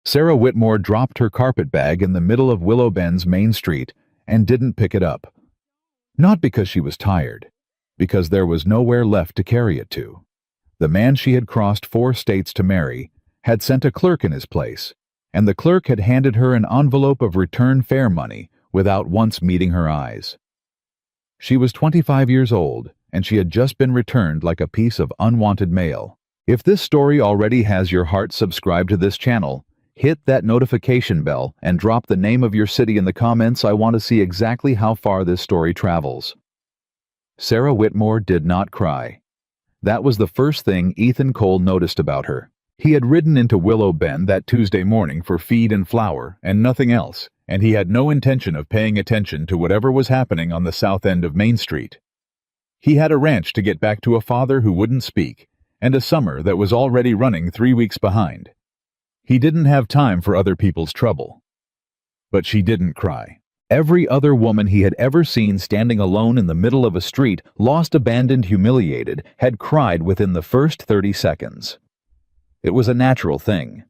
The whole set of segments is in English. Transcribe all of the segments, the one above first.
Sarah Whitmore dropped her carpet bag in the middle of Willow Bend's main street and didn't pick it up. Not because she was tired, because there was nowhere left to carry it to. The man she had crossed 4 states to marry had sent a clerk in his place, and the clerk had handed her an envelope of return fare money without once meeting her eyes. She was 25 years old, and she had just been returned like a piece of unwanted mail. If this story already has your heart subscribed to this channel, hit that notification bell and drop the name of your city in the comments. I want to see exactly how far this story travels. Sarah Whitmore did not cry. That was the first thing Ethan Cole noticed about her. He had ridden into Willow Bend that Tuesday morning for feed and flour and nothing else, and he had no intention of paying attention to whatever was happening on the south end of Main Street. He had a ranch to get back to, a father who wouldn't speak, and a summer that was already running 3 weeks behind. He didn't have time for other people's trouble. But she didn't cry. Every other woman he had ever seen standing alone in the middle of a street, lost, abandoned, humiliated, had cried within the first 30 seconds. It was a natural thing.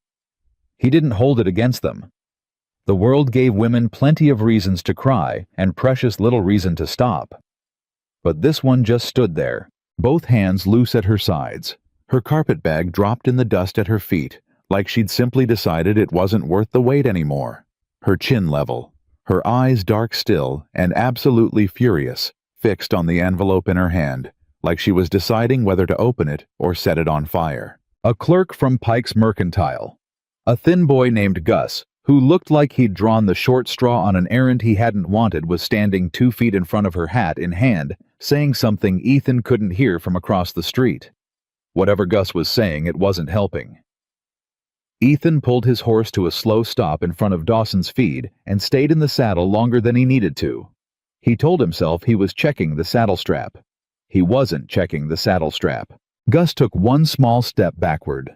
He didn't hold it against them. The world gave women plenty of reasons to cry and precious little reason to stop. But this one just stood there, both hands loose at her sides. Her carpet bag dropped in the dust at her feet, like she'd simply decided it wasn't worth the wait anymore. Her chin level, her eyes dark still and absolutely furious, fixed on the envelope in her hand, like she was deciding whether to open it or set it on fire. A clerk from Pike's Mercantile, a thin boy named Gus, who looked like he'd drawn the short straw on an errand he hadn't wanted, was standing 2 feet in front of her, hat in hand, saying something Ethan couldn't hear from across the street. Whatever Gus was saying, it wasn't helping. Ethan pulled his horse to a slow stop in front of Dawson's feed and stayed in the saddle longer than he needed to. He told himself he was checking the saddle strap. He wasn't checking the saddle strap. Gus took 1 small step backward.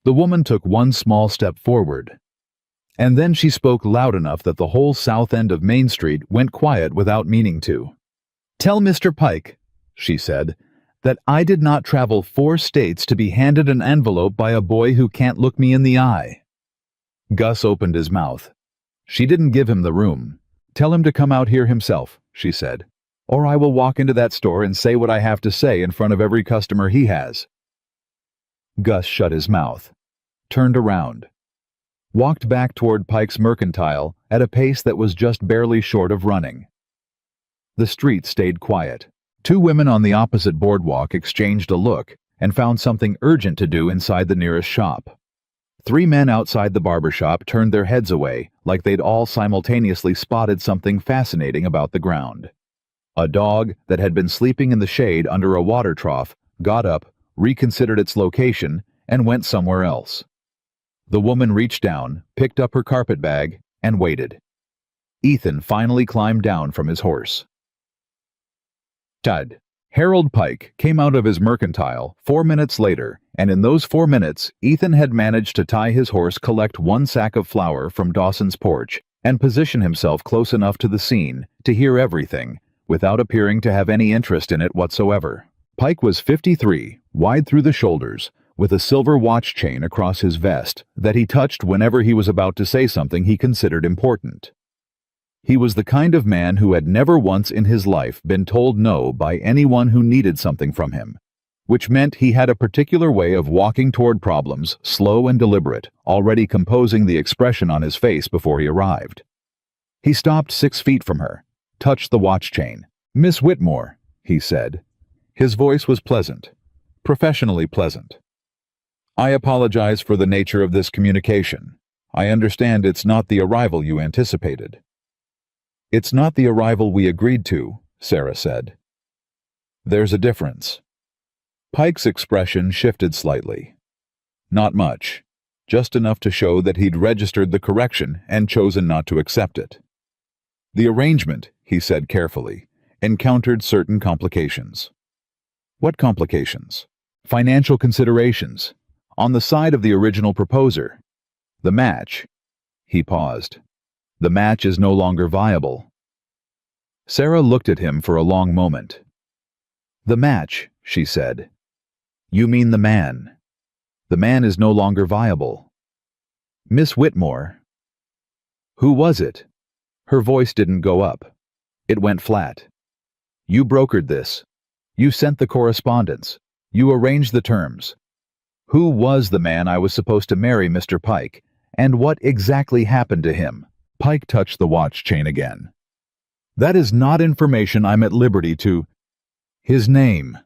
The woman took 1 small step forward. And then she spoke loud enough that the whole south end of Main Street went quiet without meaning to. "Tell Mr. Pike," she said, "that I did not travel 4 states to be handed an envelope by a boy who can't look me in the eye." Gus opened his mouth. She didn't give him the room. "Tell him to come out here himself," she said, "or I will walk into that store and say what I have to say in front of every customer he has." Gus shut his mouth, turned around, walked back toward Pike's Mercantile at a pace that was just barely short of running. The street stayed quiet. 2 women on the opposite boardwalk exchanged a look and found something urgent to do inside the nearest shop. 3 men outside the barber shop turned their heads away like they'd all simultaneously spotted something fascinating about the ground. A dog that had been sleeping in the shade under a water trough got up, reconsidered its location, and went somewhere else. The woman reached down, picked up her carpet bag, and waited. Ethan finally climbed down from his horse. Tud. Harold Pike came out of his mercantile 4 minutes later, and in those 4 minutes, Ethan had managed to tie his horse, collect 1 sack of flour from Dawson's porch, and position himself close enough to the scene to hear everything, without appearing to have any interest in it whatsoever. Pike was 53, wide through the shoulders, with a silver watch chain across his vest that he touched whenever he was about to say something he considered important. He was the kind of man who had never once in his life been told no by anyone who needed something from him, which meant he had a particular way of walking toward problems, slow and deliberate, already composing the expression on his face before he arrived. He stopped 6 feet from her, touched the watch chain. "Miss Whitmore," he said. His voice was pleasant, professionally pleasant. "I apologize for the nature of this communication. I understand it's not the arrival you anticipated." "It's not the arrival we agreed to," Sarah said. "There's a difference." Pike's expression shifted slightly. Not much, just enough to show that he'd registered the correction and chosen not to accept it. "The arrangement," he said carefully, "encountered certain complications." "What complications?" "Financial considerations. On the side of the original proposer. The match." He paused. "The match is no longer viable." Sarah looked at him for a long moment. "The match," she said. "You mean the man. The man is no longer viable." Miss Whitmore. Who was it? Her voice didn't go up. It went flat. You brokered this. You sent the correspondence. You arranged the terms. Who was the man I was supposed to marry, Mr. Pike, and what exactly happened to him? Pike touched the watch chain again. That is not information I'm at liberty to. His name.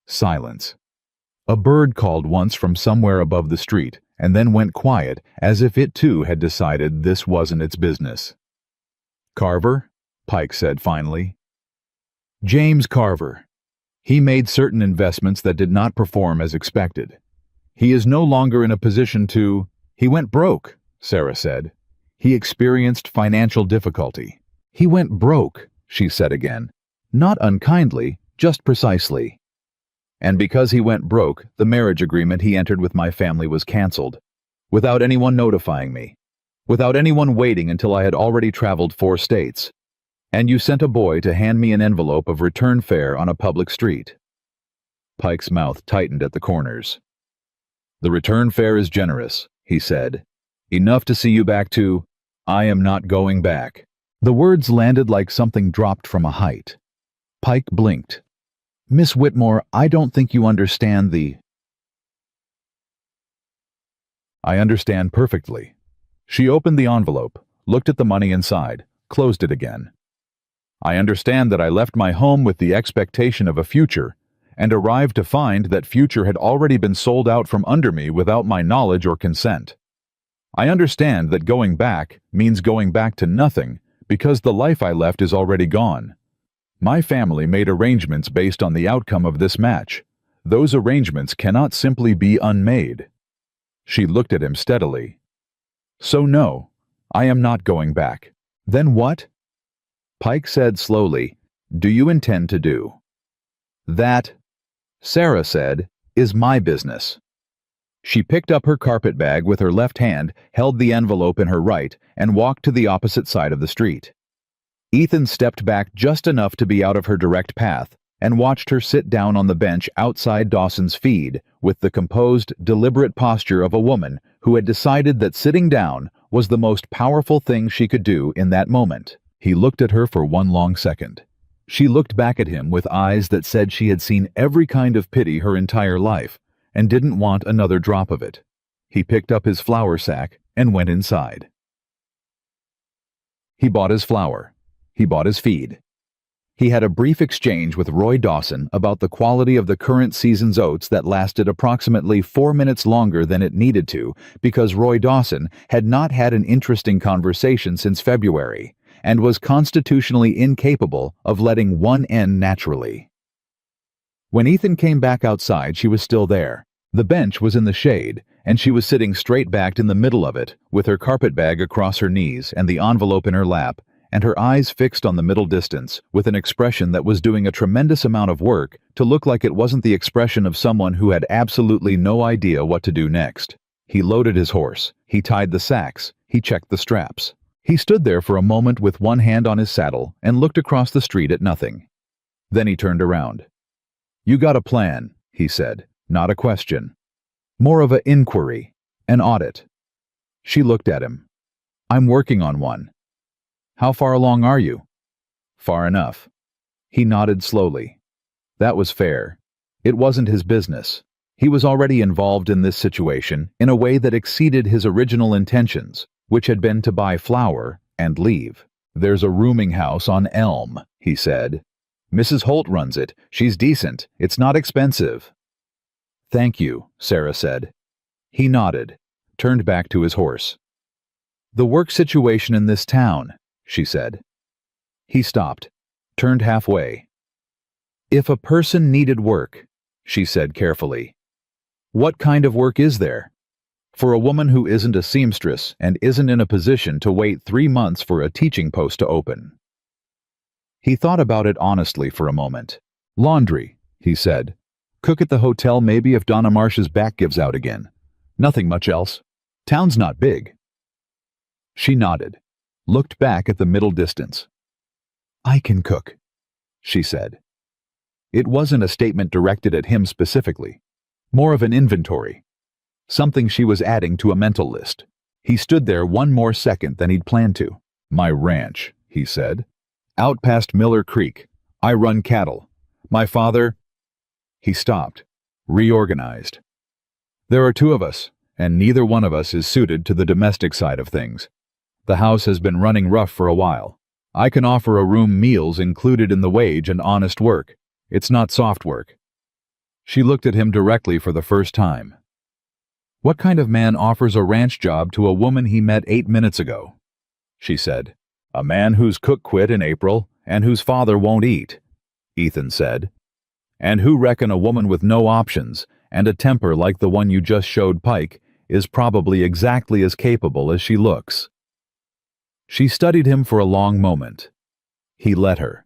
Silence. A bird called once from somewhere above the street, and then went quiet, as if it too had decided this wasn't its business. Carver? Pike said finally. James Carver. He made certain investments that did not perform as expected. He is no longer in a position to... He went broke, Sarah said. He experienced financial difficulty. He went broke, she said again. Not unkindly, just precisely. And because he went broke, the marriage agreement he entered with my family was canceled, without anyone notifying me, without anyone waiting until I had already traveled 4 states. And you sent a boy to hand me an envelope of return fare on a public street. Pike's mouth tightened at the corners. The return fare is generous, he said. Enough to see you back to, I am not going back. The words landed like something dropped from a height. Pike blinked. Miss Whitmore, I don't think you understand the... I understand perfectly. She opened the envelope, looked at the money inside, closed it again. I understand that I left my home with the expectation of a future, and arrived to find that future had already been sold out from under me without my knowledge or consent. I understand that going back means going back to nothing, because the life I left is already gone. My family made arrangements based on the outcome of this match. Those arrangements cannot simply be unmade. She looked at him steadily. So no, I am not going back. Then what? Pike said slowly, do you intend to do? That, Sarah said, is my business. She picked up her carpet bag with her left hand, held the envelope in her right, and walked to the opposite side of the street. Ethan stepped back just enough to be out of her direct path, and watched her sit down on the bench outside Dawson's feed with the composed, deliberate posture of a woman who had decided that sitting down was the most powerful thing she could do in that moment. He looked at her for one long second. She looked back at him with eyes that said she had seen every kind of pity her entire life and didn't want another drop of it. He picked up his flour sack and went inside. He bought his flour. He bought his feed. He had a brief exchange with Roy Dawson about the quality of the current season's oats that lasted approximately 4 minutes longer than it needed to because Roy Dawson had not had an interesting conversation since February and was constitutionally incapable of letting one end naturally. When Ethan came back outside, she was still there. The bench was in the shade, and she was sitting straight backed in the middle of it, with her carpet bag across her knees and the envelope in her lap, and her eyes fixed on the middle distance, with an expression that was doing a tremendous amount of work to look like it wasn't the expression of someone who had absolutely no idea what to do next. He loaded his horse. He tied the sacks. He checked the straps. He stood there for a moment with one hand on his saddle and looked across the street at nothing. Then he turned around. You got a plan, he said, not a question. More of an inquiry, an audit. She looked at him. I'm working on one. How far along are you? Far enough. He nodded slowly. That was fair. It wasn't his business. He was already involved in this situation in a way that exceeded his original intentions, which had been to buy flour and leave. There's a rooming house on Elm, he said. Mrs. Holt runs it. She's decent. It's not expensive. Thank you, Sarah said. He nodded, turned back to his horse. The work situation in this town, she said. He stopped, turned halfway. If a person needed work, she said carefully, what kind of work is there? For a woman who isn't a seamstress and isn't in a position to wait 3 months for a teaching post to open. He thought about it honestly for a moment. Laundry, he said. Cook at the hotel maybe if Donna Marsh's back gives out again. Nothing much else. Town's not big. She nodded, looked back at the middle distance. I can cook, she said. It wasn't a statement directed at him specifically, more of an inventory, something she was adding to a mental list. He stood there one more second than he'd planned to. "My ranch," he said. "Out past Miller Creek. I run cattle. My father—" He stopped, reorganized. "There are two of us, and neither one of us is suited to the domestic side of things. The house has been running rough for a while. I can offer a room, meals included in the wage, and honest work. It's not soft work." She looked at him directly for the first time. "What kind of man offers a ranch job to a woman he met 8 minutes ago?" she said. "A man whose cook quit in April and whose father won't eat," Ethan said. "And who reckon a woman with no options and a temper like the one you just showed Pike is probably exactly as capable as she looks." She studied him for a long moment. He let her.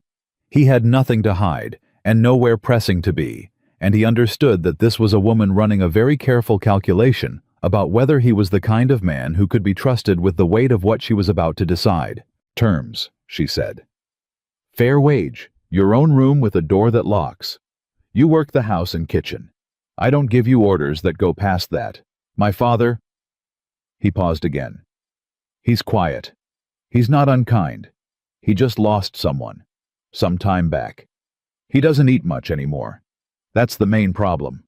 He had nothing to hide and nowhere pressing to be, and he understood that this was a woman running a very careful calculation about whether he was the kind of man who could be trusted with the weight of what she was about to decide. "Terms," she said. "Fair wage, your own room with a door that locks. You work the house and kitchen. I don't give you orders that go past that. My father—" He paused again. "He's quiet. He's not unkind. He just lost someone, some time back. He doesn't eat much anymore. That's the main problem.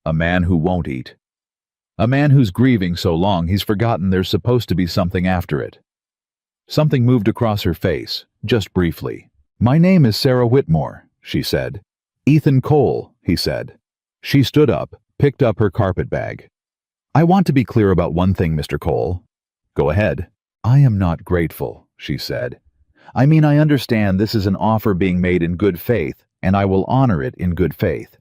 A man who won't eat. A man who's grieving so long he's forgotten there's supposed to be something after it." Something moved across her face, just briefly. "My name is Sarah Whitmore," she said. "Ethan Cole," he said. She stood up, picked up her carpet bag. "I want to be clear about one thing, Mr. Cole." "Go ahead." "I am not grateful," she said. "I mean, I understand this is an offer being made in good faith, and I will honor it in good faith.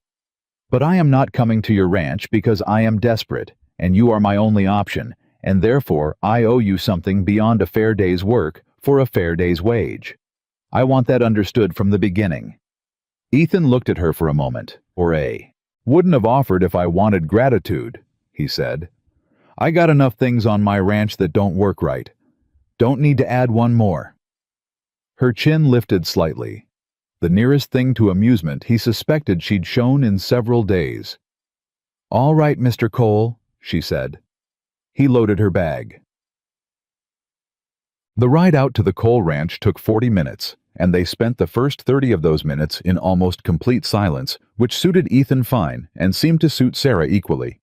But I am not coming to your ranch because I am desperate, and you are my only option, and therefore I owe you something beyond a fair day's work for a fair day's wage. I want that understood from the beginning." Ethan looked at her for a moment. "Wouldn't have offered if I wanted gratitude," he said. "I got enough things on my ranch that don't work right. Don't need to add one more." Her chin lifted slightly. The nearest thing to amusement he suspected she'd shown in several days. "All right, Mr. Cole," she said. He loaded her bag. The ride out to the Cole Ranch took 40 minutes, and they spent the first 30 of those minutes in almost complete silence, which suited Ethan fine and seemed to suit Sarah equally.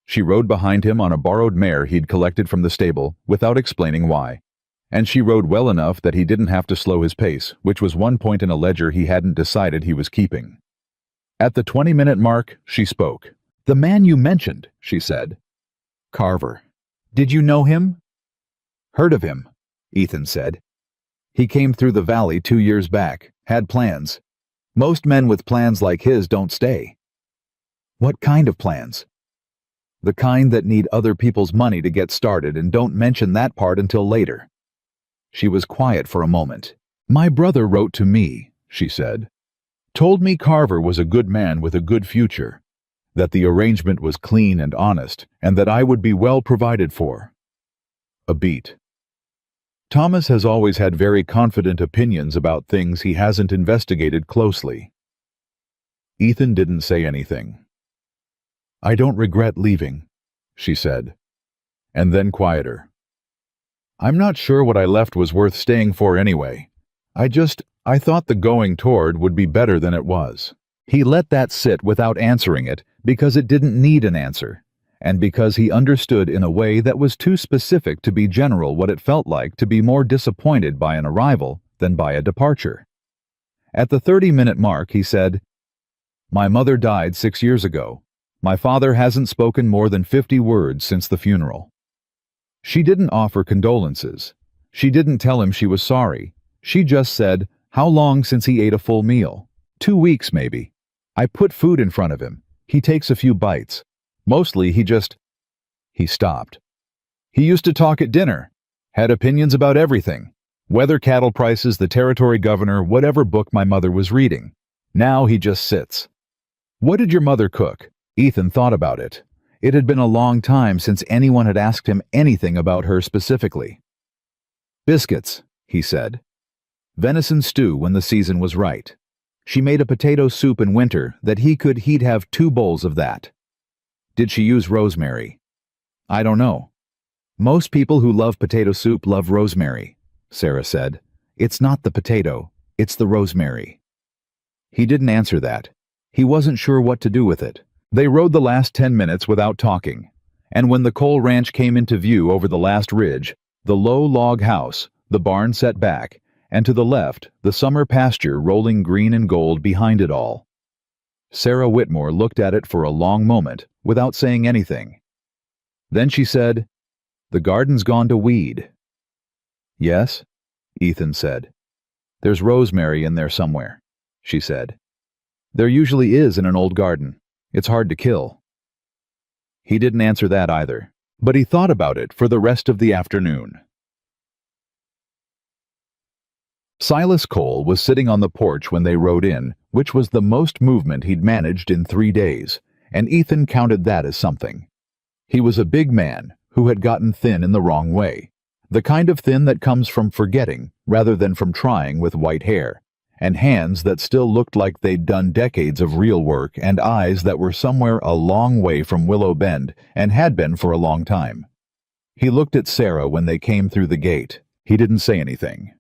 She rode behind him on a borrowed mare he'd collected from the stable without explaining why. And she rode well enough that he didn't have to slow his pace, which was one point in a ledger he hadn't decided he was keeping. At the 20-minute mark, she spoke. "The man you mentioned," she said. "Carver. Did you know him?" "Heard of him," Ethan said. "He came through the valley 2 years back, had plans. Most men with plans like his don't stay." "What kind of plans?" "The kind that need other people's money to get started and don't mention that part until later." She was quiet for a moment. "My brother wrote to me," she said. "Told me Carver was a good man with a good future, that the arrangement was clean and honest, and that I would be well provided for." A beat. "Thomas has always had very confident opinions about things he hasn't investigated closely." Ethan didn't say anything. "I don't regret leaving," she said, and then quieter. "I'm not sure what I left was worth staying for anyway. I thought the going toward would be better than it was." He let that sit without answering it because it didn't need an answer, and because he understood in a way that was too specific to be general what it felt like to be more disappointed by an arrival than by a departure. At the 30-minute mark, he said, "My mother died 6 years ago. My father hasn't spoken more than 50 words since the funeral." She didn't offer condolences. She didn't tell him she was sorry. She just said, "How long since he ate a full meal?" 2 weeks, maybe. I put food in front of him. He takes a few bites. Mostly He stopped. "He used to talk at dinner. Had opinions about everything. Weather, cattle prices, the territory governor, whatever book my mother was reading. Now he just sits." "What did your mother cook?" Ethan thought about it. It had been a long time since anyone had asked him anything about her specifically. "Biscuits," he said. "Venison stew when the season was right. She made a potato soup in winter that he'd have 2 bowls of that." "Did she use rosemary?" "I don't know." Most people who love potato soup love rosemary, Sarah said. It's not the potato, it's the rosemary. He didn't answer that. He wasn't sure what to do with it. They rode the last 10 minutes without talking, and when the coal ranch came into view over the last ridge, the low log house, the barn set back, and to the left, the summer pasture rolling green and gold behind it all. Sarah Whitmore looked at it for a long moment without saying anything. Then she said, "The garden's gone to weed." "Yes," Ethan said. "There's rosemary in there somewhere," she said. "There usually is in an old garden. It's hard to kill." He didn't answer that either, but he thought about it for the rest of the afternoon. Silas Cole was sitting on the porch when they rode in, which was the most movement he'd managed in 3 days, and Ethan counted that as something. He was a big man who had gotten thin in the wrong way, the kind of thin that comes from forgetting rather than from trying, with white hair, and hands that still looked like they'd done decades of real work, and eyes that were somewhere a long way from Willow Bend and had been for a long time. He looked at Sarah when they came through the gate. He didn't say anything.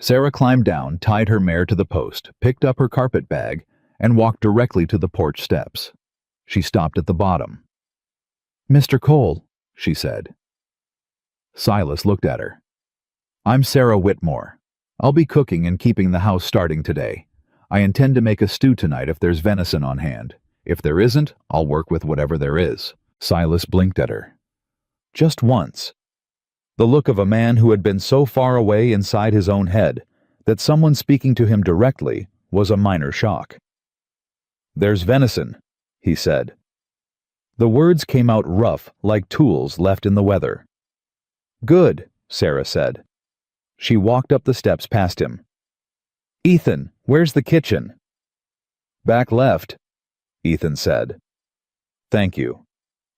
Sarah climbed down, tied her mare to the post, picked up her carpet bag, and walked directly to the porch steps. She stopped at the bottom. "Mr. Cole," she said. Silas looked at her. "I'm Sarah Whitmore. I'll be cooking and keeping the house starting today. I intend to make a stew tonight if there's venison on hand. If there isn't, I'll work with whatever there is." Silas blinked at her. Just once. The look of a man who had been so far away inside his own head that someone speaking to him directly was a minor shock. "There's venison," he said. The words came out rough, like tools left in the weather. "Good," Sarah said. She walked up the steps past him. "Ethan, where's the kitchen?" "Back left," Ethan said. "Thank you."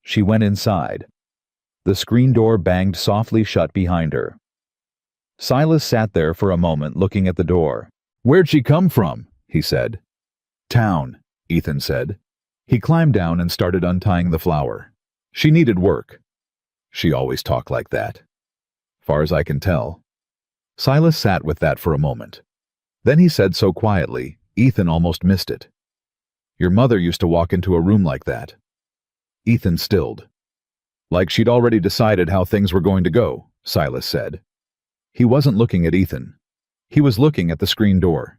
She went inside. The screen door banged softly shut behind her. Silas sat there for a moment looking at the door. "Where'd she come from?" he said. "Town," Ethan said. He climbed down and started untying the flour. "She needed work." "She always talked like that." "Far as I can tell." Silas sat with that for a moment. Then he said so quietly, Ethan almost missed it. "Your mother used to walk into a room like that." Ethan stilled. "Like she'd already decided how things were going to go," Silas said. He wasn't looking at Ethan. He was looking at the screen door.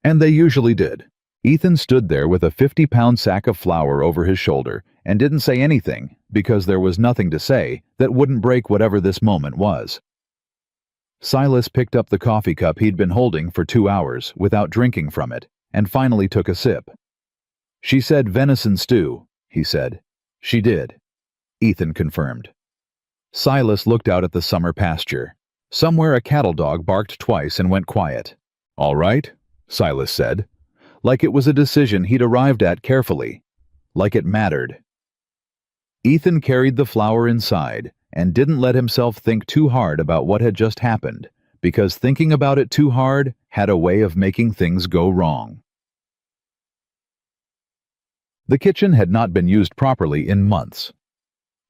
And they usually did. Ethan stood there with a 50-pound sack of flour over his shoulder and didn't say anything because there was nothing to say that wouldn't break whatever this moment was. Silas picked up the coffee cup he'd been holding for 2 hours without drinking from it and finally took a sip. "She said venison stew," he said. "She did," Ethan confirmed. Silas looked out at the summer pasture. Somewhere a cattle dog barked twice and went quiet. "All right," Silas said, like it was a decision he'd arrived at carefully, like it mattered. Ethan carried the flour inside and didn't let himself think too hard about what had just happened, because thinking about it too hard had a way of making things go wrong. The kitchen had not been used properly in months.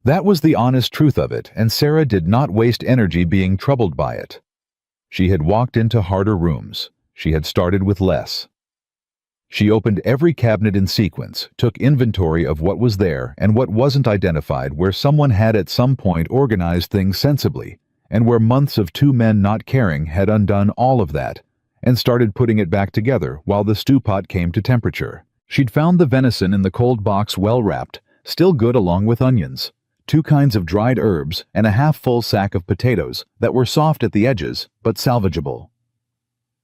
That was the honest truth of it, and Sarah did not waste energy being troubled by it. She had walked into harder rooms. She had started with less. She opened every cabinet in sequence, took inventory of what was there and what wasn't identified, where someone had at some point organized things sensibly, and where months of 2 men not caring had undone all of that, and started putting it back together while the stew pot came to temperature. She'd found the venison in the cold box well wrapped, still good along with onions, 2 kinds of dried herbs, and a half-full sack of potatoes that were soft at the edges but salvageable.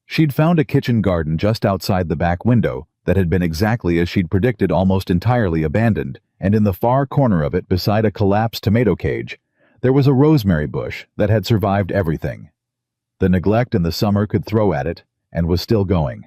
She'd found a kitchen garden just outside the back window that had been exactly as she'd predicted, almost entirely abandoned, and in the far corner of it, beside a collapsed tomato cage, there was a rosemary bush that had survived everything. The neglect in the summer could throw at it, and was still going.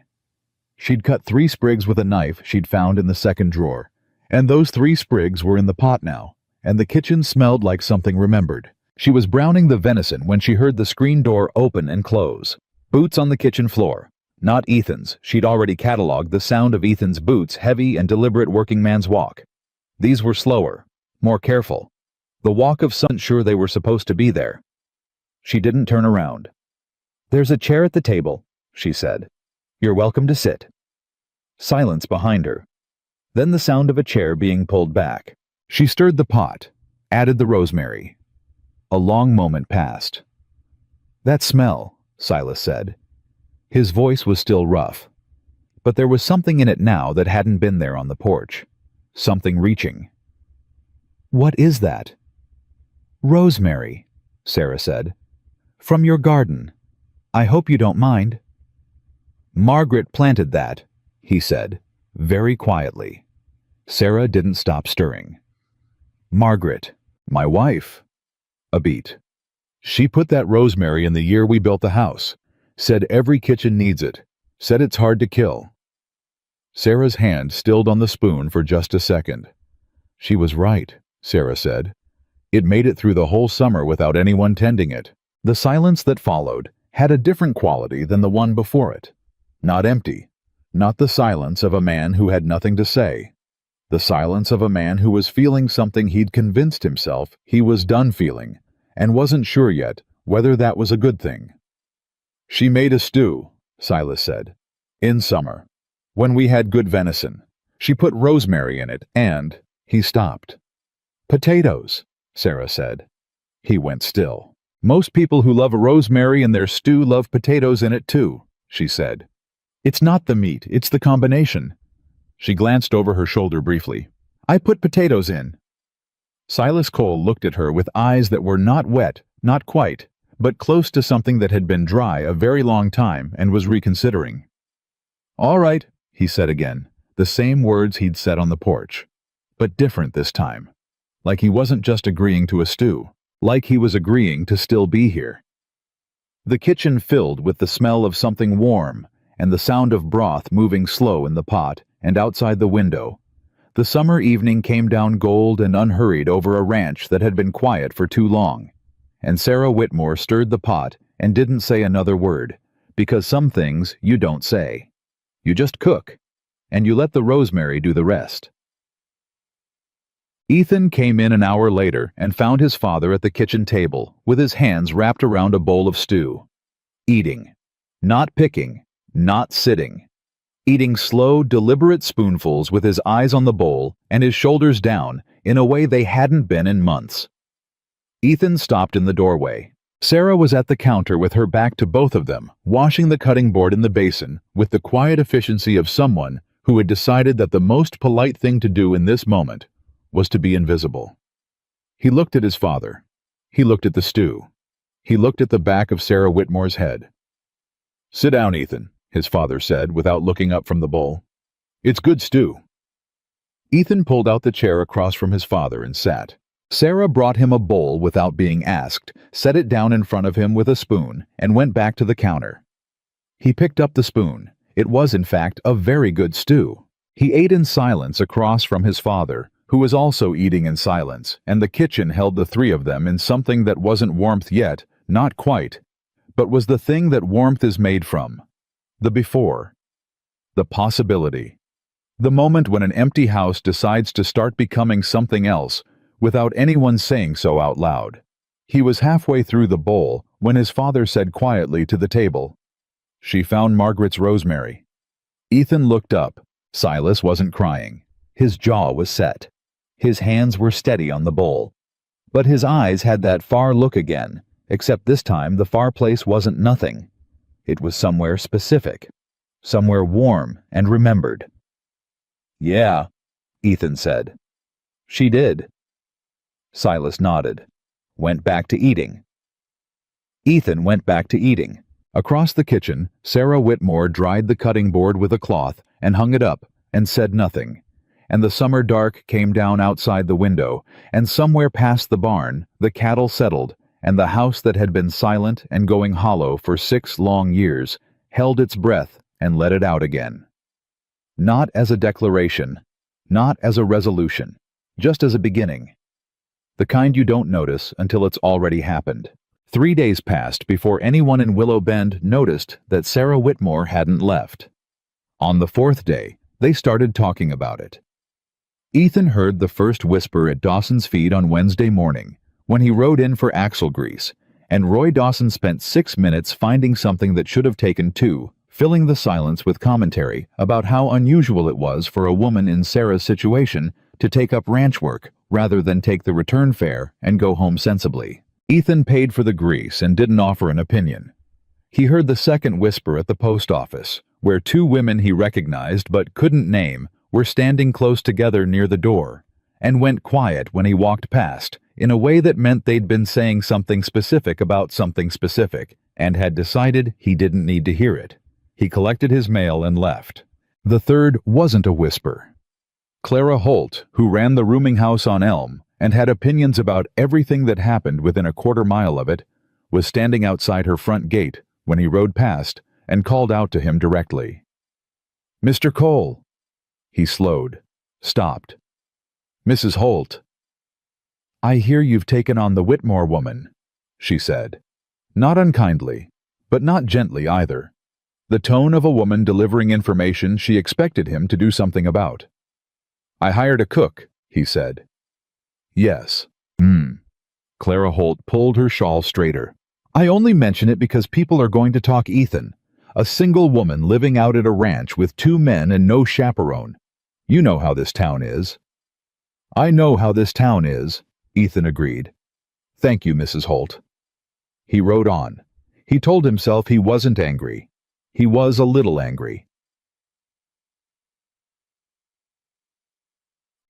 She'd cut 3 sprigs with a knife she'd found in the second drawer, and those 3 sprigs were in the pot now, and the kitchen smelled like something remembered. She was browning the venison when she heard the screen door open and close. Boots on the kitchen floor. Not Ethan's. She'd already cataloged the sound of Ethan's boots, heavy and deliberate working man's walk. These were slower, more careful. The walk of sun sure they were supposed to be there. She didn't turn around. "There's a chair at the table," she said. "You're welcome to sit." Silence behind her. Then the sound of a chair being pulled back. She stirred the pot, added the rosemary. A long moment passed. "That smell," Silas said. His voice was still rough, but there was something in it now that hadn't been there on the porch. Something reaching. "What is that?" "Rosemary," Sarah said. "From your garden. I hope you don't mind." "Margaret planted that," he said, very quietly. Sarah didn't stop stirring. "Margaret, my wife." A beat. "She put that rosemary in the year we built the house. Said every kitchen needs it. Said it's hard to kill." Sarah's hand stilled on the spoon for just a second. "She was right," Sarah said. "It made it through the whole summer without anyone tending it." The silence that followed had a different quality than the one before it. Not empty. Not the silence of a man who had nothing to say. The silence of a man who was feeling something he'd convinced himself he was done feeling, and wasn't sure yet whether that was a good thing. "She made a stew," Silas said. "In summer. When we had good venison. She put rosemary in it, and—" He stopped. "Potatoes," Sarah said. He went still. "Most people who love a rosemary in their stew love potatoes in it too," she said. "It's not the meat, it's the combination." She glanced over her shoulder briefly. "I put potatoes in." Silas Cole looked at her with eyes that were not wet, not quite, but close to something that had been dry a very long time and was reconsidering. "All right," he said again, the same words he'd said on the porch, but different this time. Like he wasn't just agreeing to a stew, like he was agreeing to still be here. The kitchen filled with the smell of something warm, and the sound of broth moving slow in the pot, and outside the window. The summer evening came down gold and unhurried over a ranch that had been quiet for too long, and Sarah Whitmore stirred the pot and didn't say another word, because some things you don't say. You just cook, and you let the rosemary do the rest. Ethan came in an hour later and found his father at the kitchen table with his hands wrapped around a bowl of stew. Eating. Not picking. Not sitting. Eating slow, deliberate spoonfuls with his eyes on the bowl and his shoulders down in a way they hadn't been in months. Ethan stopped in the doorway. Sarah was at the counter with her back to both of them, washing the cutting board in the basin with the quiet efficiency of someone who had decided that the most polite thing to do in this moment was to be invisible. He looked at his father. He looked at the stew. He looked at the back of Sarah Whitmore's head. "Sit down, Ethan," his father said without looking up from the bowl. "It's good stew." Ethan pulled out the chair across from his father and sat. Sarah brought him a bowl without being asked, set it down in front of him with a spoon, and went back to the counter. He picked up the spoon. It was, in fact, a very good stew. He ate in silence across from his father, who was also eating in silence, and the kitchen held the three of them in something that wasn't warmth yet, not quite, but was the thing that warmth is made from. The before. The possibility. The moment when an empty house decides to start becoming something else without anyone saying so out loud. He was halfway through the bowl when his father said quietly to the table, "She found Margaret's rosemary." Ethan looked up. Silas wasn't crying. His jaw was set. His hands were steady on the bowl. But his eyes had that far look again, except this time the far place wasn't nothing. It was somewhere specific. Somewhere warm and remembered. "Yeah," Ethan said. "She did." Silas nodded. Went back to eating. Ethan went back to eating. Across the kitchen, Sarah Whitmore dried the cutting board with a cloth and hung it up and said nothing. And the summer dark came down outside the window, and somewhere past the barn, the cattle settled, and the house that had been silent and going hollow for 6 long years held its breath and let it out again. Not as a declaration, not as a resolution, just as a beginning. The kind you don't notice until it's already happened. 3 days passed before anyone in Willow Bend noticed that Sarah Whitmore hadn't left. On the 4th day, they started talking about it. Ethan heard the first whisper at Dawson's feed on Wednesday morning when he rode in for axle grease, and Roy Dawson spent 6 minutes finding something that should have taken 2, filling the silence with commentary about how unusual it was for a woman in Sarah's situation to take up ranch work rather than take the return fare and go home sensibly. Ethan paid for the grease and didn't offer an opinion. He heard the second whisper at the post office, where 2 women he recognized but couldn't name were standing close together near the door, and went quiet when he walked past, in a way that meant they'd been saying something specific about something specific, and had decided he didn't need to hear it. He collected his mail and left. The third wasn't a whisper. Clara Holt, who ran the rooming house on Elm and had opinions about everything that happened within a quarter mile of it, was standing outside her front gate when he rode past and called out to him directly. "Mr. Cole." He slowed, stopped. "Mrs. Holt." "I hear you've taken on the Whitmore woman," she said. Not unkindly, but not gently either. The tone of a woman delivering information she expected him to do something about. "I hired a cook," he said. "Yes." Clara Holt pulled her shawl straighter. "I only mention it because people are going to talk Ethan. A single woman living out at a ranch with 2 men and no chaperone. You know how this town is." "I know how this town is," Ethan agreed. "Thank you, Mrs. Holt." He rode on. He told himself he wasn't angry. He was a little angry.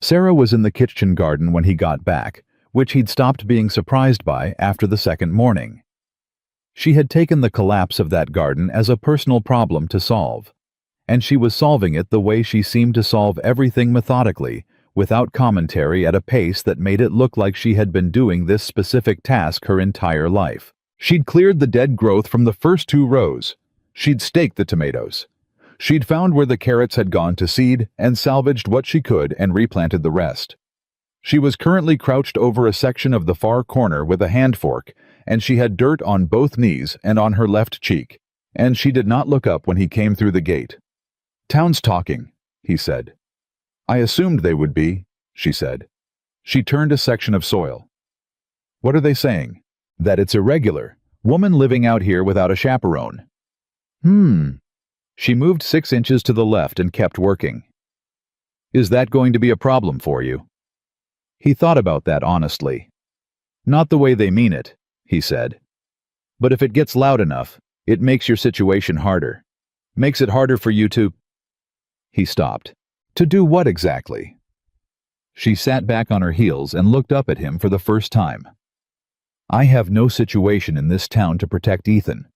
Sarah was in the kitchen garden when he got back, which he'd stopped being surprised by after the second morning. She had taken the collapse of that garden as a personal problem to solve, and she was solving it the way she seemed to solve everything methodically, without commentary, at a pace that made it look like she had been doing this specific task her entire life. She'd cleared the dead growth from the first 2 rows. She'd staked the tomatoes. She'd found where the carrots had gone to seed and salvaged what she could and replanted the rest. She was currently crouched over a section of the far corner with a hand fork, and she had dirt on both knees and on her left cheek, and she did not look up when he came through the gate. "Town's talking," he said. "I assumed they would be," she said. She turned a section of soil. "What are they saying?" "That it's irregular. Woman living out here without a chaperone." She moved 6 inches to the left and kept working. "Is that going to be a problem for you?" He thought about that honestly. "Not the way they mean it," he said. "But if it gets loud enough, it makes your situation harder. Makes it harder for you to—" He stopped. "To do what exactly?" She sat back on her heels and looked up at him for the first time. "I have no situation in this town to protect Ethan.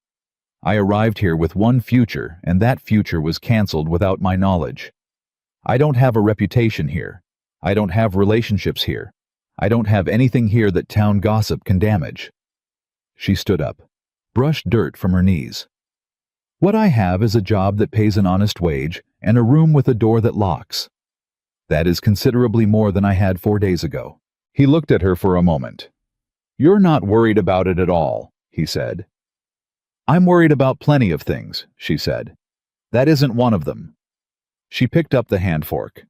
I arrived here with one future, and that future was canceled without my knowledge. I don't have a reputation here. I don't have relationships here. I don't have anything here that town gossip can damage." She stood up, brushed dirt from her knees. "What I have is a job that pays an honest wage and a room with a door that locks. That is considerably more than I had 4 days ago." He looked at her for a moment. "You're not worried about it at all," he said. "I'm worried about plenty of things," she said. "That isn't one of them." She picked up the hand fork.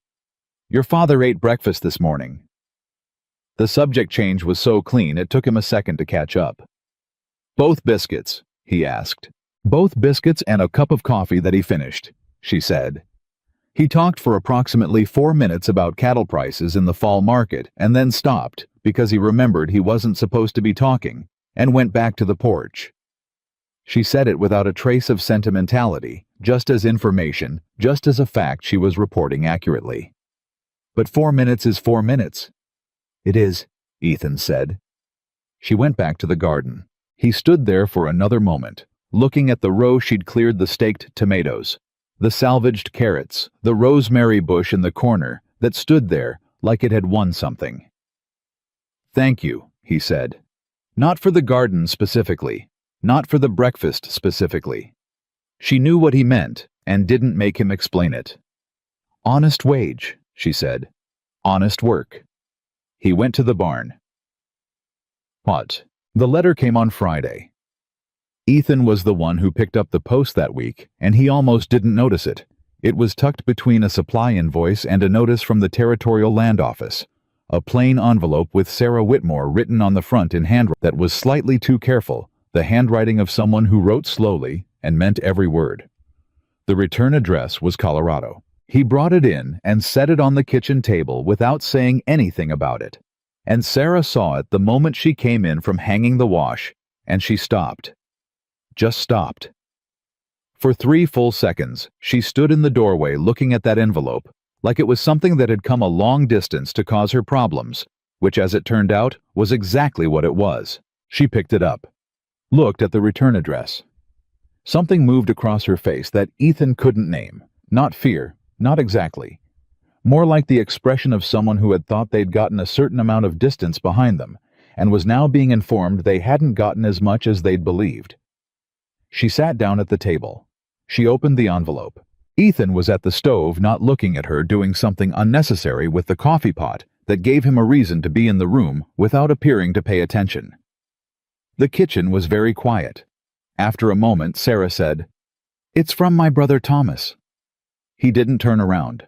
"Your father ate breakfast this morning." The subject change was so clean it took him a second to catch up. "Both biscuits?" he asked. "Both biscuits and a cup of coffee that he finished," she said. He talked for approximately 4 minutes about cattle prices in the fall market and then stopped because he remembered he wasn't supposed to be talking and went back to the porch. She said it without a trace of sentimentality, just as information, just as a fact she was reporting accurately. "But 4 minutes is 4 minutes." "It is," Ethan said. She went back to the garden. He stood there for another moment, looking at the row she'd cleared the staked tomatoes, the salvaged carrots, the rosemary bush in the corner that stood there like it had won something. "Thank you," he said. "Not for the garden specifically. Not for the breakfast specifically." She knew what he meant and didn't make him explain it. "Honest wage," she said. "Honest work." He went to the barn. What? The letter came on Friday. Ethan was the one who picked up the post that week, and he almost didn't notice it. It was tucked between a supply invoice and a notice from the Territorial Land Office. A plain envelope with Sarah Whitmore written on the front in handwriting that was slightly too careful, the handwriting of someone who wrote slowly and meant every word. The return address was Colorado. He brought it in and set it on the kitchen table without saying anything about it. And Sarah saw it the moment she came in from hanging the wash, and she stopped. Just stopped. For 3 full seconds, she stood in the doorway looking at that envelope, like it was something that had come a long distance to cause her problems, which, as it turned out, was exactly what it was. She picked it up, looked at the return address. Something moved across her face that Ethan couldn't name. Not fear, not exactly. More like the expression of someone who had thought they'd gotten a certain amount of distance behind them, and was now being informed they hadn't gotten as much as they'd believed. She sat down at the table. She opened the envelope. Ethan was at the stove, not looking at her, doing something unnecessary with the coffee pot that gave him a reason to be in the room without appearing to pay attention. The kitchen was very quiet. After a moment, Sarah said, "It's from my brother Thomas." He didn't turn around.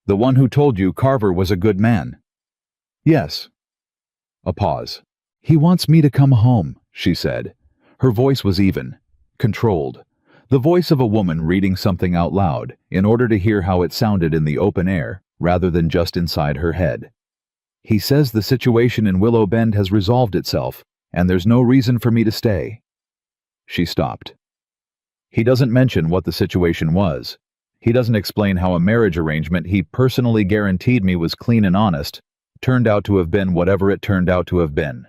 "The one who told you Carver was a good man?" "Yes." A pause. "He wants me to come home," she said. Her voice was even, controlled. The voice of a woman reading something out loud in order to hear how it sounded in the open air rather than just inside her head. "He says the situation in Willow Bend has resolved itself, and there's no reason for me to stay." She stopped. "He doesn't mention what the situation was. He doesn't explain how a marriage arrangement he personally guaranteed me was clean and honest turned out to have been whatever it turned out to have been."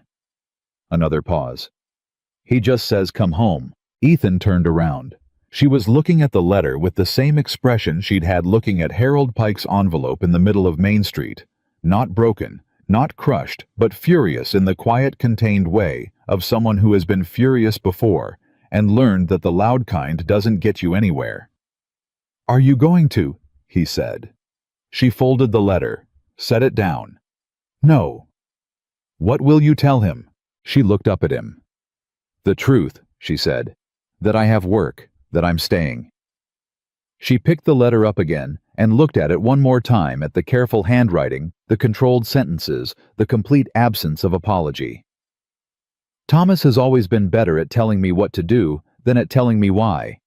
Another pause. "He just says come home." Ethan turned around. She was looking at the letter with the same expression she'd had looking at Harold Pike's envelope in the middle of Main Street. Not broken, not crushed, but furious in the quiet, contained way of someone who has been furious before and learned that the loud kind doesn't get you anywhere. "Are you going to?" he said. She folded the letter, set it down. "No." "What will you tell him?" She looked up at him. "The truth," she said. "That I have work, that I'm staying." She picked the letter up again and looked at it one more time, at the careful handwriting, the controlled sentences, the complete absence of apology. "Thomas has always been better at telling me what to do than at telling me why,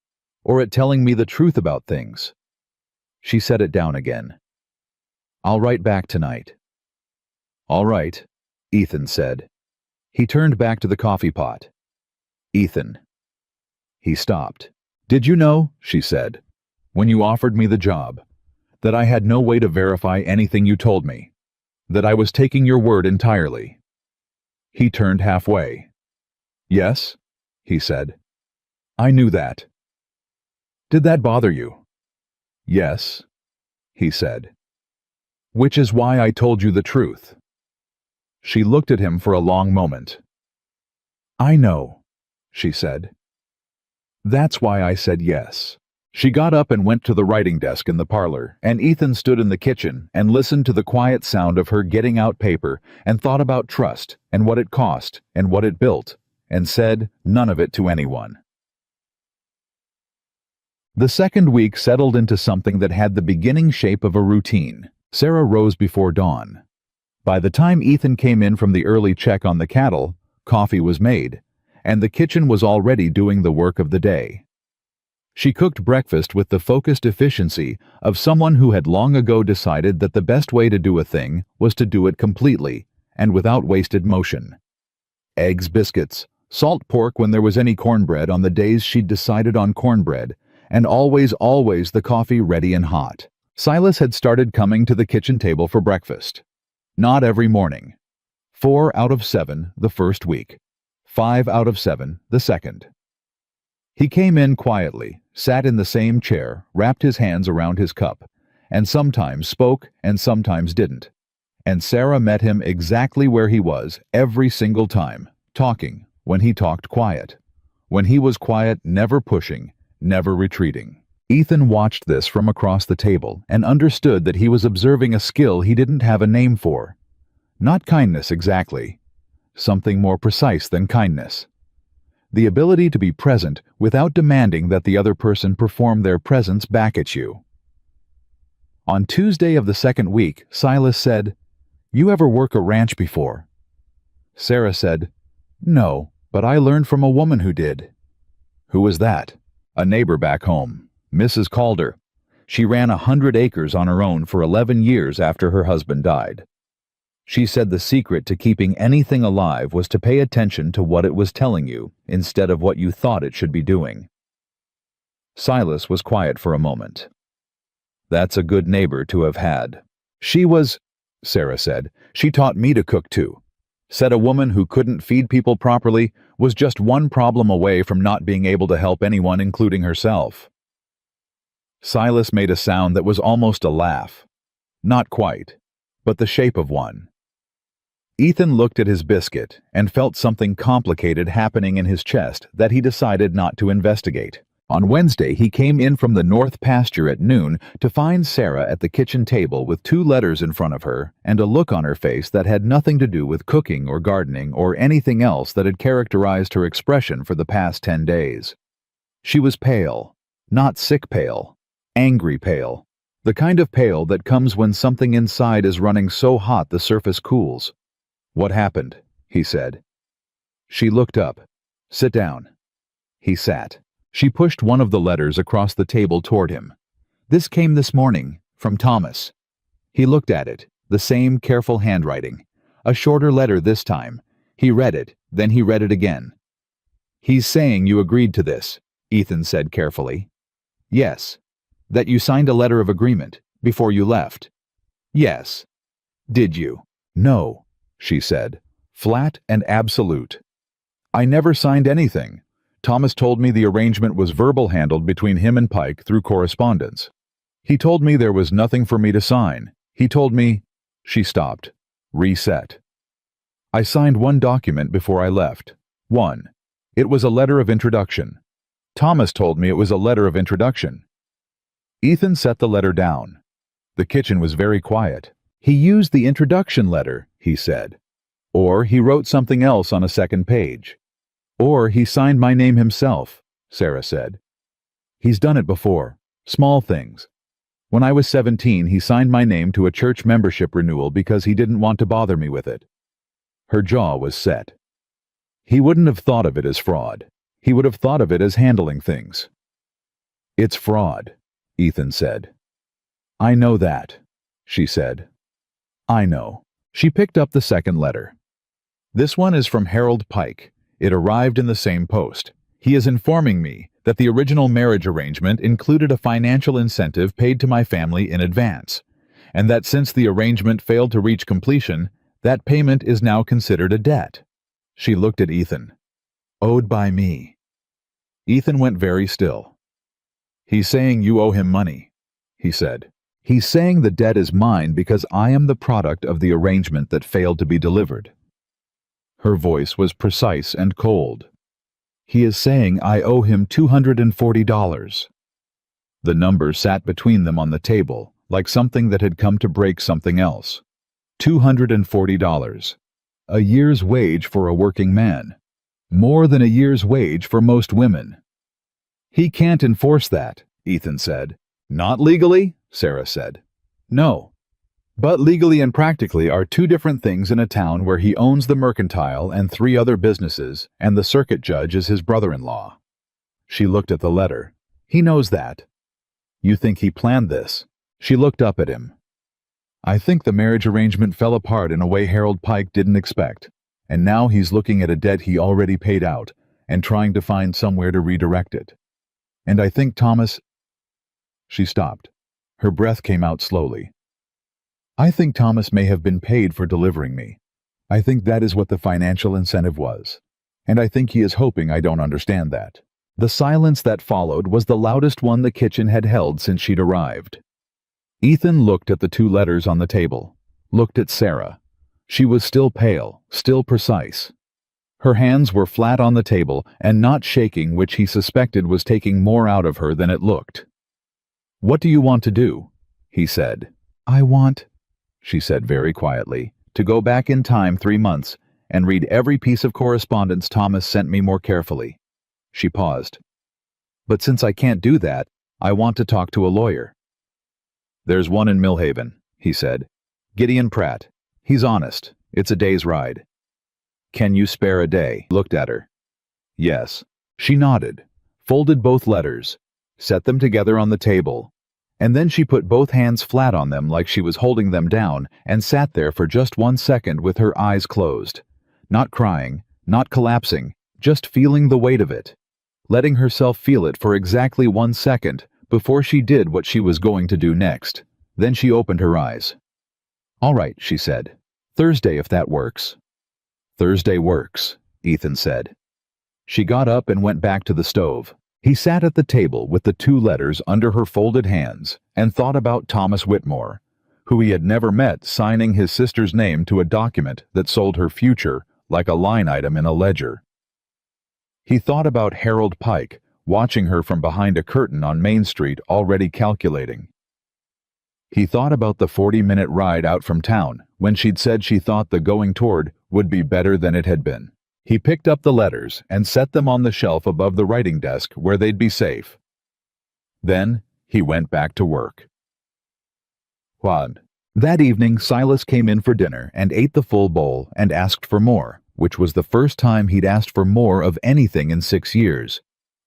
or at telling me the truth about things." She set it down again. "I'll write back tonight." "All right," Ethan said. He turned back to the coffee pot. "Ethan." He stopped. "Did you know," she said, "when you offered me the job, that I had no way to verify anything you told me, that I was taking your word entirely?" He turned halfway. "Yes," he said. "I knew that." "Did that bother you?" "Yes," he said. "Which is why I told you the truth." She looked at him for a long moment. "I know," she said. "That's why I said yes." She got up and went to the writing desk in the parlor, and Ethan stood in the kitchen and listened to the quiet sound of her getting out paper and thought about trust and what it cost and what it built, and said none of it to anyone. The second week settled into something that had the beginning shape of a routine. Sarah rose before dawn. By the time Ethan came in from the early check on the cattle, coffee was made, and the kitchen was already doing the work of the day. She cooked breakfast with the focused efficiency of someone who had long ago decided that the best way to do a thing was to do it completely and without wasted motion. Eggs, biscuits, salt pork when there was any cornbread on the days she'd decided on cornbread, and always the coffee ready and hot. Silas had started coming to the kitchen table for breakfast. Not every morning. 4 out of 7 the first week. 5 out of 7 the second. He came in quietly, sat in the same chair, wrapped his hands around his cup, and sometimes spoke and sometimes didn't. And Sarah met him exactly where he was every single time, talking when he talked quiet. When he was quiet, never pushing, never retreating. Ethan watched this from across the table and understood that he was observing a skill he didn't have a name for. Not kindness exactly. Something more precise than kindness. the ability to be present without demanding that the other person perform their presence back at you. On Tuesday of the second week, Silas said, "You ever work a ranch before?" Sarah said, "No, but I learned from a woman who did." "Who was that?" "A neighbor back home, Mrs. Calder. She ran 100 acres on her own for 11 years after her husband died. She said the secret to keeping anything alive was to pay attention to what it was telling you instead of what you thought it should be doing." Silas was quiet for a moment. "That's a good neighbor to have had." "She was," Sarah said, "she taught me to cook too. Said a woman who couldn't feed people properly was just one problem away from not being able to help anyone, including herself." Silas made a sound that was almost a laugh. Not quite, but the shape of one. Ethan looked at his biscuit and felt something complicated happening in his chest that he decided not to investigate. On Wednesday, he came in from the north pasture at noon to find Sarah at the kitchen table with 2 letters in front of her and a look on her face that had nothing to do with cooking or gardening or anything else that had characterized her expression for the past 10 days. She was pale, not sick pale, angry pale, the kind of pale that comes when something inside is running so hot the surface cools. "What happened?" he said. She looked up. "Sit down." He sat. She pushed one of the letters across the table toward him. "This came this morning, from Thomas." He looked at it, the same careful handwriting. A shorter letter this time. He read it, then he read it again. "He's saying you agreed to this," Ethan said carefully. "Yes." "That you signed a letter of agreement, before you left." "Yes." "Did you?" "No," she said, flat and absolute. "I never signed anything. Thomas told me the arrangement was verbal handled between him and Pike through correspondence. He told me there was nothing for me to sign. He told me—" She stopped. Reset. "I signed one document before I left. One. It was a letter of introduction. Thomas told me it was a letter of introduction." Ethan set the letter down. The kitchen was very quiet. "He used the introduction letter," he said. "Or he wrote something else on a second page. Or he signed my name himself," Sarah said. "He's done it before. Small things. When I was 17, he signed my name to a church membership renewal because he didn't want to bother me with it." Her jaw was set. He wouldn't have thought of it as fraud. He would have thought of it as handling things. "It's fraud," Ethan said. "I know that," she said. "I know." She picked up the second letter. "This one is from Harold Pike. It arrived in the same post. He is informing me that the original marriage arrangement included a financial incentive paid to my family in advance, and that since the arrangement failed to reach completion, that payment is now considered a debt." She looked at Ethan. "Owed by me." Ethan went very still. "He's saying you owe him money," he said. "He's saying the debt is mine because I am the product of the arrangement that failed to be delivered." Her voice was precise and cold. "He is saying I owe him $240. The number sat between them on the table, like something that had come to break something else. $240. A year's wage for a working man. More than a year's wage for most women. "He can't enforce that," Ethan said. "Not legally," Sarah said. "No. But legally and practically are 2 different things in a town where he owns the mercantile and 3 other businesses, and the circuit judge is his brother-in-law." She looked at the letter. "He knows that." "You think he planned this?" She looked up at him. "I think the marriage arrangement fell apart in a way Harold Pike didn't expect, and now he's looking at a debt he already paid out and trying to find somewhere to redirect it. And I think Thomas—" She stopped. Her breath came out slowly. "I think Thomas may have been paid for delivering me. I think that is what the financial incentive was. And I think he is hoping I don't understand that." The silence that followed was the loudest one the kitchen had held since she'd arrived. Ethan looked at the 2 letters on the table, looked at Sarah. She was still pale, still precise. Her hands were flat on the table and not shaking, which he suspected was taking more out of her than it looked. "What do you want to do?" he said. "I want," she said very quietly, "to go back in time 3 months and read every piece of correspondence Thomas sent me more carefully. She paused. But since I can't do that, I want to talk to a lawyer. There's one in Millhaven, he said. Gideon Pratt. He's honest. It's a day's ride. Can you spare a day? He looked at her. Yes. She nodded, folded both letters, set them together on the table, and then she put both hands flat on them like she was holding them down and sat there for just 1 second with her eyes closed. Not crying, not collapsing, just feeling the weight of it. Letting herself feel it for exactly 1 second before she did what she was going to do next. Then she opened her eyes. All right, she said. Thursday if that works. Thursday works, Ethan said. She got up and went back to the stove. He sat at the table with the 2 letters under her folded hands and thought about Thomas Whitmore, who he had never met, signing his sister's name to a document that sold her future like a line item in a ledger. He thought about Harold Pike, watching her from behind a curtain on Main Street, already calculating. He thought about the 40-minute ride out from town, when she'd said she thought the going toward would be better than it had been. He picked up the letters and set them on the shelf above the writing desk where they'd be safe. Then he went back to work. Juan. That evening, Silas came in for dinner and ate the full bowl and asked for more, which was the first time he'd asked for more of anything in 6 years.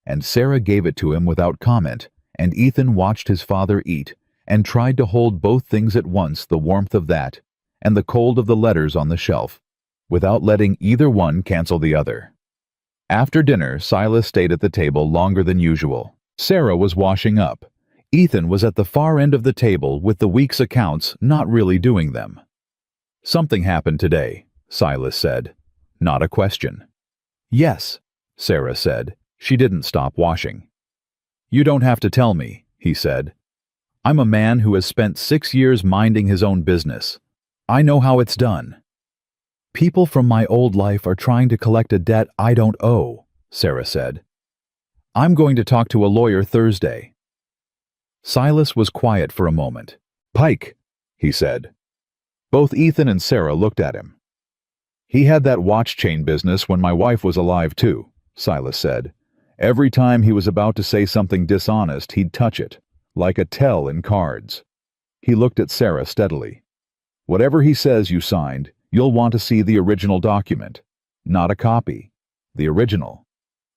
And Sarah gave it to him without comment, and Ethan watched his father eat and tried to hold both things at once, the warmth of that and the cold of the letters on the shelf, without letting either one cancel the other. After dinner, Silas stayed at the table longer than usual. Sarah was washing up. Ethan was at the far end of the table with the week's accounts, not really doing them. Something happened today, Silas said. Not a question. Yes, Sarah said. She didn't stop washing. You don't have to tell me, he said. I'm a man who has spent 6 years minding his own business. I know how it's done. People from my old life are trying to collect a debt I don't owe, Sarah said. I'm going to talk to a lawyer Thursday. Silas was quiet for a moment. Pike, he said. Both Ethan and Sarah looked at him. He had that watch chain business when my wife was alive too, Silas said. Every time he was about to say something dishonest, he'd touch it, like a tell in cards. He looked at Sarah steadily. Whatever he says you signed, you'll want to see the original document, not a copy, the original,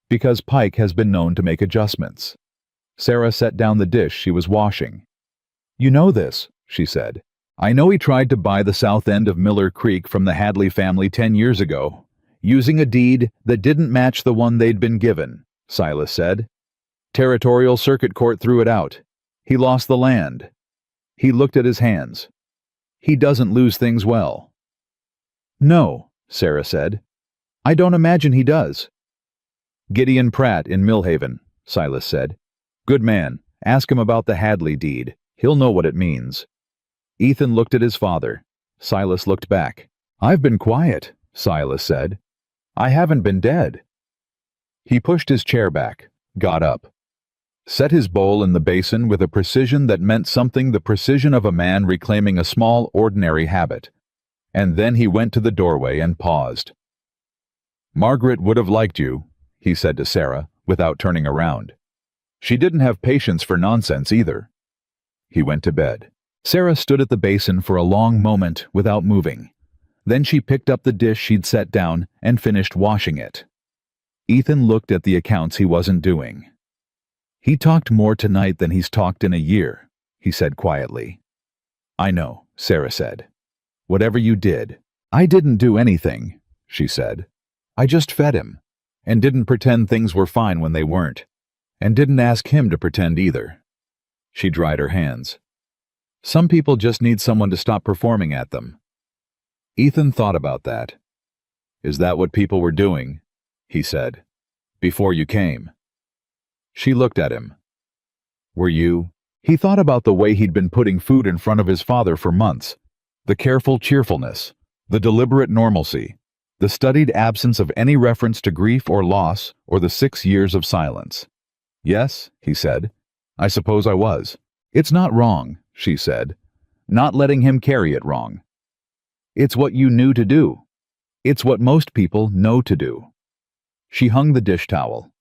because Pike has been known to make adjustments. Sarah set down the dish she was washing. You know this, she said. I know he tried to buy the south end of Miller Creek from the Hadley family 10 years ago, using a deed that didn't match the one they'd been given, Silas said. Territorial Circuit Court threw it out. He lost the land. He looked at his hands. He doesn't lose things well. No, Sarah said. I don't imagine he does. Gideon Pratt in Millhaven, Silas said. Good man. Ask him about the Hadley deed. He'll know what it means. Ethan looked at his father. Silas looked back. I've been quiet, Silas said. I haven't been dead. He pushed his chair back, got up, set his bowl in the basin with a precision that meant something, the precision of a man reclaiming a small, ordinary habit. And then he went to the doorway and paused. Margaret would have liked you, he said to Sarah, without turning around. She didn't have patience for nonsense either. He went to bed. Sarah stood at the basin for a long moment without moving. Then she picked up the dish she'd set down and finished washing it. Ethan looked at the accounts he wasn't doing. He talked more tonight than he's talked in a year, he said quietly. I know, Sarah said. Whatever you did. I didn't do anything, she said. I just fed him, and didn't pretend things were fine when they weren't, and didn't ask him to pretend either. She dried her hands. Some people just need someone to stop performing at them. Ethan thought about that. Is that what people were doing? He said. Before you came. She looked at him. Were you? He thought about the way he'd been putting food in front of his father for months. The careful cheerfulness, the deliberate normalcy, the studied absence of any reference to grief or loss, or the 6 years of silence. Yes, he said. I suppose I was. It's not wrong, she said. Not letting him carry it wrong. It's what you knew to do. It's what most people know to do. She hung the dish towel.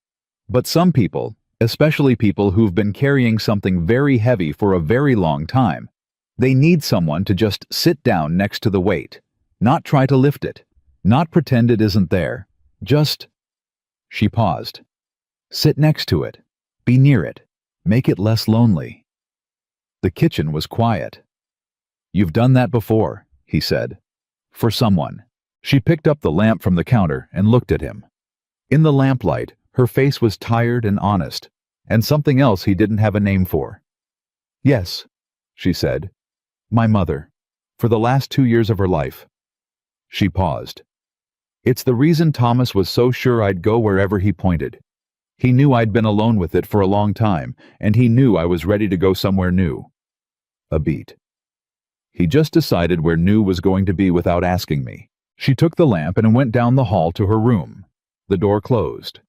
But some people, especially people who've been carrying something very heavy for a very long time, they need someone to just sit down next to the weight, not try to lift it, not pretend it isn't there, just... She paused. Sit next to it. Be near it. Make it less lonely. The kitchen was quiet. You've done that before, he said. For someone. She picked up the lamp from the counter and looked at him. In the lamplight, her face was tired and honest, and something else he didn't have a name for. Yes, she said. My mother. For the last 2 years of her life. She paused. It's the reason Thomas was so sure I'd go wherever he pointed. He knew I'd been alone with it for a long time, and he knew I was ready to go somewhere new. A beat. He just decided where new was going to be without asking me. She took the lamp and went down the hall to her room. The door closed.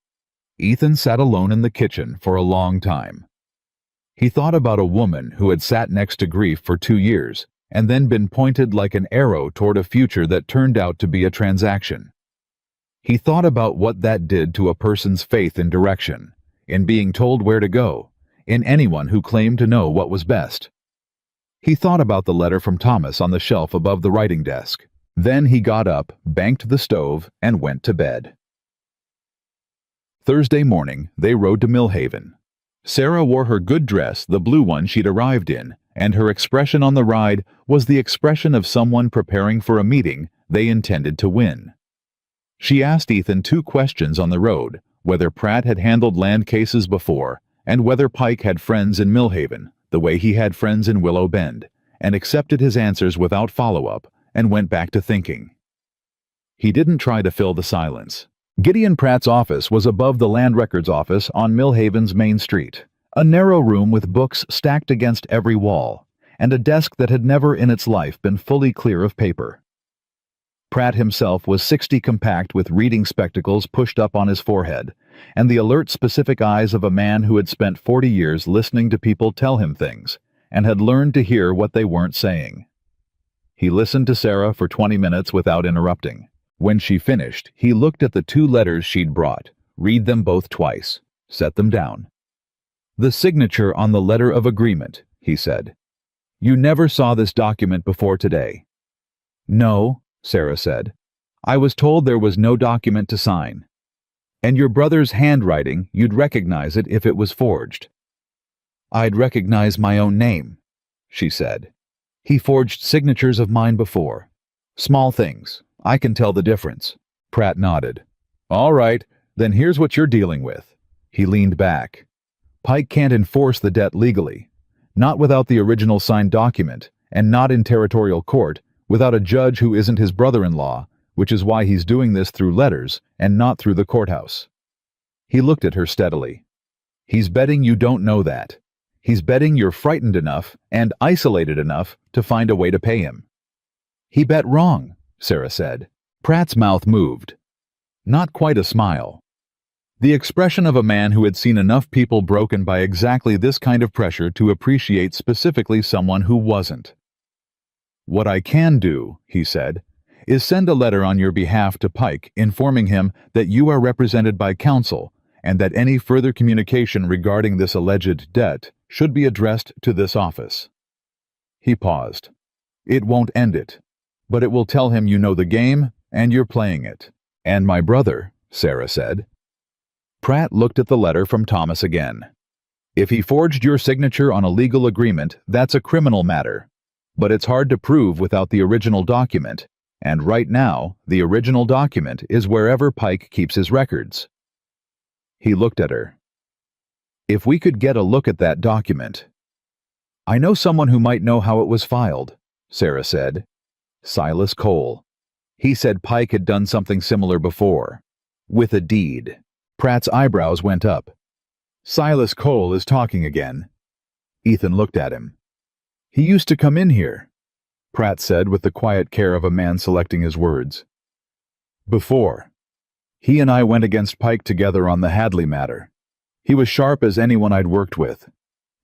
Ethan sat alone in the kitchen for a long time. He thought about a woman who had sat next to grief for 2 years, and then been pointed like an arrow toward a future that turned out to be a transaction. He thought about what that did to a person's faith in direction, in being told where to go, in anyone who claimed to know what was best. He thought about the letter from Thomas on the shelf above the writing desk. Then he got up, banked the stove, and went to bed. Thursday morning, they rode to Millhaven. Sarah wore her good dress, the blue one she'd arrived in, and her expression on the ride was the expression of someone preparing for a meeting they intended to win. She asked Ethan 2 questions on the road, whether Pratt had handled land cases before, and whether Pike had friends in Millhaven, the way he had friends in Willow Bend, and accepted his answers without follow-up, and went back to thinking. He didn't try to fill the silence. Gideon Pratt's office was above the Land Records office on Millhaven's main street, a narrow room with books stacked against every wall, and a desk that had never in its life been fully clear of paper. Pratt himself was 60 compact with reading spectacles pushed up on his forehead, and the alert specific eyes of a man who had spent 40 years listening to people tell him things, and had learned to hear what they weren't saying. He listened to Sarah for 20 minutes without interrupting. When she finished, he looked at the 2 letters she'd brought, read them both twice, set them down. The signature on the letter of agreement, he said. You never saw this document before today. No, Sarah said. I was told there was no document to sign. And your brother's handwriting, you'd recognize it if it was forged. I'd recognize my own name, she said. He forged signatures of mine before. Small things. I can tell the difference. Pratt nodded. All right, then here's what you're dealing with. He leaned back. Pike can't enforce the debt legally. Not without the original signed document, and not in territorial court, without a judge who isn't his brother-in-law, which is why he's doing this through letters and not through the courthouse. He looked at her steadily. He's betting you don't know that. He's betting you're frightened enough and isolated enough to find a way to pay him. He bet wrong, Sarah said. Pratt's mouth moved. Not quite a smile. The expression of a man who had seen enough people broken by exactly this kind of pressure to appreciate specifically someone who wasn't. What I can do, he said, is send a letter on your behalf to Pike informing him that you are represented by counsel and that any further communication regarding this alleged debt should be addressed to this office. He paused. It won't end it, but it will tell him you know the game and you're playing it. And my brother, Sarah said. Pratt looked at the letter from Thomas again. If he forged your signature on a legal agreement, that's a criminal matter. But it's hard to prove without the original document, and right now, the original document is wherever Pike keeps his records. He looked at her. If we could get a look at that document. I know someone who might know how it was filed, Sarah said. Silas Cole. He said Pike had done something similar before. With a deed. Pratt's eyebrows went up. Silas Cole is talking again. Ethan looked at him. He used to come in here, Pratt said with the quiet care of a man selecting his words. Before. He and I went against Pike together on the Hadley matter. He was sharp as anyone I'd worked with.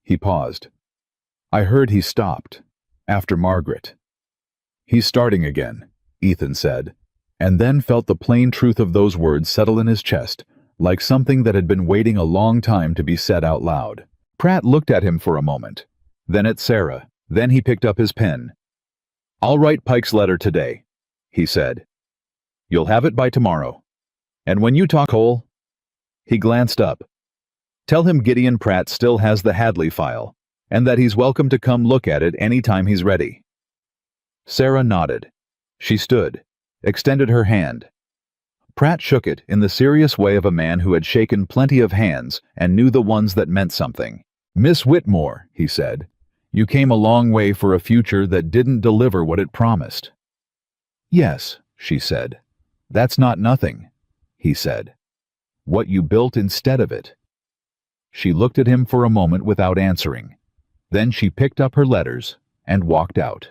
He paused. I heard he stopped. After Margaret. He's starting again, Ethan said, and then felt the plain truth of those words settle in his chest, like something that had been waiting a long time to be said out loud. Pratt looked at him for a moment, then at Sarah. Then he picked up his pen. "I'll write Pike's letter today," he said. "You'll have it by tomorrow. And when you talk Cole," he glanced up, "tell him Gideon Pratt still has the Hadley file, and that he's welcome to come look at it any time he's ready." Sarah nodded. She stood, extended her hand. Pratt shook it in the serious way of a man who had shaken plenty of hands and knew the ones that meant something. "Miss Whitmore," he said, "you came a long way for a future that didn't deliver what it promised." "Yes," she said. "That's not nothing," he said. "What you built instead of it." She looked at him for a moment without answering. Then she picked up her letters and walked out.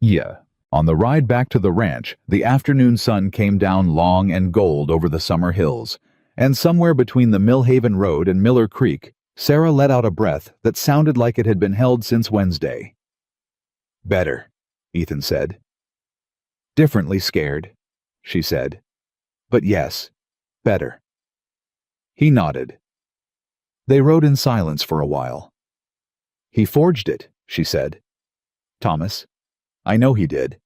Yeah. On the ride back to the ranch, the afternoon sun came down long and gold over the summer hills, and somewhere between the Millhaven Road and Miller Creek, Sarah let out a breath that sounded like it had been held since Wednesday. "Better," Ethan said. "Differently scared," she said. "But yes, better." He nodded. They rode in silence for a while. "He forged it," she said. "Thomas. I know he did.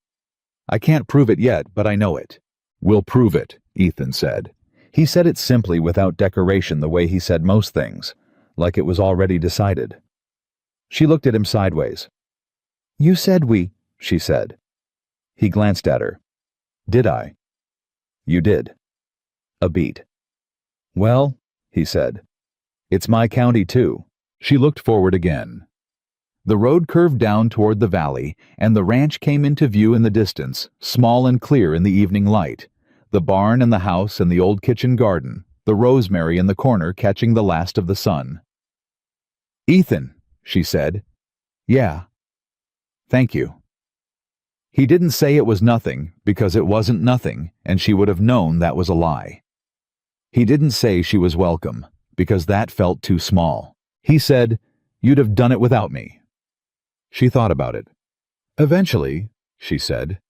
I can't prove it yet, but I know it." "We'll prove it," Ethan said. He said it simply, without decoration, the way he said most things, like it was already decided. She looked at him sideways. "You said we," she said. He glanced at her. "Did I?" "You did." A beat. "Well," he said, "it's my county too." She looked forward again. The road curved down toward the valley, and the ranch came into view in the distance, small and clear in the evening light. The barn and the house and the old kitchen garden, the rosemary in the corner catching the last of the sun. "Ethan," she said. "Yeah." "Thank you." He didn't say it was nothing, because it wasn't nothing, and she would have known that was a lie. He didn't say she was welcome, because that felt too small. He said, "You'd have done it without me." She thought about it. "Eventually," she said.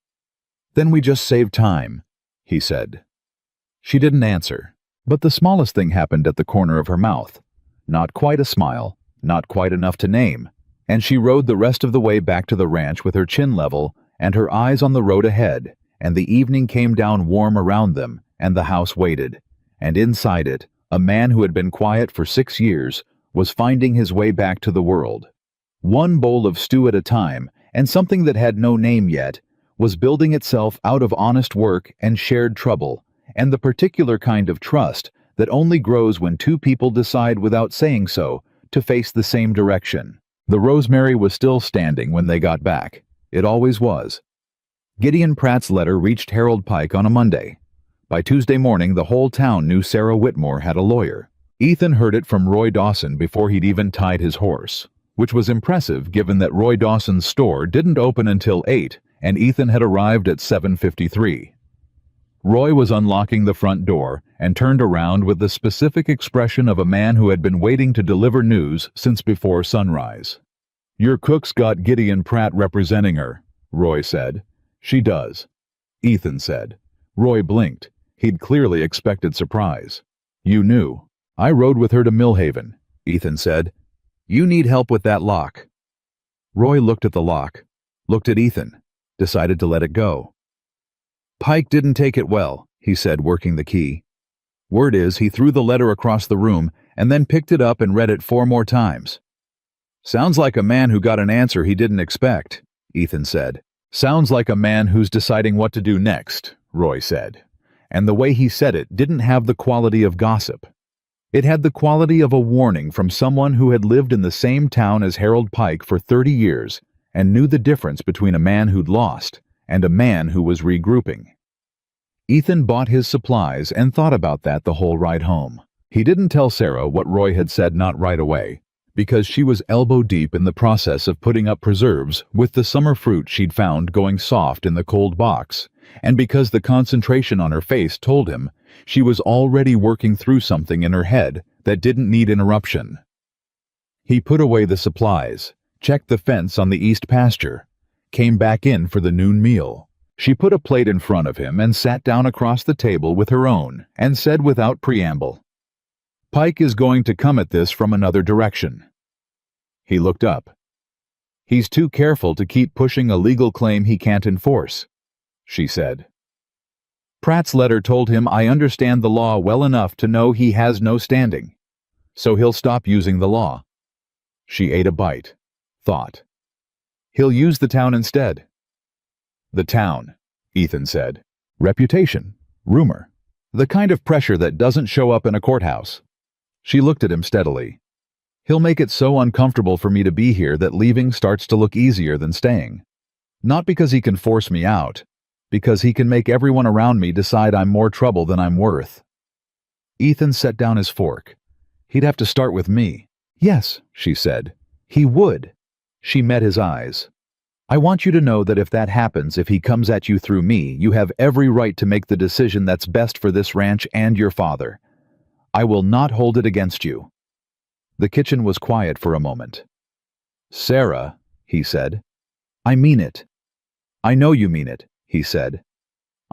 "Then we just saved time," he said. She didn't answer, but the smallest thing happened at the corner of her mouth. Not quite a smile, not quite enough to name, and she rode the rest of the way back to the ranch with her chin level and her eyes on the road ahead, and the evening came down warm around them, and the house waited, and inside it, a man who had been quiet for 6 years was finding his way back to the world. One bowl of stew at a time, and something that had no name yet, was building itself out of honest work and shared trouble, and the particular kind of trust that only grows when two people decide without saying so to face the same direction. The rosemary was still standing when they got back. It always was. Gideon Pratt's letter reached Harold Pike on a Monday. By Tuesday morning, the whole town knew Sarah Whitmore had a lawyer. Ethan heard it from Roy Dawson before he'd even tied his horse, which was impressive given that Roy Dawson's store didn't open until 8, and Ethan had arrived at 7:53. Roy was unlocking the front door and turned around with the specific expression of a man who had been waiting to deliver news since before sunrise. "Your cook's got Gideon Pratt representing her," Roy said. "She does," Ethan said. Roy blinked. He'd clearly expected surprise. "You knew." "I rode with her to Millhaven," Ethan said. "You need help with that lock." Roy looked at the lock, looked at Ethan, decided to let it go. "Pike didn't take it well," he said, working the key. "Word is he threw the letter across the room and then picked it up and read it 4 more times." "Sounds like a man who got an answer he didn't expect," Ethan said. "Sounds like a man who's deciding what to do next," Roy said. And the way he said it didn't have the quality of gossip. It had the quality of a warning from someone who had lived in the same town as Harold Pike for 30 years and knew the difference between a man who'd lost and a man who was regrouping. Ethan bought his supplies and thought about that the whole ride home. He didn't tell Sarah what Roy had said not right away, because she was elbow deep in the process of putting up preserves with the summer fruit she'd found going soft in the cold box, and because the concentration on her face told him she was already working through something in her head that didn't need interruption. He put away the supplies, checked the fence on the east pasture, came back in for the noon meal. She put a plate in front of him and sat down across the table with her own and said without preamble, "Pike is going to come at this from another direction." He looked up. "He's too careful to keep pushing a legal claim he can't enforce," she said. "Pratt's letter told him I understand the law well enough to know he has no standing, so he'll stop using the law." She ate a bite, thought. "He'll use the town instead." "The town," Ethan said. "Reputation, rumor, the kind of pressure that doesn't show up in a courthouse." She looked at him steadily. "He'll make it so uncomfortable for me to be here that leaving starts to look easier than staying. Not because he can force me out, because he can make everyone around me decide I'm more trouble than I'm worth." Ethan set down his fork. "He'd have to start with me." "Yes," she said. "He would." She met his eyes. "I want you to know that if that happens, if he comes at you through me, you have every right to make the decision that's best for this ranch and your father. I will not hold it against you." The kitchen was quiet for a moment. "Sarah," he said. "I mean it." "I know you mean it," he said.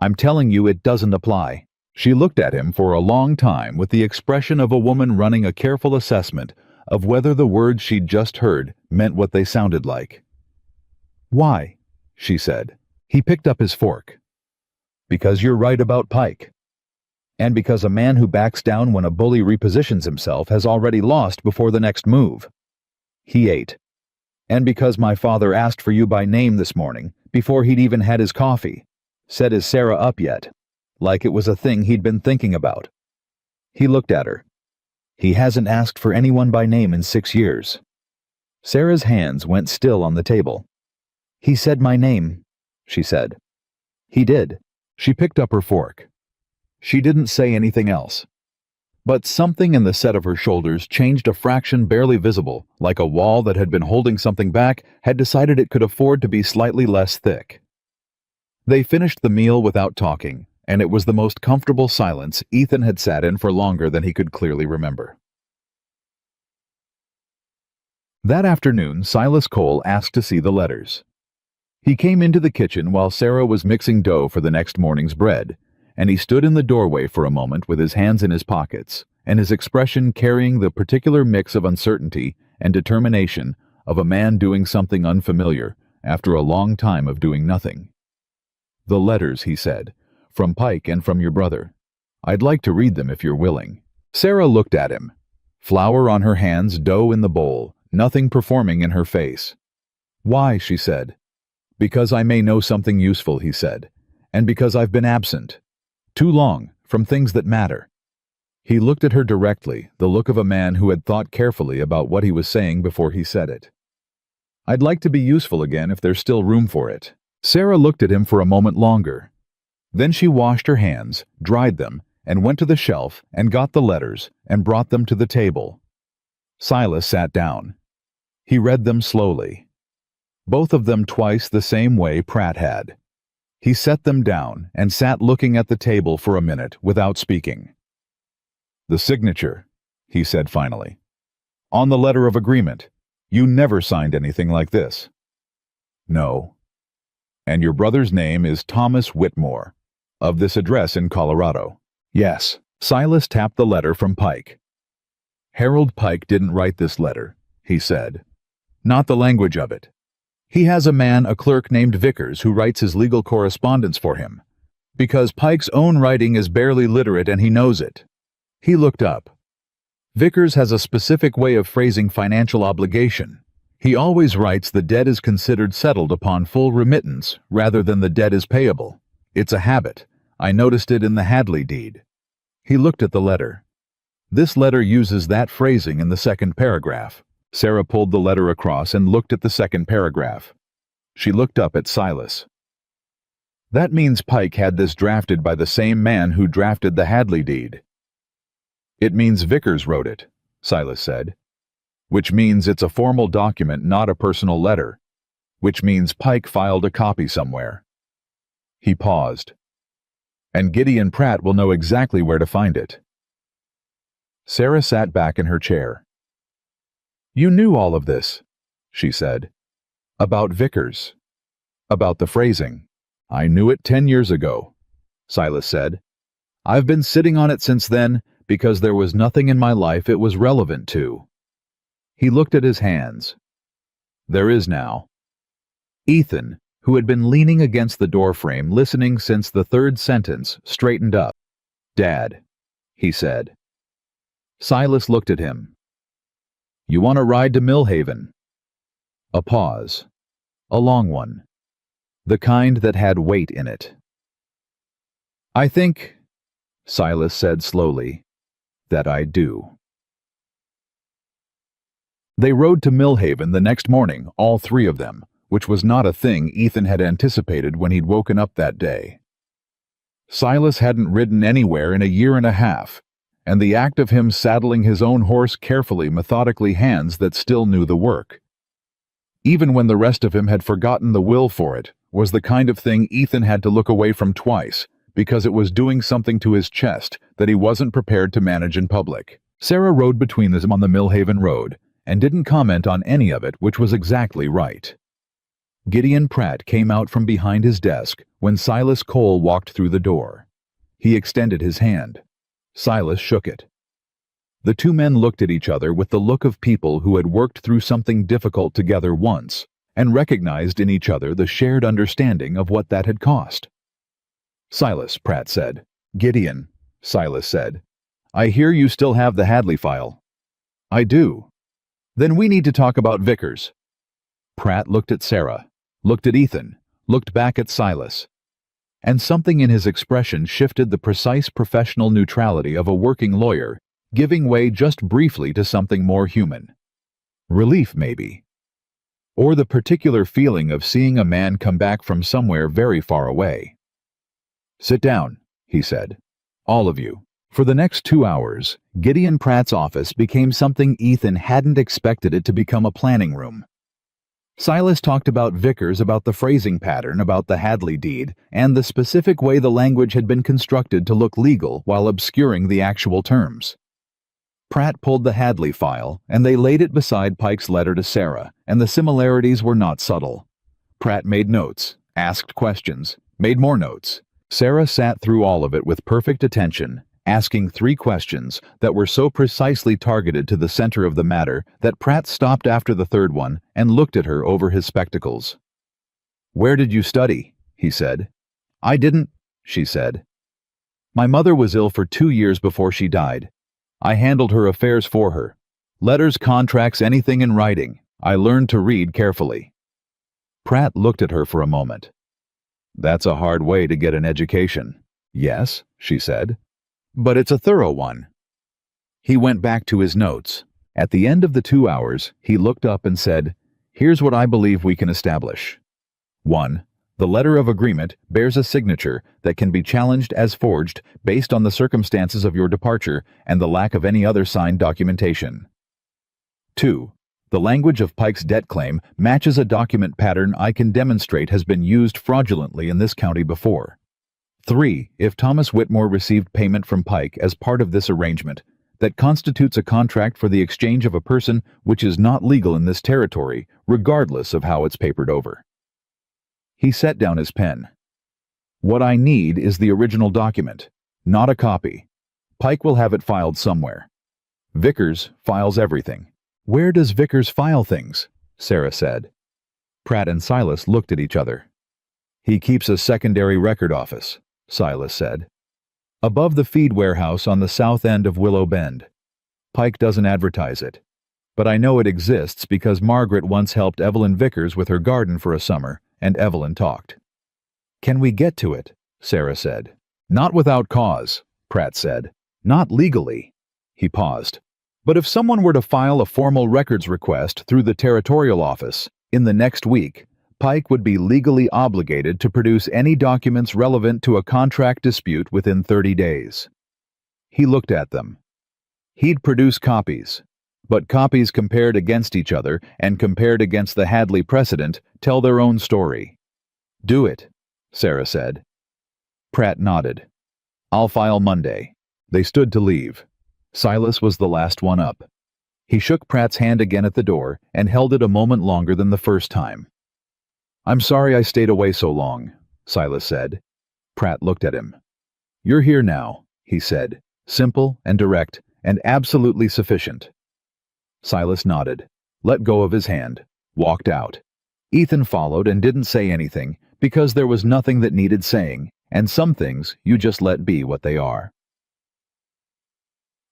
"I'm telling you it doesn't apply." She looked at him for a long time with the expression of a woman running a careful assessment of whether the words she'd just heard meant what they sounded like. "Why?" she said. He picked up his fork. "Because you're right about Pike. And because a man who backs down when a bully repositions himself has already lost before the next move." He ate. "And because my father asked for you by name this morning, before he'd even had his coffee. Said, 'Is Sarah up yet?' Like it was a thing he'd been thinking about." He looked at her. "He hasn't asked for anyone by name in 6 years." Sarah's hands went still on the table. "He said my name," she said. "He did." She picked up her fork. She didn't say anything else. But something in the set of her shoulders changed a fraction barely visible, like a wall that had been holding something back had decided it could afford to be slightly less thick. They finished the meal without talking, and it was the most comfortable silence Ethan had sat in for longer than he could clearly remember. That afternoon, Silas Cole asked to see the letters. He came into the kitchen while Sarah was mixing dough for the next morning's bread, and he stood in the doorway for a moment with his hands in his pockets, and his expression carrying the particular mix of uncertainty and determination of a man doing something unfamiliar after a long time of doing nothing. "The letters," he said, "from Pike and from your brother. I'd like to read them if you're willing." Sarah looked at him. Flour on her hands, dough in the bowl, nothing performing in her face. "Why?" she said. "Because I may know something useful," he said, "and because I've been absent. Too long, from things that matter." He looked at her directly, the look of a man who had thought carefully about what he was saying before he said it. "I'd like to be useful again if there's still room for it." Sarah looked at him for a moment longer. Then she washed her hands, dried them, and went to the shelf and got the letters and brought them to the table. Silas sat down. He read them slowly. Both of them twice the same way Pratt had. He set them down and sat looking at the table for a minute without speaking. "The signature," he said finally. "On the letter of agreement. You never signed anything like this." "No." "And your brother's name is Thomas Whitmore, of this address in Colorado." "Yes." Silas tapped the letter from Pike. "Harold Pike didn't write this letter," he said. "Not the language of it. He has a clerk named Vickers, who writes his legal correspondence for him, because Pike's own writing is barely literate and he knows it." He looked up. "Vickers has a specific way of phrasing financial obligation. He always writes the debt is considered settled upon full remittance rather than the debt is payable. It's a habit. I noticed it in the Hadley deed." He looked at the letter. "This letter uses that phrasing in the second paragraph." Sarah pulled the letter across and looked at the second paragraph. She looked up at Silas. "That means Pike had this drafted by the same man who drafted the Hadley deed." "It means Vickers wrote it," Silas said. "Which means it's a formal document, not a personal letter. Which means Pike filed a copy somewhere." He paused. "And Gideon Pratt will know exactly where to find it." Sarah sat back in her chair. "You knew all of this," she said. "About Vickers. About the phrasing." I knew it 10 years ago, Silas said. I've been sitting on it since then because there was nothing in my life it was relevant to. He looked at his hands. There is now. Ethan, who had been leaning against the doorframe listening since the third sentence, straightened up. Dad, he said. Silas looked at him. You want a ride to Millhaven? A pause. A long one. The kind that had weight in it. I think, Silas said slowly, that I do. They rode to Millhaven the next morning, all three of them, which was not a thing Ethan had anticipated when he'd woken up that day. Silas hadn't ridden anywhere in a year and a half, and the act of him saddling his own horse carefully, methodically, hands that still knew the work, even when the rest of him had forgotten the will for it, was the kind of thing Ethan had to look away from twice, because it was doing something to his chest that he wasn't prepared to manage in public. Sarah rode between them on the Millhaven road, and didn't comment on any of it, which was exactly right. Gideon Pratt came out from behind his desk when Silas Cole walked through the door. He extended his hand. Silas shook it. The two men looked at each other with the look of people who had worked through something difficult together once, and recognized in each other the shared understanding of what that had cost. Silas, Pratt said. Gideon, Silas said. I hear you still have the Hadley file. I do. Then we need to talk about Vickers. Pratt looked at Sarah, looked at Ethan, looked back at Silas. And something in his expression shifted the precise professional neutrality of a working lawyer, giving way just briefly to something more human. Relief, maybe. Or the particular feeling of seeing a man come back from somewhere very far away. Sit down, he said. All of you. For the next 2 hours, Gideon Pratt's office became something Ethan hadn't expected it to become, a planning room. Silas talked about Vickers, about the phrasing pattern, about the Hadley deed, and the specific way the language had been constructed to look legal while obscuring the actual terms. Pratt pulled the Hadley file, and they laid it beside Pike's letter to Sarah, and the similarities were not subtle. Pratt made notes, asked questions, made more notes. Sarah sat through all of it with perfect attention, asking 3 questions that were so precisely targeted to the center of the matter that Pratt stopped after the third one and looked at her over his spectacles. Where did you study? He said. I didn't, she said. My mother was ill for 2 years before she died. I handled her affairs for her. Letters, contracts, anything in writing. I learned to read carefully. Pratt looked at her for a moment. That's a hard way to get an education. Yes, she said. But it's a thorough one. He went back to his notes. At the end of the 2 hours, he looked up and said, Here's what I believe we can establish. 1. The letter of agreement bears a signature that can be challenged as forged based on the circumstances of your departure and the lack of any other signed documentation. 2. The language of Pike's debt claim matches a document pattern I can demonstrate has been used fraudulently in this county before. 3. If Thomas Whitmore received payment from Pike as part of this arrangement, that constitutes a contract for the exchange of a person which is not legal in this territory, regardless of how it's papered over. He set down his pen. What I need is the original document, not a copy. Pike will have it filed somewhere. Vickers files everything. Where does Vickers file things? Sarah said. Pratt and Silas looked at each other. He keeps a secondary record office, Silas said. Above the feed warehouse on the south end of Willow Bend. Pike doesn't advertise it. But I know it exists because Margaret once helped Evelyn Vickers with her garden for a summer, and Evelyn talked. Can we get to it? Sarah said. Not without cause, Pratt said. Not legally. He paused. But if someone were to file a formal records request through the territorial office, in the next week, Pike would be legally obligated to produce any documents relevant to a contract dispute within 30 days. He looked at them. He'd produce copies, but copies compared against each other and compared against the Hadley precedent tell their own story. Do it, Sarah said. Pratt nodded. I'll file Monday. They stood to leave. Silas was the last one up. He shook Pratt's hand again at the door and held it a moment longer than the first time. I'm sorry I stayed away so long, Silas said. Pratt looked at him. "You're here now," he said, simple and direct and absolutely sufficient. Silas nodded, let go of his hand, walked out. Ethan followed and didn't say anything because there was nothing that needed saying, and some things you just let be what they are.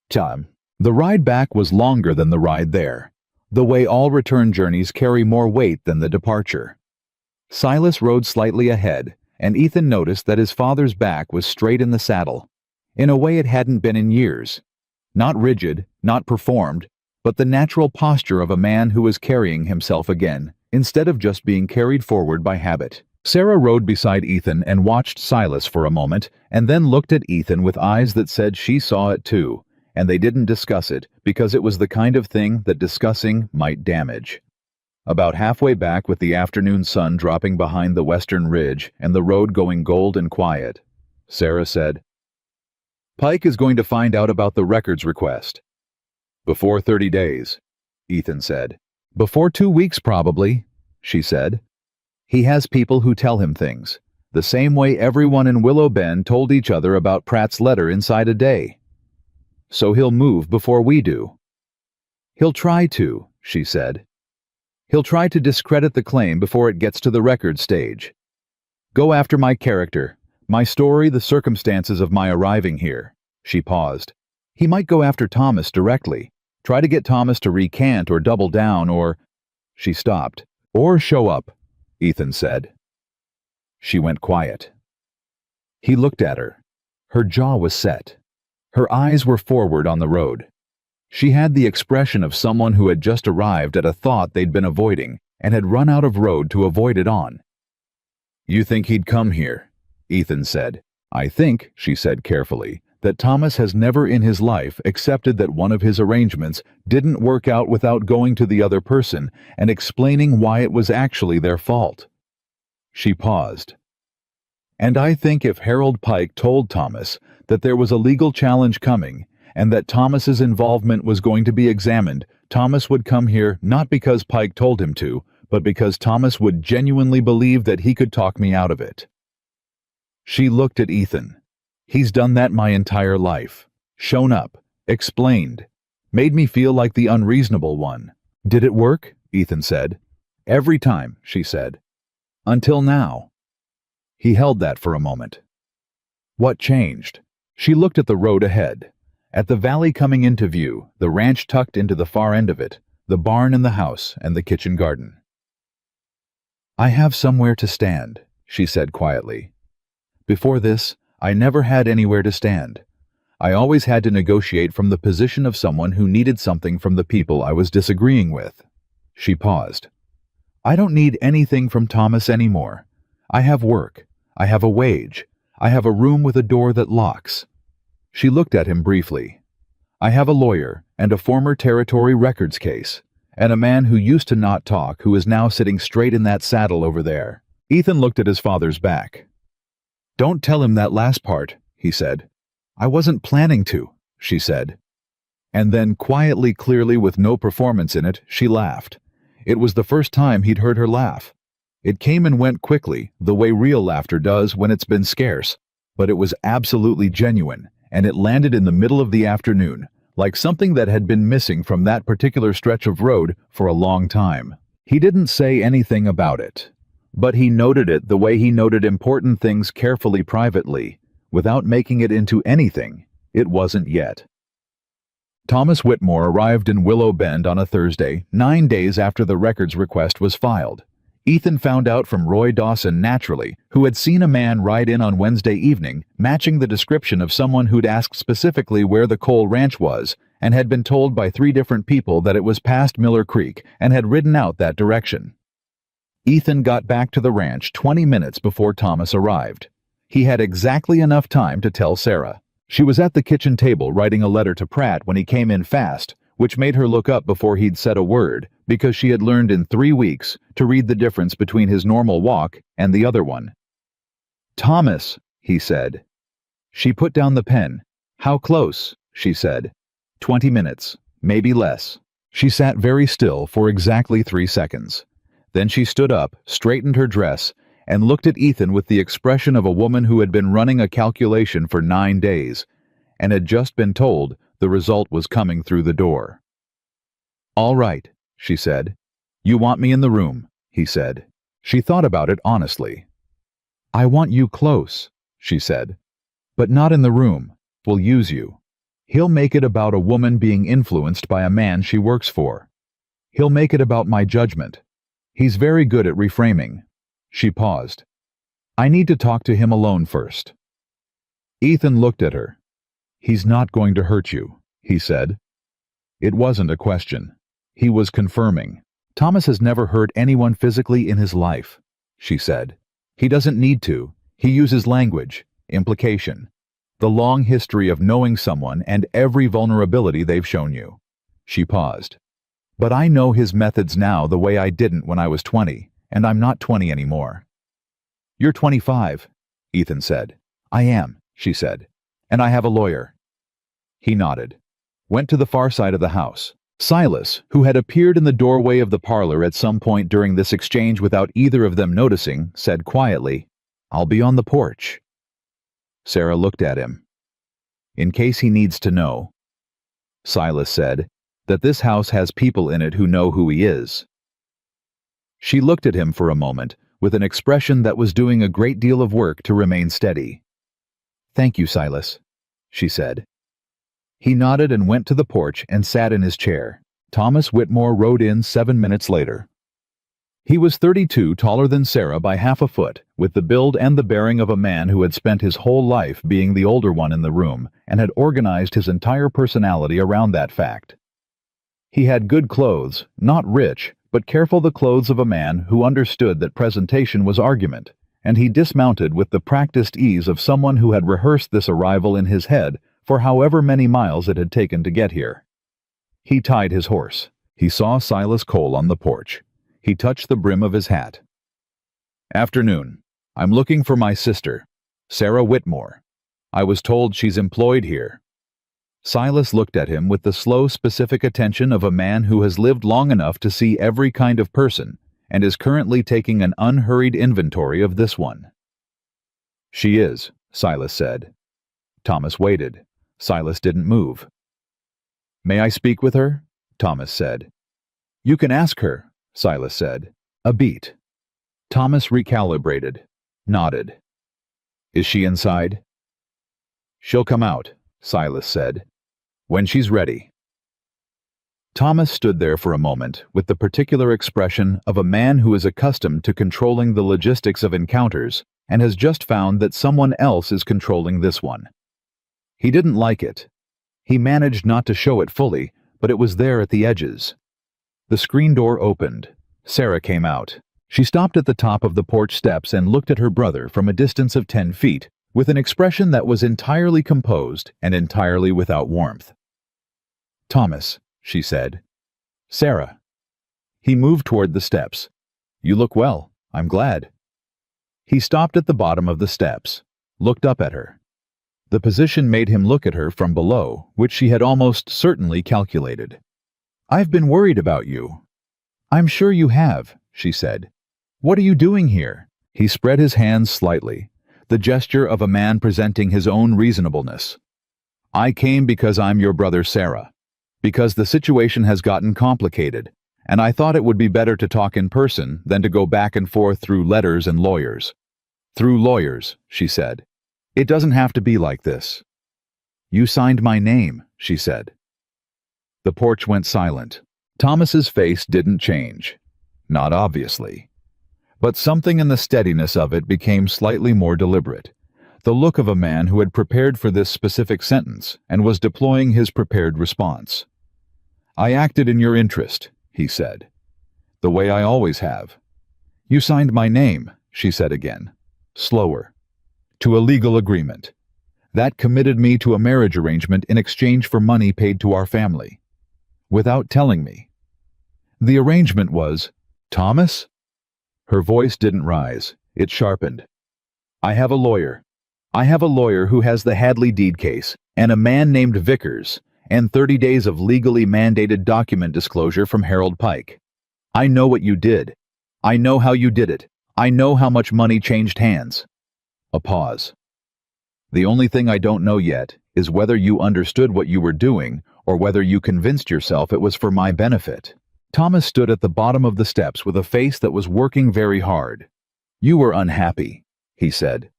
Time. The ride back was longer than the ride there, the way all return journeys carry more weight than the departure. Silas rode slightly ahead, and Ethan noticed that his father's back was straight in the saddle, in a way it hadn't been in years. Not rigid, not performed, but the natural posture of a man who was carrying himself again, instead of just being carried forward by habit. Sarah rode beside Ethan and watched Silas for a moment, and then looked at Ethan with eyes that said she saw it too, and they didn't discuss it because it was the kind of thing that discussing might damage. About halfway back, with the afternoon sun dropping behind the western ridge and the road going gold and quiet, Sarah said, "Pike is going to find out about the records request." "Before 30 days, Ethan said. "Before 2 weeks probably," she said. "He has people who tell him things, the same way everyone in Willow Bend told each other about Pratt's letter inside a day. So he'll move before we do." "He'll try to," she said. "He'll try to discredit the claim before it gets to the record stage. Go after my character, my story, the circumstances of my arriving here." She paused. "He might go after Thomas directly, try to get Thomas to recant or double down or—" She stopped. "Or show up," Ethan said. She went quiet. He looked at her. Her jaw was set. Her eyes were forward on the road. She had the expression of someone who had just arrived at a thought they'd been avoiding and had run out of road to avoid it on. "You think he'd come here?" Ethan said. "I think," she said carefully, "that Thomas has never in his life accepted that one of his arrangements didn't work out without going to the other person and explaining why it was actually their fault." She paused. "And I think if Harold Pike told Thomas that there was a legal challenge coming and that Thomas's involvement was going to be examined, Thomas would come here not because Pike told him to, but because Thomas would genuinely believe that he could talk me out of it." She looked at Ethan. "He's done that my entire life. Shown up, explained, made me feel like the unreasonable one." "Did it work?" Ethan said. "Every time," she said. "Until now." He held that for a moment. "What changed?" She looked at the road ahead, at the valley coming into view, the ranch tucked into the far end of it, the barn and the house and the kitchen garden. "I have somewhere to stand," she said quietly. "Before this, I never had anywhere to stand. I always had to negotiate from the position of someone who needed something from the people I was disagreeing with." She paused. "I don't need anything from Thomas anymore. I have work. I have a wage. I have a room with a door that locks." She looked at him briefly. "I have a lawyer and a former territory records case, and a man who used to not talk who is now sitting straight in that saddle over there." Ethan looked at his father's back. "Don't tell him that last part," he said. "I wasn't planning to," she said. And then, quietly, clearly, with no performance in it, she laughed. It was the first time he'd heard her laugh. It came and went quickly, the way real laughter does when it's been scarce, but it was absolutely genuine, and it landed in the middle of the afternoon, like something that had been missing from that particular stretch of road for a long time. He didn't say anything about it, but he noted it the way he noted important things carefully privately, without making it into anything it wasn't yet. Thomas Whitmore arrived in Willow Bend on a Thursday, 9 days after the records request was filed. Ethan found out from Roy Dawson naturally, who had seen a man ride in on Wednesday evening, matching the description of someone who'd asked specifically where the Cole Ranch was, and had been told by 3 different people that it was past Miller Creek and had ridden out that direction. Ethan got back to the ranch 20 minutes before Thomas arrived. He had exactly enough time to tell Sarah. She was at the kitchen table writing a letter to Pratt when he came in fast, which made her look up before he'd said a word, because she had learned in 3 weeks to read the difference between his normal walk and the other one. "Thomas," he said. She put down the pen. "How close?" she said. 20 minutes, maybe less." She sat very still for exactly 3 seconds. Then she stood up, straightened her dress, and looked at Ethan with the expression of a woman who had been running a calculation for 9 days and had just been told the result was coming through the door. "All right," she said. "You want me in the room," he said. She thought about it honestly. "I want you close," she said. "But not in the room. We'll use you. He'll make it about a woman being influenced by a man she works for. He'll make it about my judgment. He's very good at reframing." She paused. "I need to talk to him alone first." Ethan looked at her. "He's not going to hurt you," he said. It wasn't a question. He was confirming. "Thomas has never hurt anyone physically in his life," she said. "He doesn't need to. He uses language, implication, the long history of knowing someone and every vulnerability they've shown you." She paused. "But I know his methods now the way I didn't when I was 20, and I'm not 20 anymore." "You're 25, Ethan said. "I am," she said. "And I have a lawyer." He nodded. Went to the far side of the house. Silas, who had appeared in the doorway of the parlor at some point during this exchange without either of them noticing, said quietly, "I'll be on the porch." Sarah looked at him. "In case he needs to know," Silas said, "that this house has people in it who know who he is." She looked at him for a moment, with an expression that was doing a great deal of work to remain steady. "Thank you, Silas," she said. He nodded and went to the porch and sat in his chair. Thomas Whitmore rode in 7 minutes later. He was 32, taller than Sarah by half a foot, with the build and the bearing of a man who had spent his whole life being the older one in the room and had organized his entire personality around that fact. He had good clothes, not rich, but careful, the clothes of a man who understood that presentation was argument, and he dismounted with the practiced ease of someone who had rehearsed this arrival in his head for however many miles it had taken to get here. He tied his horse. He saw Silas Cole on the porch. He touched the brim of his hat. "Afternoon. I'm looking for my sister, Sarah Whitmore. I was told she's employed here." Silas looked at him with the slow, specific attention of a man who has lived long enough to see every kind of person and is currently taking an unhurried inventory of this one. "She is," Silas said. Thomas waited. Silas didn't move. "May I speak with her?" Thomas said. "You can ask her," Silas said. "A beat." Thomas recalibrated, nodded. "Is she inside?" "She'll come out," Silas said, "when she's ready." Thomas stood there for a moment with the particular expression of a man who is accustomed to controlling the logistics of encounters and has just found that someone else is controlling this one. He didn't like it. He managed not to show it fully, but it was there at the edges. The screen door opened. Sarah came out. She stopped at the top of the porch steps and looked at her brother from a distance of 10 feet, with an expression that was entirely composed and entirely without warmth. "Thomas," she said. "Sarah." He moved toward the steps. "You look well. I'm glad." He stopped at the bottom of the steps, looked up at her. The position made him look at her from below, which she had almost certainly calculated. "I've been worried about you." "I'm sure you have," she said. "What are you doing here?" He spread his hands slightly, the gesture of a man presenting his own reasonableness. "I came because I'm your brother Sarah, because the situation has gotten complicated, and I thought it would be better to talk in person than to go back and forth through letters and lawyers." "Through lawyers," she said. "It doesn't have to be like this." "You signed my name," she said. The porch went silent. Thomas's face didn't change. Not obviously. But something in the steadiness of it became slightly more deliberate. The look of a man who had prepared for this specific sentence and was deploying his prepared response. "I acted in your interest," he said. "The way I always have." "You signed my name," she said again, slower. "To a legal agreement. That committed me to a marriage arrangement in exchange for money paid to our family. Without telling me. The arrangement was, Thomas?" Her voice didn't rise. It sharpened. "I have a lawyer. I have a lawyer who has the Hadley deed case, and a man named Vickers, and 30 days of legally mandated document disclosure from Harold Pike. I know what you did. I know how you did it. I know how much money changed hands. A pause. The only thing I don't know yet is whether you understood what you were doing or whether you convinced yourself it was for my benefit. Thomas stood at the bottom of the steps with a face that was working very hard. You were unhappy, he said.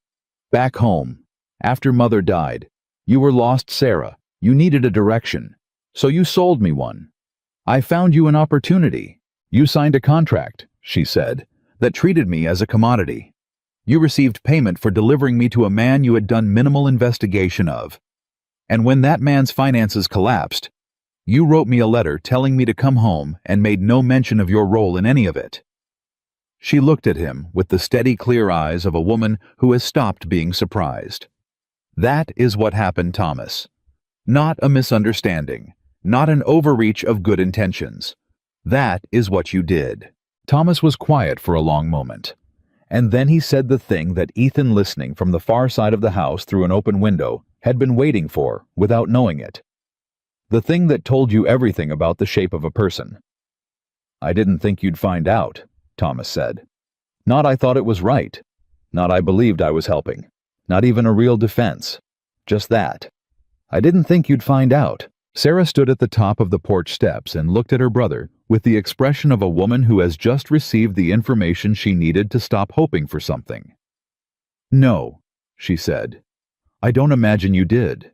Back home, after Mother died, you were lost, Sarah. You needed a direction. So you sold me one. I found you an opportunity. You signed a contract, she said, that treated me as a commodity. You received payment for delivering me to a man you had done minimal investigation of. And when that man's finances collapsed, you wrote me a letter telling me to come home and made no mention of your role in any of it. She looked at him with the steady, clear eyes of a woman who has stopped being surprised. That is what happened, Thomas. Not a misunderstanding, not an overreach of good intentions. That is what you did. Thomas was quiet for a long moment. And then he said the thing that Ethan, listening from the far side of the house through an open window, had been waiting for without knowing it. The thing that told you everything about the shape of a person. I didn't think you'd find out, Thomas said. Not I thought it was right. Not I believed I was helping. Not even a real defense. Just that. I didn't think you'd find out. Sarah stood at the top of the porch steps and looked at her brother with the expression of a woman who has just received the information she needed to stop hoping for something. No, she said. I don't imagine you did.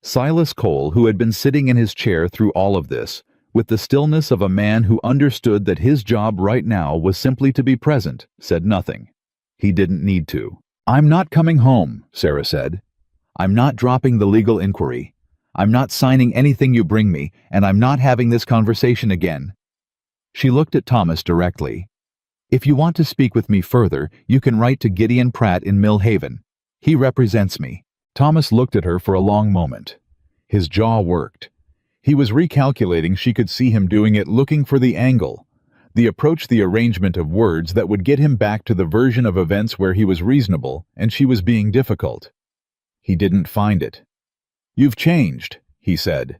Silas Cole, who had been sitting in his chair through all of this, with the stillness of a man who understood that his job right now was simply to be present, said nothing. He didn't need to. I'm not coming home, Sarah said. I'm not dropping the legal inquiry. I'm not signing anything you bring me, and I'm not having this conversation again. She looked at Thomas directly. If you want to speak with me further, you can write to Gideon Pratt in Mill Haven. He represents me. Thomas looked at her for a long moment. His jaw worked. He was recalculating. She could see him doing it, looking for the angle, the approach, the arrangement of words that would get him back to the version of events where he was reasonable and she was being difficult. He didn't find it. You've changed, he said.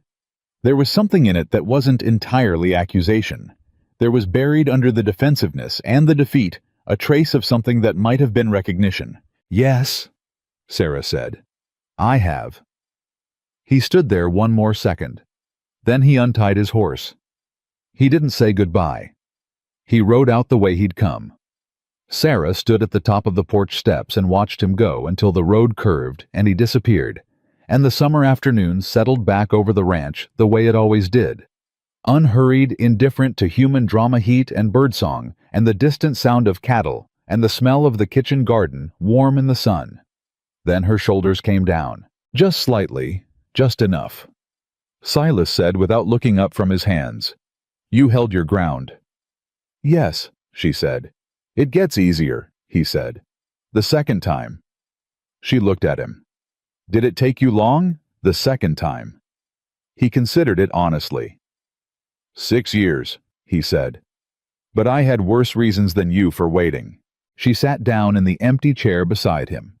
There was something in it that wasn't entirely accusation. There was buried under the defensiveness and the defeat a trace of something that might have been recognition. Yes, Sarah said. I have. He stood there one more second. Then he untied his horse. He didn't say goodbye. He rode out the way he'd come. Sarah stood at the top of the porch steps and watched him go until the road curved and he disappeared, and the summer afternoon settled back over the ranch the way it always did. Unhurried, indifferent to human drama, heat and birdsong, and the distant sound of cattle, and the smell of the kitchen garden warm in the sun. Then her shoulders came down. Just slightly, just enough. Silas said without looking up from his hands. You held your ground. Yes, she said. It gets easier, he said. The second time. She looked at him. Did it take you long? The second time. He considered it honestly. 6 years, he said. But I had worse reasons than you for waiting. She sat down in the empty chair beside him.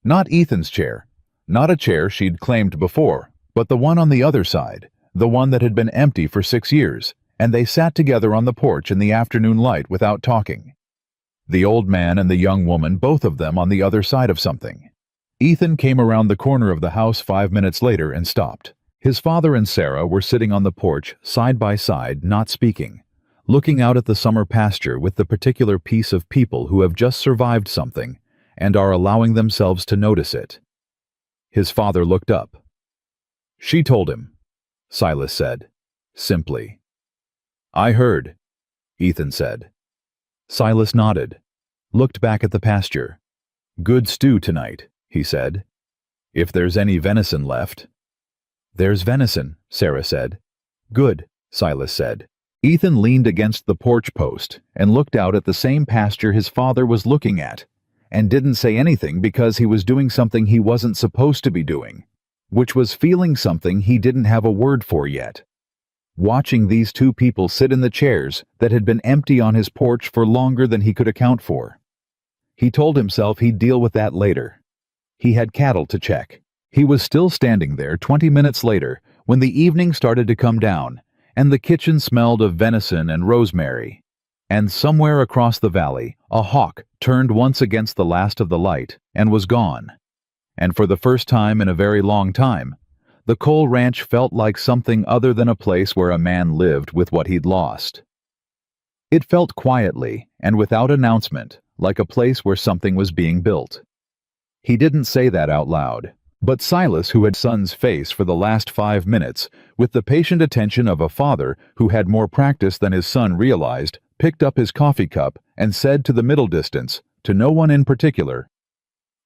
Not Ethan's chair, not a chair she'd claimed before, but the one on the other side, the one that had been empty for 6 years, and they sat together on the porch in the afternoon light without talking. The old man and the young woman, both of them on the other side of something. Ethan came around the corner of the house 5 minutes later and stopped. His father and Sarah were sitting on the porch, side by side, not speaking, looking out at the summer pasture with the particular piece of people who have just survived something and are allowing themselves to notice it. His father looked up. She told him, Silas said, simply. I heard, Ethan said. Silas nodded, looked back at the pasture. Good stew tonight, he said. If there's any venison left. There's venison, Sarah said. Good, Silas said. Ethan leaned against the porch post and looked out at the same pasture his father was looking at, and didn't say anything because he was doing something he wasn't supposed to be doing, which was feeling something he didn't have a word for yet. Watching these two people sit in the chairs that had been empty on his porch for longer than he could account for. He told himself he'd deal with that later. He had cattle to check. He was still standing there 20 minutes later when the evening started to come down, and the kitchen smelled of venison and rosemary. And somewhere across the valley, a hawk turned once against the last of the light and was gone. And for the first time in a very long time, the coal ranch felt like something other than a place where a man lived with what he'd lost. It felt quietly and without announcement, like a place where something was being built. He didn't say that out loud, but Silas, who had son's face for the last 5 minutes, with the patient attention of a father who had more practice than his son realized, picked up his coffee cup and said to the middle distance, to no one in particular,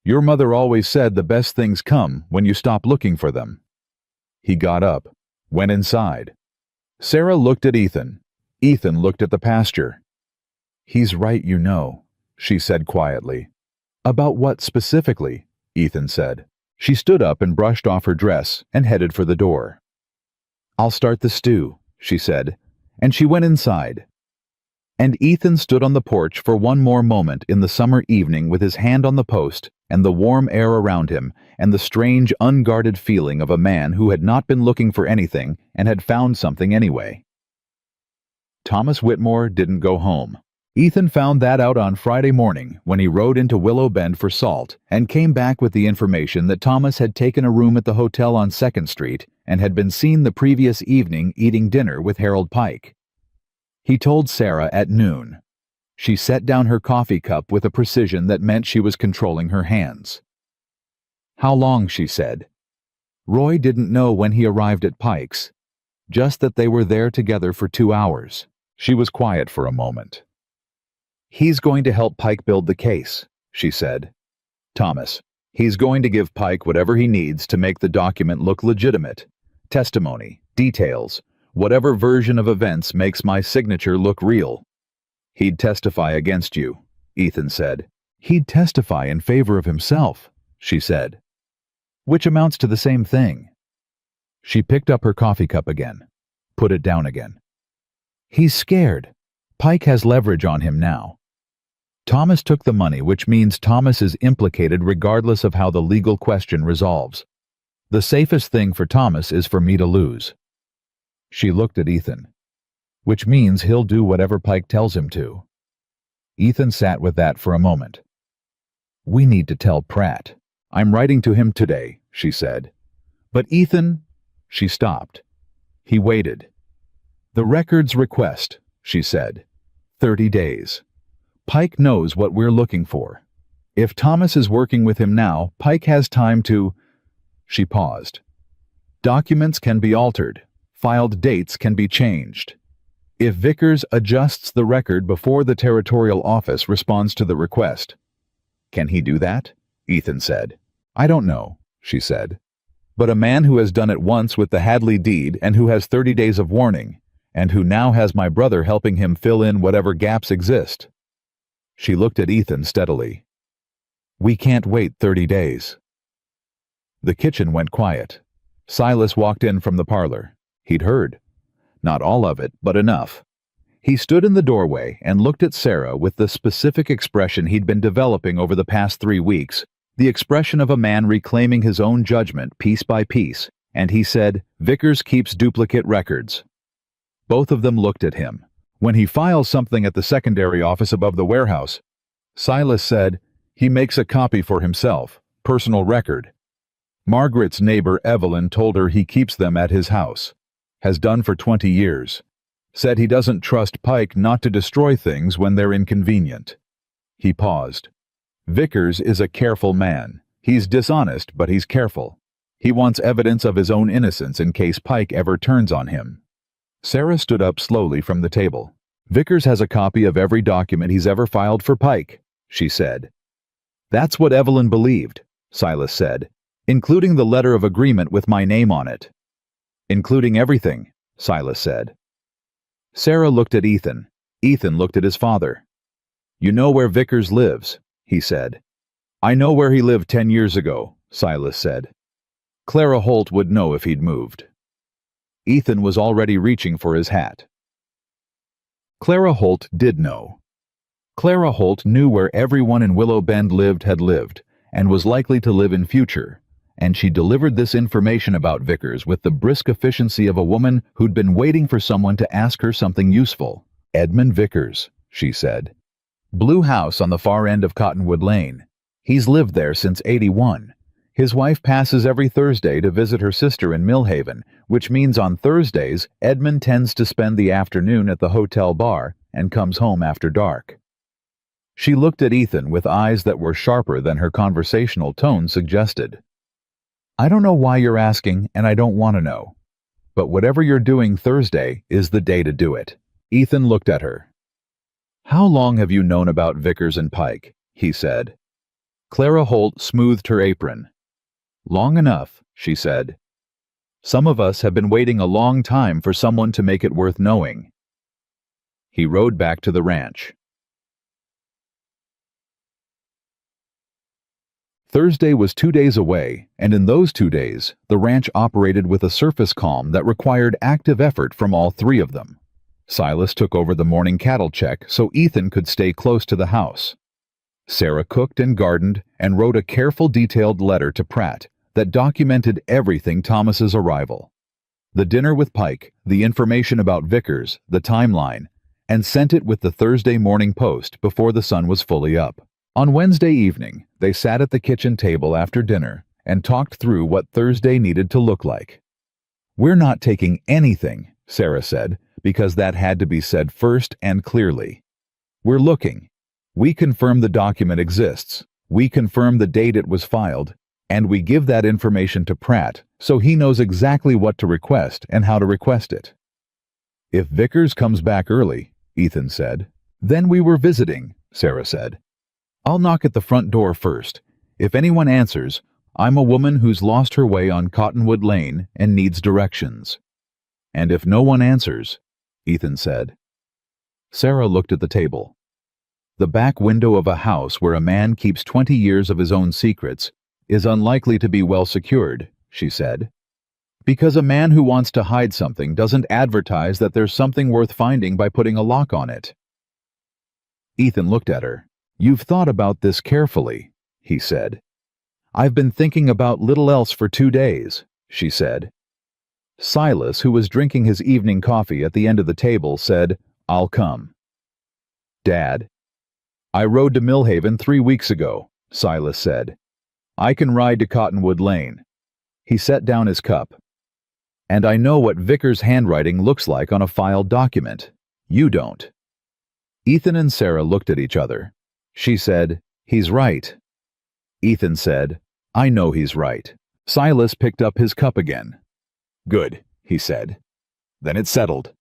"Your mother always said the best things come when you stop looking for them." He got up, went inside. Sarah looked at Ethan. Ethan looked at the pasture. "He's right, you know," she said quietly. "About what specifically?" Ethan said. She stood up and brushed off her dress and headed for the door. "I'll start the stew," she said, and she went inside. And Ethan stood on the porch for one more moment in the summer evening with his hand on the post and the warm air around him and the strange, unguarded feeling of a man who had not been looking for anything and had found something anyway. Thomas Whitmore didn't go home. Ethan found that out on Friday morning when he rode into Willow Bend for salt and came back with the information that Thomas had taken a room at the hotel on 2nd Street and had been seen the previous evening eating dinner with Harold Pike. He told Sarah at noon. She set down her coffee cup with a precision that meant she was controlling her hands. "How long?" she said. Roy didn't know when he arrived at Pike's, just that they were there together for 2 hours. She was quiet for a moment. "He's going to help Pike build the case," she said. "Thomas, he's going to give Pike whatever he needs to make the document look legitimate. Testimony, details, whatever version of events makes my signature look real." "He'd testify against you," Ethan said. "He'd testify in favor of himself," she said. "Which amounts to the same thing." She picked up her coffee cup again, put it down again. "He's scared. Pike has leverage on him now. Thomas took the money, which means Thomas is implicated regardless of how the legal question resolves. The safest thing for Thomas is for me to lose." She looked at Ethan. "Which means he'll do whatever Pike tells him to." Ethan sat with that for a moment. "We need to tell Pratt. I'm writing to him today," she said. "But Ethan—" She stopped. He waited. "The records request," she said. 30 days. Pike knows what we're looking for. If Thomas is working with him now, Pike has time to—" She paused. "Documents can be altered. Filed dates can be changed. If Vickers adjusts the record before the territorial office responds to the request." "Can he do that?" Ethan said. "I don't know," she said. "But a man who has done it once with the Hadley deed and who has 30 days of warning, and who now has my brother helping him fill in whatever gaps exist." She looked at Ethan steadily. "We can't wait 30 days." The kitchen went quiet. Silas walked in from the parlor. He'd heard. Not all of it, but enough. He stood in the doorway and looked at Sarah with the specific expression he'd been developing over the past 3 weeks, the expression of a man reclaiming his own judgment piece by piece, and he said, "Vickers keeps duplicate records." Both of them looked at him. "When he files something at the secondary office above the warehouse," Silas said, "he makes a copy for himself, personal record. Margaret's neighbor Evelyn told her he keeps them at his house. Has done for 20 years. Said he doesn't trust Pike not to destroy things when they're inconvenient." He paused. "Vickers is a careful man. He's dishonest, but he's careful. He wants evidence of his own innocence in case Pike ever turns on him." Sarah stood up slowly from the table. "Vickers has a copy of every document he's ever filed for Pike," she said. "That's what Evelyn believed," Silas said, "including the letter of agreement with my name on it." "Including everything," Silas said. Sarah looked at Ethan. Ethan looked at his father. "You know where Vickers lives," he said. "I know where he lived 10 years ago," Silas said. "Clara Holt would know if he'd moved." Ethan was already reaching for his hat. Clara Holt did know. Clara Holt knew where everyone in Willow Bend had lived, and was likely to live in future, and she delivered this information about Vickers with the brisk efficiency of a woman who'd been waiting for someone to ask her something useful. "Edmund Vickers," she said. Blue house on the far end of Cottonwood Lane. He's lived there since '81. His wife passes every Thursday to visit her sister in Millhaven, which means on Thursdays, Edmund tends to spend the afternoon at the hotel bar and comes home after dark. She looked at Ethan with eyes that were sharper than her conversational tone suggested. I don't know why you're asking, and I don't want to know. But whatever you're doing Thursday is the day to do it. Ethan looked at her. How long have you known about Vickers and Pike? He said. Clara Holt smoothed her apron. Long enough, she said. Some of us have been waiting a long time for someone to make it worth knowing. He rode back to the ranch. Thursday was 2 days away, and in those 2 days, the ranch operated with a surface calm that required active effort from all three of them. Silas took over the morning cattle check so Ethan could stay close to the house. Sarah cooked and gardened and wrote a careful, detailed letter to Pratt that documented everything Thomas's arrival. The dinner with Pike, the information about Vickers, the timeline, and sent it with the Thursday Morning Post before the sun was fully up. On Wednesday evening, they sat at the kitchen table after dinner and talked through what Thursday needed to look like. We're not taking anything, Sarah said, because that had to be said first and clearly. We're looking. We confirm the document exists. We confirm the date it was filed, and we give that information to Pratt so he knows exactly what to request and how to request it. If Vickers comes back early, Ethan said. Then we were visiting, Sarah said. I'll knock at the front door first. If anyone answers, I'm a woman who's lost her way on Cottonwood Lane and needs directions. And if no one answers, Ethan said. Sarah looked at the table. The back window of a house where a man keeps 20 years of his own secrets is unlikely to be well secured, she said. Because a man who wants to hide something doesn't advertise that there's something worth finding by putting a lock on it. Ethan looked at her. You've thought about this carefully, he said. I've been thinking about little else for 2 days, she said. Silas, who was drinking his evening coffee at the end of the table, said, I'll come. Dad. I rode to Millhaven 3 weeks ago, Silas said. I can ride to Cottonwood Lane. He set down his cup. And I know what Vickers' handwriting looks like on a filed document. You don't. Ethan and Sarah looked at each other. She said, He's right. Ethan said, I know he's right. Silas picked up his cup again. Good, he said. Then it's settled.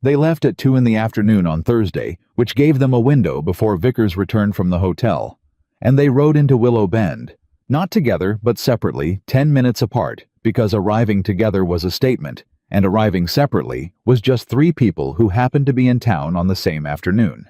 They left at 2 p.m. on Thursday, which gave them a window before Vickers returned from the hotel, and they rode into Willow Bend, not together but separately, 10 minutes apart, because arriving together was a statement, and arriving separately was just 3 people who happened to be in town on the same afternoon.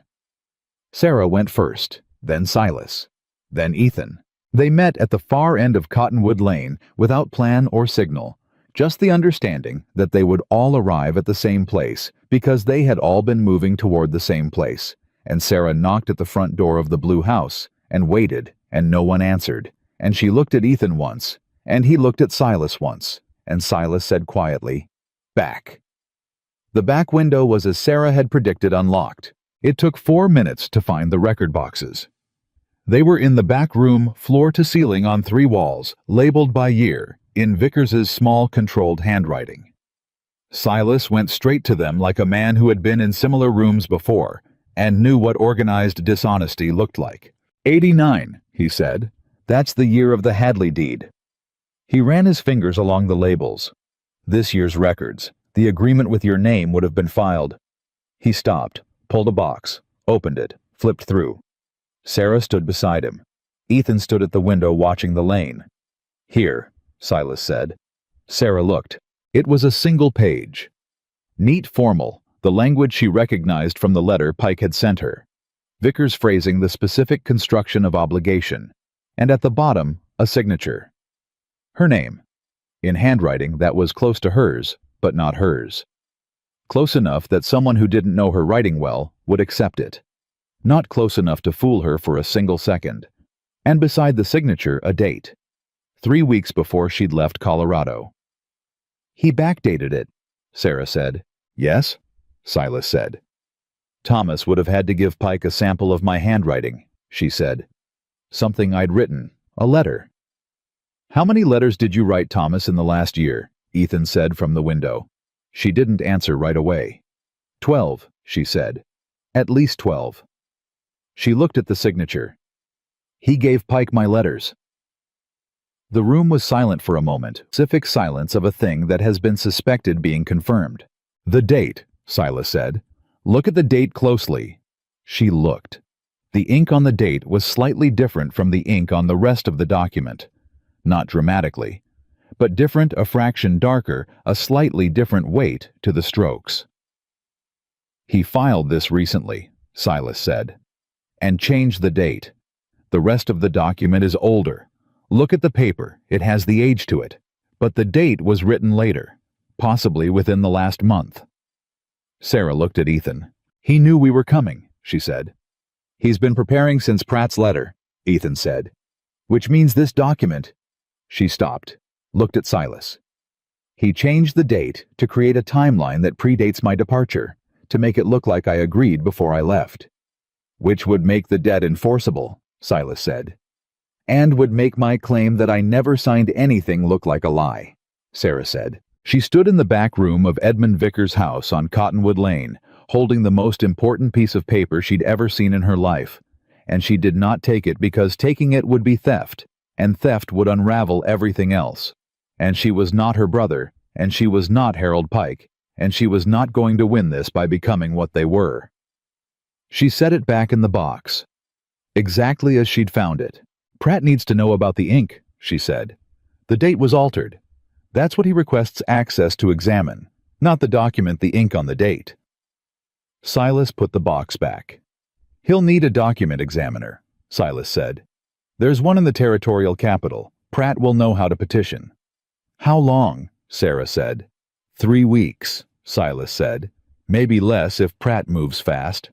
Sarah went first, then Silas, then Ethan. They met at the far end of Cottonwood Lane without plan or signal, just the understanding that they would all arrive at the same place because they had all been moving toward the same place, and Sarah knocked at the front door of the blue house and waited, and no one answered, and she looked at Ethan once, and he looked at Silas once, and Silas said quietly, Back. The back window was as Sarah had predicted unlocked. It took 4 minutes to find the record boxes. They were in the back room, floor to ceiling on 3 walls, labeled by year, in Vickers's small controlled handwriting. Silas went straight to them like a man who had been in similar rooms before, and knew what organized dishonesty looked like. 89, he said. That's the year of the Hadley deed. He ran his fingers along the labels. This year's records. The agreement with your name would have been filed. He stopped, pulled a box, opened it, flipped through. Sarah stood beside him. Ethan stood at the window watching the lane. Here, Silas said. Sarah looked. It was a single page. Neat formal, the language she recognized from the letter Pike had sent her. Vickers phrasing the specific construction of obligation, and at the bottom, a signature. Her name, in handwriting that was close to hers, but not hers. Close enough that someone who didn't know her writing well would accept it. Not close enough to fool her for a single second. And beside the signature, a date. 3 weeks before she'd left Colorado. He backdated it, Sarah said. Yes, Silas said. Thomas would have had to give Pike a sample of my handwriting, she said. Something I'd written, a letter. How many letters did you write Thomas in the last year? Ethan said from the window. She didn't answer right away. 12, she said. At least 12. She looked at the signature. He gave Pike my letters. The room was silent for a moment, specific silence of a thing that has been suspected being confirmed. The date, Silas said. Look at the date closely. She looked. The ink on the date was slightly different from the ink on the rest of the document. Not dramatically, but different, a fraction darker, a slightly different weight to the strokes. He filed this recently, Silas said, and changed the date. The rest of the document is older. Look at the paper, it has the age to it, but the date was written later, possibly within the last month. Sarah looked at Ethan. He knew we were coming, she said. He's been preparing since Pratt's letter, Ethan said. Which means this document. She stopped, looked at Silas. He changed the date to create a timeline that predates my departure, to make it look like I agreed before I left. Which would make the debt enforceable, Silas said. And would make my claim that I never signed anything look like a lie, Sarah said. She stood in the back room of Edmund Vickers' house on Cottonwood Lane, holding the most important piece of paper she'd ever seen in her life, and she did not take it because taking it would be theft, and theft would unravel everything else. And she was not her brother, and she was not Harold Pike, and she was not going to win this by becoming what they were. She set it back in the box, exactly as she'd found it. Pratt needs to know about the ink, she said. The date was altered. That's what he requests access to examine, not the document, the ink on the date. Silas put the box back. He'll need a document examiner, Silas said. There's one in the territorial capital. Pratt will know how to petition. How long? Sarah said. 3 weeks, Silas said. Maybe less if Pratt moves fast.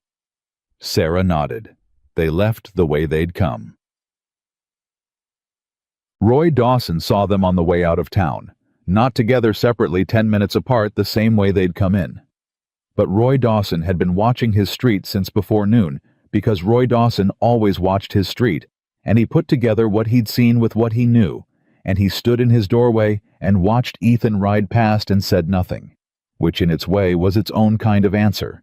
Sarah nodded. They left the way they'd come. Roy Dawson saw them on the way out of town, not together separately 10 minutes apart the same way they'd come in. But Roy Dawson had been watching his street since before noon because Roy Dawson always watched his street, and he put together what he'd seen with what he knew, and he stood in his doorway and watched Ethan ride past and said nothing, which in its way was its own kind of answer.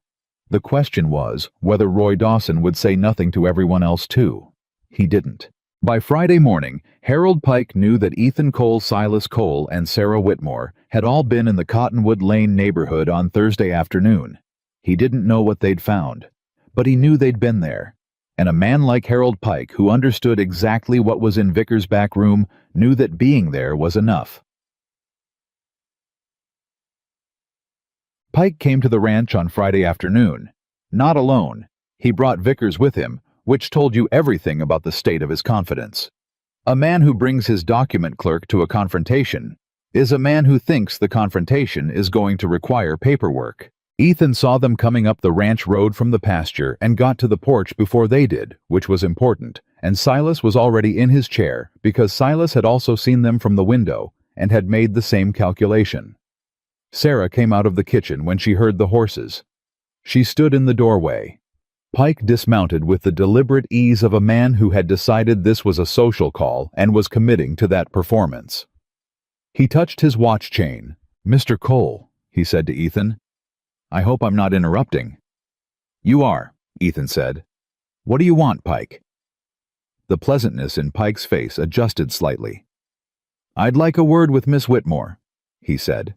The question was whether Roy Dawson would say nothing to everyone else too. He didn't. By Friday morning, Harold Pike knew that Ethan Cole, Silas Cole, and Sarah Whitmore had all been in the Cottonwood Lane neighborhood on Thursday afternoon. He didn't know what they'd found, but he knew they'd been there. And a man like Harold Pike, who understood exactly what was in Vickers' back room, knew that being there was enough. Pike came to the ranch on Friday afternoon. Not alone. He brought Vickers with him, which told you everything about the state of his confidence. A man who brings his document clerk to a confrontation is a man who thinks the confrontation is going to require paperwork. Ethan saw them coming up the ranch road from the pasture and got to the porch before they did, which was important, and Silas was already in his chair because Silas had also seen them from the window and had made the same calculation. Sarah came out of the kitchen when she heard the horses. She stood in the doorway. Pike dismounted with the deliberate ease of a man who had decided this was a social call and was committing to that performance. He touched his watch chain. "Mr. Cole," he said to Ethan. "I hope I'm not interrupting." "You are," Ethan said. "What do you want, Pike?" The pleasantness in Pike's face adjusted slightly. "I'd like a word with Miss Whitmore," he said.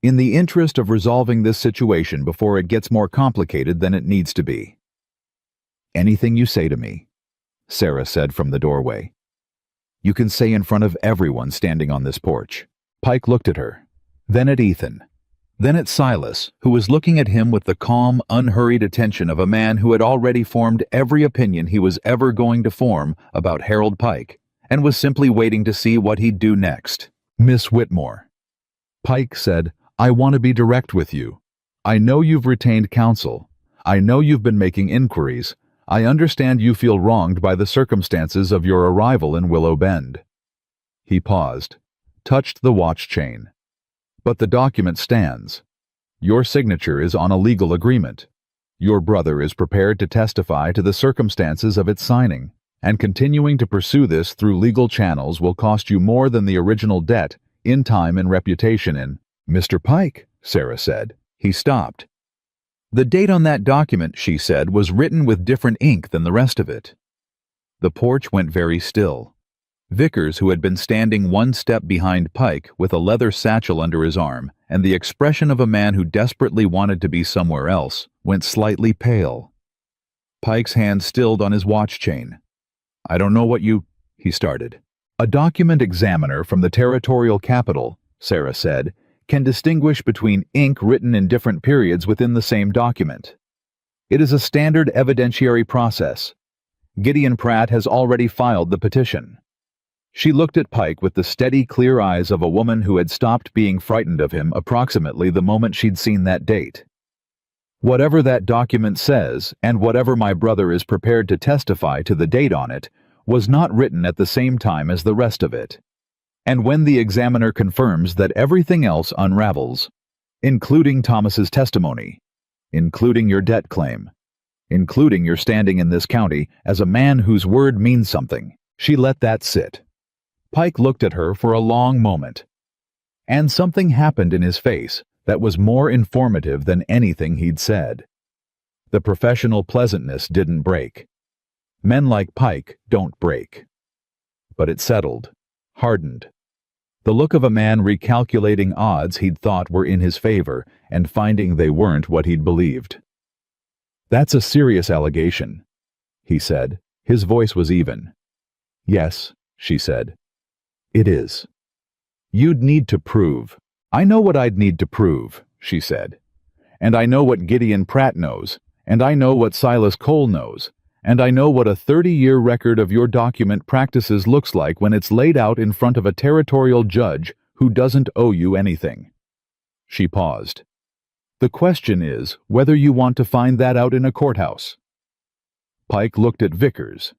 "In the interest of resolving this situation before it gets more complicated than it needs to be." "Anything you say to me," Sarah said from the doorway. "You can say in front of everyone standing on this porch." Pike looked at her, then at Ethan, then at Silas, who was looking at him with the calm, unhurried attention of a man who had already formed every opinion he was ever going to form about Harold Pike, and was simply waiting to see what he'd do next. "Miss Whitmore," Pike said, "I want to be direct with you. I know you've retained counsel. I know you've been making inquiries. I understand you feel wronged by the circumstances of your arrival in Willow Bend." He paused, touched the watch chain. "But the document stands. Your signature is on a legal agreement. Your brother is prepared to testify to the circumstances of its signing, and continuing to pursue this through legal channels will cost you more than the original debt in time and reputation in—" "Mr. Pike," Sarah said. He stopped. "The date on that document," she said, "was written with different ink than the rest of it." The porch went very still. Vickers, who had been standing one step behind Pike with a leather satchel under his arm and the expression of a man who desperately wanted to be somewhere else, went slightly pale. Pike's hand stilled on his watch chain. "I don't know what you—" he started. "A document examiner from the territorial capital," Sarah said, "can distinguish between ink written in different periods within the same document. It is a standard evidentiary process. Gideon Pratt has already filed the petition." She looked at Pike with the steady, clear eyes of a woman who had stopped being frightened of him approximately the moment she'd seen that date. "Whatever that document says, and whatever my brother is prepared to testify to the date on it, was not written at the same time as the rest of it. And when the examiner confirms that everything else unravels, including Thomas's testimony, including your debt claim, including your standing in this county as a man whose word means something," she let that sit. Pike looked at her for a long moment, and something happened in his face that was more informative than anything he'd said. The professional pleasantness didn't break. Men like Pike don't break. But it settled, hardened. The look of a man recalculating odds he'd thought were in his favor and finding they weren't what he'd believed. "That's a serious allegation," he said. His voice was even. "Yes," she said. "It is. You'd need to prove—" "I know what I'd need to prove," she said. "And I know what Gideon Pratt knows, and I know what Silas Cole knows, and I know what a 30-year record of your document practices looks like when it's laid out in front of a territorial judge who doesn't owe you anything." She paused. "The question is whether you want to find that out in a courthouse." Pike looked at Vickers.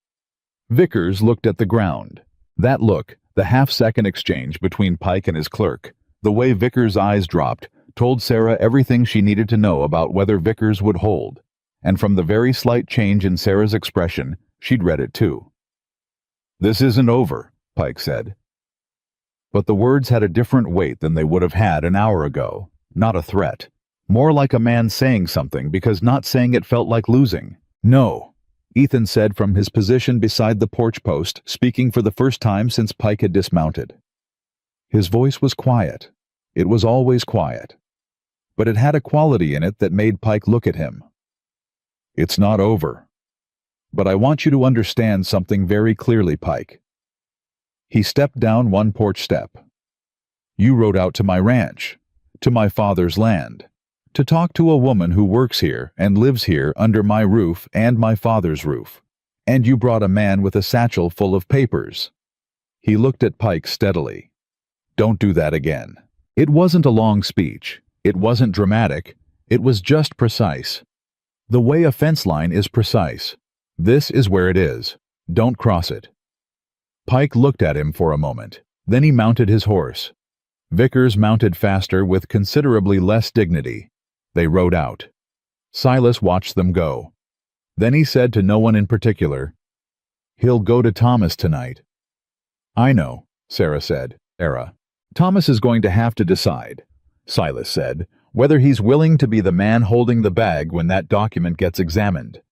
Vickers looked at the ground. That look, the half-second exchange between Pike and his clerk, the way Vickers' eyes dropped, told Sarah everything she needed to know about whether Vickers would hold, and from the very slight change in Sarah's expression, she'd read it too. "This isn't over," Pike said. But the words had a different weight than they would have had an hour ago, not a threat. More like a man saying something because not saying it felt like losing. "No," Ethan said from his position beside the porch post, speaking for the first time since Pike had dismounted. His voice was quiet. It was always quiet. But it had a quality in it that made Pike look at him. "It's not over. But I want you to understand something very clearly, Pike." He stepped down one porch step. "You rode out to my ranch, to my father's land, to talk to a woman who works here and lives here under my roof and my father's roof. And you brought a man with a satchel full of papers." He looked at Pike steadily. "Don't do that again." It wasn't a long speech. It wasn't dramatic. It was just precise. The way a fence line is precise. This is where it is. Don't cross it. Pike looked at him for a moment. Then he mounted his horse. Vickers mounted faster with considerably less dignity. They rode out. Silas watched them go. Then he said to no one in particular, "He'll go to Thomas tonight." "I know," Sarah said. "Sarah, Thomas is going to have to decide," Silas said, "whether he's willing to be the man holding the bag when that document gets examined.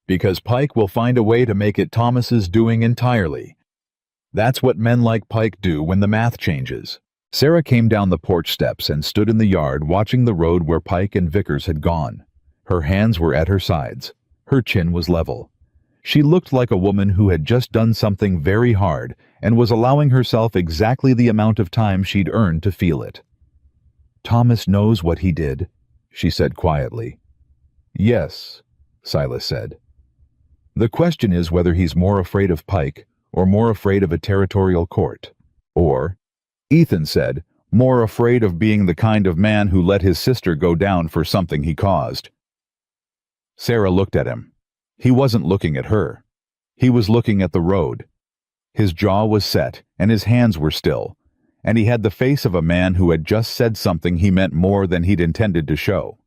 Because Pike will find a way to make it Thomas's doing entirely. That's what men like Pike do when the math changes." Sarah came down the porch steps and stood in the yard watching the road where Pike and Vickers had gone. Her hands were at her sides. Her chin was level. She looked like a woman who had just done something very hard and was allowing herself exactly the amount of time she'd earned to feel it. "Thomas knows what he did," she said quietly. "Yes," Silas said. "The question is whether he's more afraid of Pike or more afraid of a territorial court. Or," Ethan said, "more afraid of being the kind of man who let his sister go down for something he caused." Sarah looked at him. He wasn't looking at her. He was looking at the road. His jaw was set, and his hands were still, and he had the face of a man who had just said something he meant more than he'd intended to show.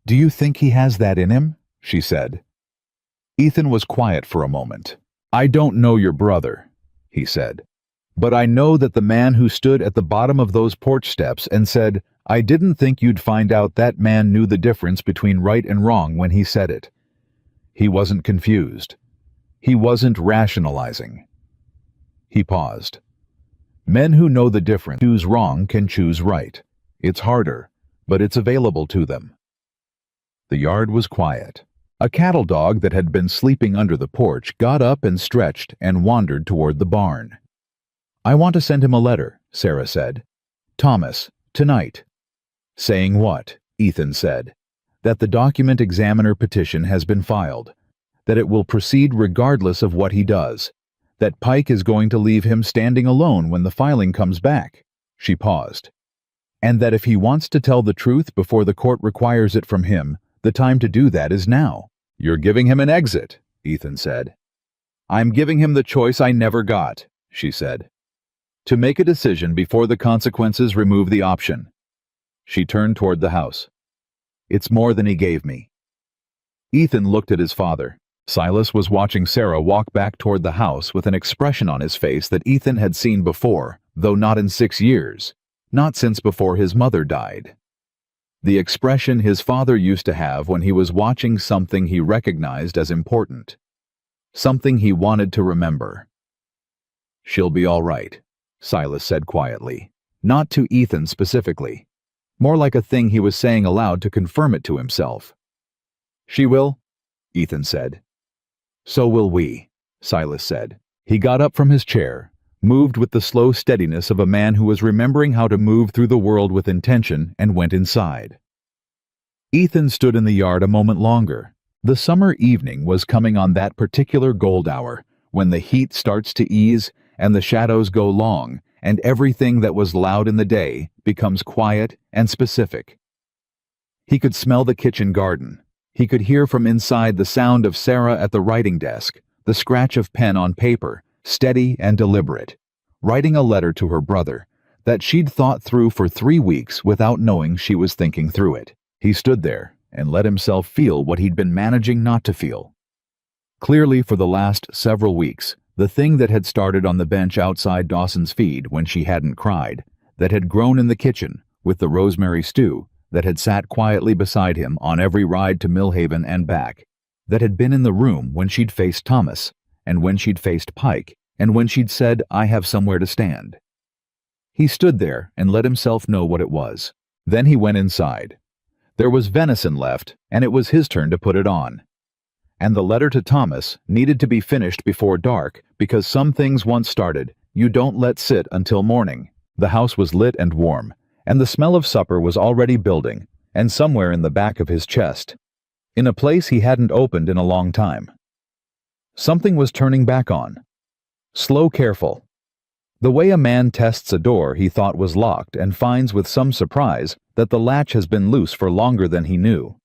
"Do you think he has that in him?" she said. Ethan was quiet for a moment. "I don't know your brother," he said. "But I know that the man who stood at the bottom of those porch steps and said, 'I didn't think you'd find out,' that man knew the difference between right and wrong when he said it. He wasn't confused. He wasn't rationalizing." He paused. "Men who know the difference choose wrong can choose right. It's harder, but it's available to them." The yard was quiet. A cattle dog that had been sleeping under the porch got up and stretched and wandered toward the barn. "I want to send him a letter," Sarah said. "Thomas, tonight." "Saying what?" Ethan said. "That the document examiner petition has been filed. That it will proceed regardless of what he does. That Pike is going to leave him standing alone when the filing comes back." She paused. "And that if he wants to tell the truth before the court requires it from him, the time to do that is now." "You're giving him an exit," Ethan said. "I'm giving him the choice I never got," she said. "To make a decision before the consequences remove the option." She turned toward the house. "It's more than he gave me." Ethan looked at his father. Silas was watching Sarah walk back toward the house with an expression on his face that Ethan had seen before, though not in 6 years, not since before his mother died. The expression his father used to have when he was watching something he recognized as important. Something he wanted to remember. "She'll be all right," Silas said quietly, not to Ethan specifically, more like a thing he was saying aloud to confirm it to himself. "She will," Ethan said. "So will we," Silas said. He got up from his chair, moved with the slow steadiness of a man who was remembering how to move through the world with intention, and went inside. Ethan stood in the yard a moment longer. The summer evening was coming on that particular gold hour, when the heat starts to ease and the shadows go long, and everything that was loud in the day becomes quiet and specific. He could smell the kitchen garden. He could hear from inside the sound of Sarah at the writing desk, the scratch of pen on paper, steady and deliberate, writing a letter to her brother that she'd thought through for 3 weeks without knowing she was thinking through it. He stood there and let himself feel what he'd been managing not to feel. Clearly, for the last several weeks, the thing that had started on the bench outside Dawson's feed when she hadn't cried, that had grown in the kitchen with the rosemary stew, that had sat quietly beside him on every ride to Millhaven and back, that had been in the room when she'd faced Thomas, and when she'd faced Pike, and when she'd said, "I have somewhere to stand." He stood there and let himself know what it was. Then he went inside. There was venison left, and it was his turn to put it on. And the letter to Thomas needed to be finished before dark, because some things once started, you don't let sit until morning. The house was lit and warm, and the smell of supper was already building, and somewhere in the back of his chest, in a place he hadn't opened in a long time, something was turning back on. Slow, careful. The way a man tests a door he thought was locked and finds with some surprise that the latch has been loose for longer than he knew.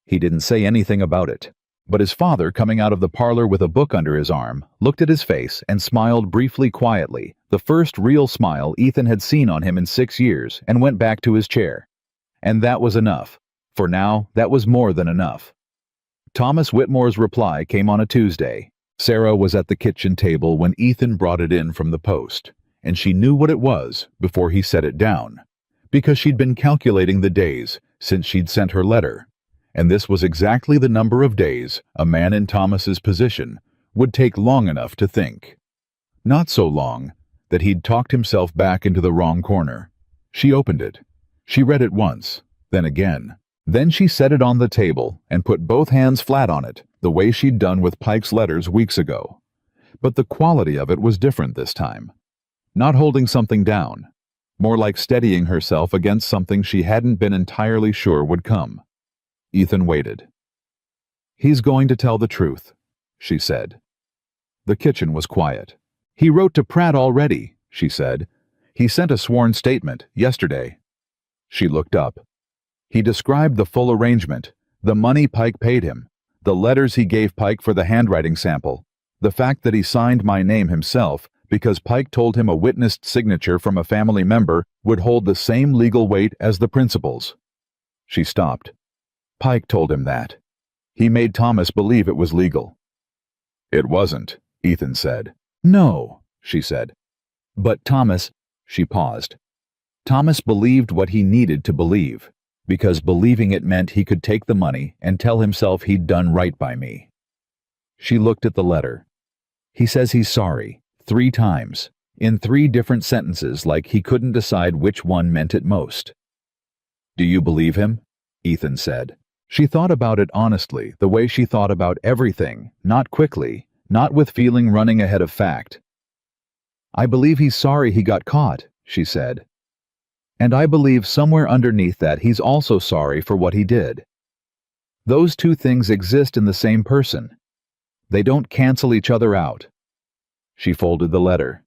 He didn't say anything about it, but his father, coming out of the parlor with a book under his arm, looked at his face and smiled briefly quietly, the first real smile Ethan had seen on him in 6 years, and went back to his chair. And that was enough. For now, that was more than enough. Thomas Whitmore's reply came on a Tuesday. Sarah was at the kitchen table when Ethan brought it in from the post, and she knew what it was before he set it down, because she'd been calculating the days since she'd sent her letter, and this was exactly the number of days a man in Thomas's position would take long enough to think. Not so long that he'd talked himself back into the wrong corner. She opened it. She read it once, then again. Then she set it on the table and put both hands flat on it, the way she'd done with Pike's letters weeks ago. But the quality of it was different this time. Not holding something down, more like steadying herself against something she hadn't been entirely sure would come. Ethan waited. "He's going to tell the truth," she said. The kitchen was quiet. "He wrote to Pratt already," she said. "He sent a sworn statement yesterday." She looked up. He described the full arrangement, the money Pike paid him, the letters he gave Pike for the handwriting sample, the fact that he signed my name himself because Pike told him a witnessed signature from a family member would hold the same legal weight as the principal's. She stopped. Pike told him that. He made Thomas believe it was legal. It wasn't, Ethan said. No, she said. But Thomas, she paused. Thomas believed what he needed to believe, because believing it meant he could take the money and tell himself he'd done right by me. She looked at the letter. He says he's sorry, 3 times, in 3 different sentences, like he couldn't decide which one meant it most. Do you believe him? Ethan said. She thought about it honestly, the way she thought about everything, not quickly, not with feeling running ahead of fact. I believe he's sorry he got caught, she said. And I believe somewhere underneath that he's also sorry for what he did. Those 2 things exist in the same person. They don't cancel each other out. She folded the letter.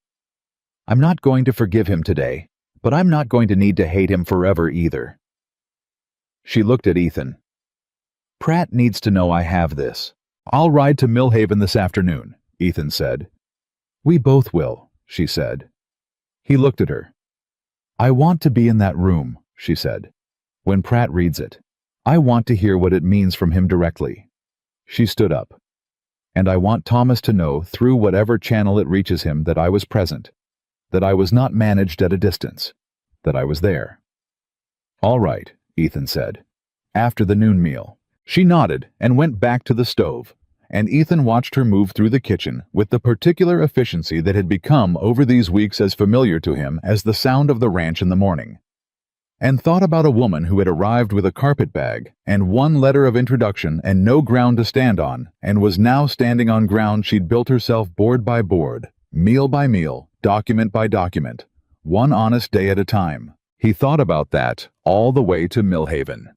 I'm not going to forgive him today, but I'm not going to need to hate him forever either. She looked at Ethan. Pratt needs to know I have this. I'll ride to Millhaven this afternoon, Ethan said. We both will, she said. He looked at her. I want to be in that room, she said. When Pratt reads it, I want to hear what it means from him directly. She stood up. And I want Thomas to know through whatever channel it reaches him that I was present, that I was not managed at a distance, that I was there. All right, Ethan said. After the noon meal. She nodded and went back to the stove, and Ethan watched her move through the kitchen with the particular efficiency that had become over these weeks as familiar to him as the sound of the ranch in the morning, and thought about a woman who had arrived with a carpet bag and 1 letter of introduction and no ground to stand on, and was now standing on ground she'd built herself board by board, meal by meal, document by document, 1 honest day at a time. He thought about that all the way to Millhaven.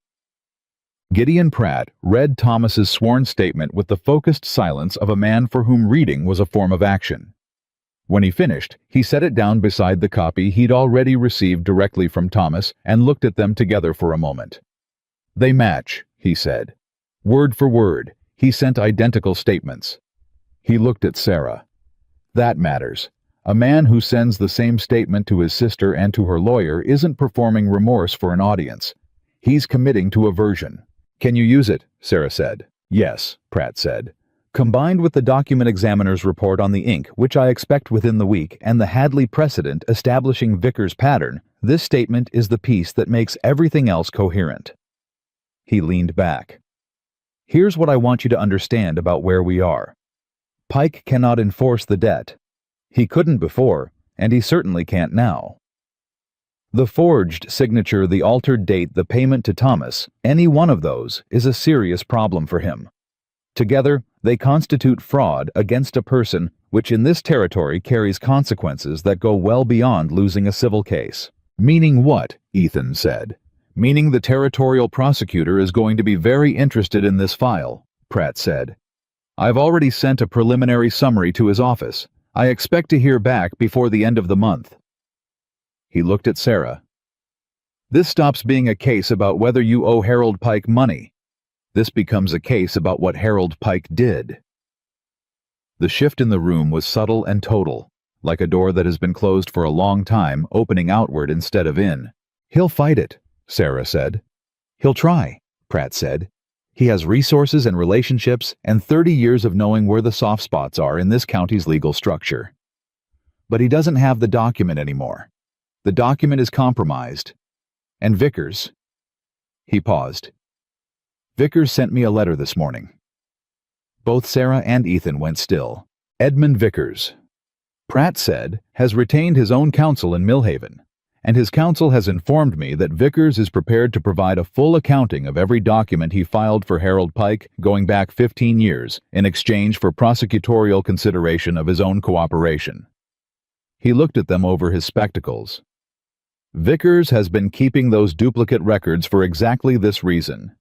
Gideon Pratt read Thomas's sworn statement with the focused silence of a man for whom reading was a form of action. When he finished, he set it down beside the copy he'd already received directly from Thomas and looked at them together for a moment. They match, he said. Word for word, he sent identical statements. He looked at Sarah. That matters. A man who sends the same statement to his sister and to her lawyer isn't performing remorse for an audience. He's committing to aversion. Can you use it? Sarah said. Yes, Pratt said. Combined with the document examiner's report on the ink, which I expect within the week, and the Hadley precedent establishing Vickers' pattern, this statement is the piece that makes everything else coherent. He leaned back. Here's what I want you to understand about where we are. Pike cannot enforce the debt. He couldn't before, and he certainly can't now. The forged signature, the altered date, the payment to Thomas, any one of those, is a serious problem for him. Together, they constitute fraud against a person which in this territory carries consequences that go well beyond losing a civil case. Meaning what? Ethan said. Meaning the territorial prosecutor is going to be very interested in this file, Pratt said. I've already sent a preliminary summary to his office. I expect to hear back before the end of the month. He looked at Sarah. This stops being a case about whether you owe Harold Pike money. This becomes a case about what Harold Pike did. The shift in the room was subtle and total, like a door that has been closed for a long time, opening outward instead of in. He'll fight it, Sarah said. He'll try, Pratt said. He has resources and relationships and 30 years of knowing where the soft spots are in this county's legal structure. But he doesn't have the document anymore. The document is compromised. And Vickers... He paused. Vickers sent me a letter this morning. Both Sarah and Ethan went still. Edmund Vickers, Pratt said, has retained his own counsel in Millhaven, and his counsel has informed me that Vickers is prepared to provide a full accounting of every document he filed for Harold Pike going back 15 years in exchange for prosecutorial consideration of his own cooperation. He looked at them over his spectacles. Vickers has been keeping those duplicate records for exactly this reason.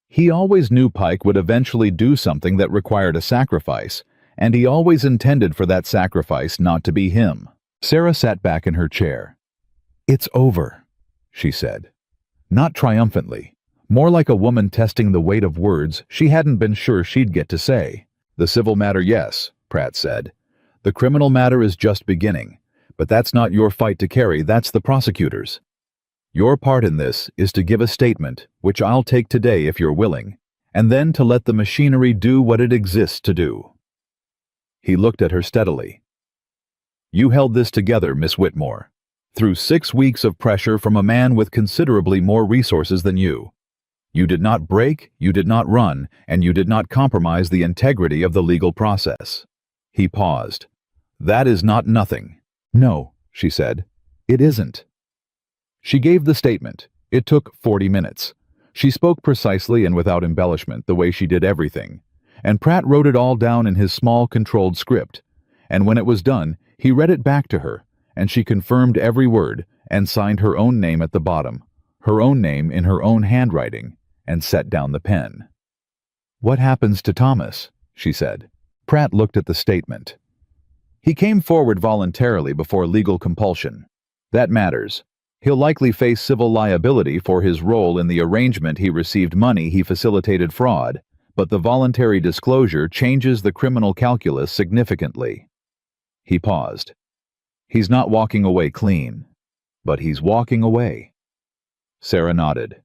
He always knew Pike would eventually do something that required a sacrifice, and he always intended for that sacrifice not to be him. Sarah sat back in her chair. It's over, she said. Not triumphantly, more like a woman testing the weight of words she hadn't been sure she'd get to say. The civil matter, yes, Pratt said. The criminal matter is just beginning. But that's not your fight to carry, that's the prosecutor's. Your part in this is to give a statement, which I'll take today if you're willing, and then to let the machinery do what it exists to do." He looked at her steadily. "You held this together, Miss Whitmore, through 6 weeks of pressure from a man with considerably more resources than you. You did not break, you did not run, and you did not compromise the integrity of the legal process." He paused. "That is not nothing." "No," she said. "It isn't." She gave the statement. It took 40 minutes. She spoke precisely and without embellishment, the way she did everything. And Pratt wrote it all down in his small, controlled script. And when it was done, he read it back to her, and she confirmed every word and signed her own name at the bottom, her own name in her own handwriting, and set down the pen. "What happens to Thomas?" she said. Pratt looked at the statement. "He came forward voluntarily before legal compulsion. That matters. He'll likely face civil liability for his role in the arrangement. He received money, he facilitated fraud, but the voluntary disclosure changes the criminal calculus significantly." He paused. "He's not walking away clean, but he's walking away." Sarah nodded.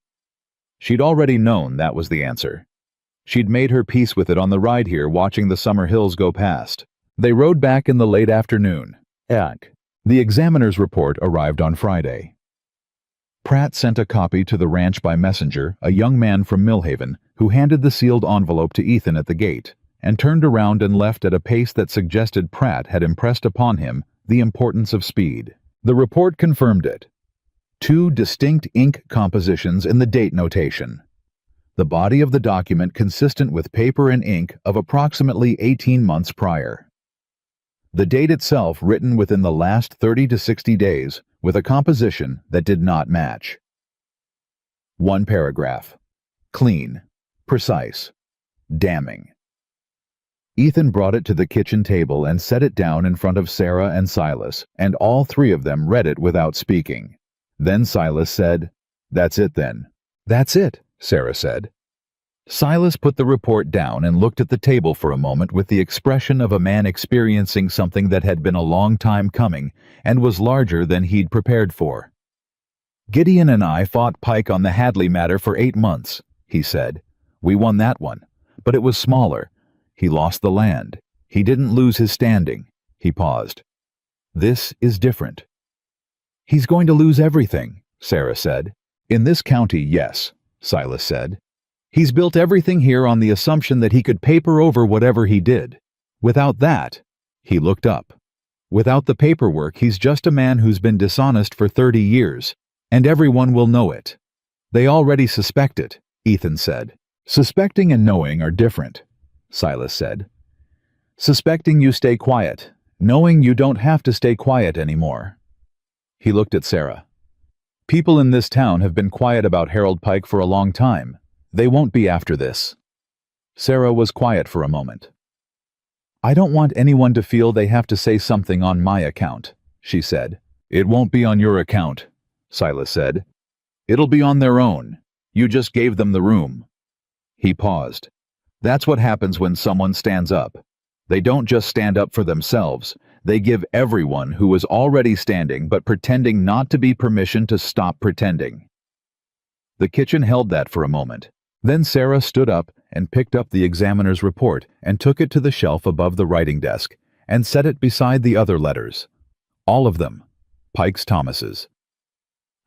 She'd already known that was the answer. She'd made her peace with it on the ride here, watching the summer hills go past. They rode back in the late afternoon. The examiner's report arrived on Friday. Pratt sent a copy to the ranch by messenger, a young man from Millhaven, who handed the sealed envelope to Ethan at the gate, and turned around and left at a pace that suggested Pratt had impressed upon him the importance of speed. The report confirmed it. 2 distinct ink compositions in the date notation. The body of the document consistent with paper and ink of approximately 18 months prior. The date itself written within the last 30 to 60 days with a composition that did not match. 1 paragraph. Clean. Precise. Damning. Ethan brought it to the kitchen table and set it down in front of Sarah and Silas, and all 3 of them read it without speaking. Then Silas said, "That's it then." "That's it," Sarah said. Silas put the report down and looked at the table for a moment with the expression of a man experiencing something that had been a long time coming and was larger than he'd prepared for. "Gideon and I fought Pike on the Hadley matter for 8 months, he said. "We won that one, but it was smaller. He lost the land. He didn't lose his standing." He paused. "This is different." "He's going to lose everything," Sarah said. "In this county, yes," Silas said. "He's built everything here on the assumption that he could paper over whatever he did. Without that," he looked up, "without the paperwork, he's just a man who's been dishonest for 30 years, and everyone will know it." "They already suspect it," Ethan said. "Suspecting and knowing are different," Silas said. "Suspecting you stay quiet, knowing you don't have to stay quiet anymore." He looked at Sarah. "People in this town have been quiet about Harold Pike for a long time. They won't be after this." Sarah was quiet for a moment. "I don't want anyone to feel they have to say something on my account," she said. "It won't be on your account," Silas said. "It'll be on their own. You just gave them the room." He paused. "That's what happens when someone stands up. They don't just stand up for themselves. They give everyone who was already standing but pretending not to be permission to stop pretending." The kitchen held that for a moment. Then Sarah stood up and picked up the examiner's report and took it to the shelf above the writing desk and set it beside the other letters. All of them. Pike's Thomas's.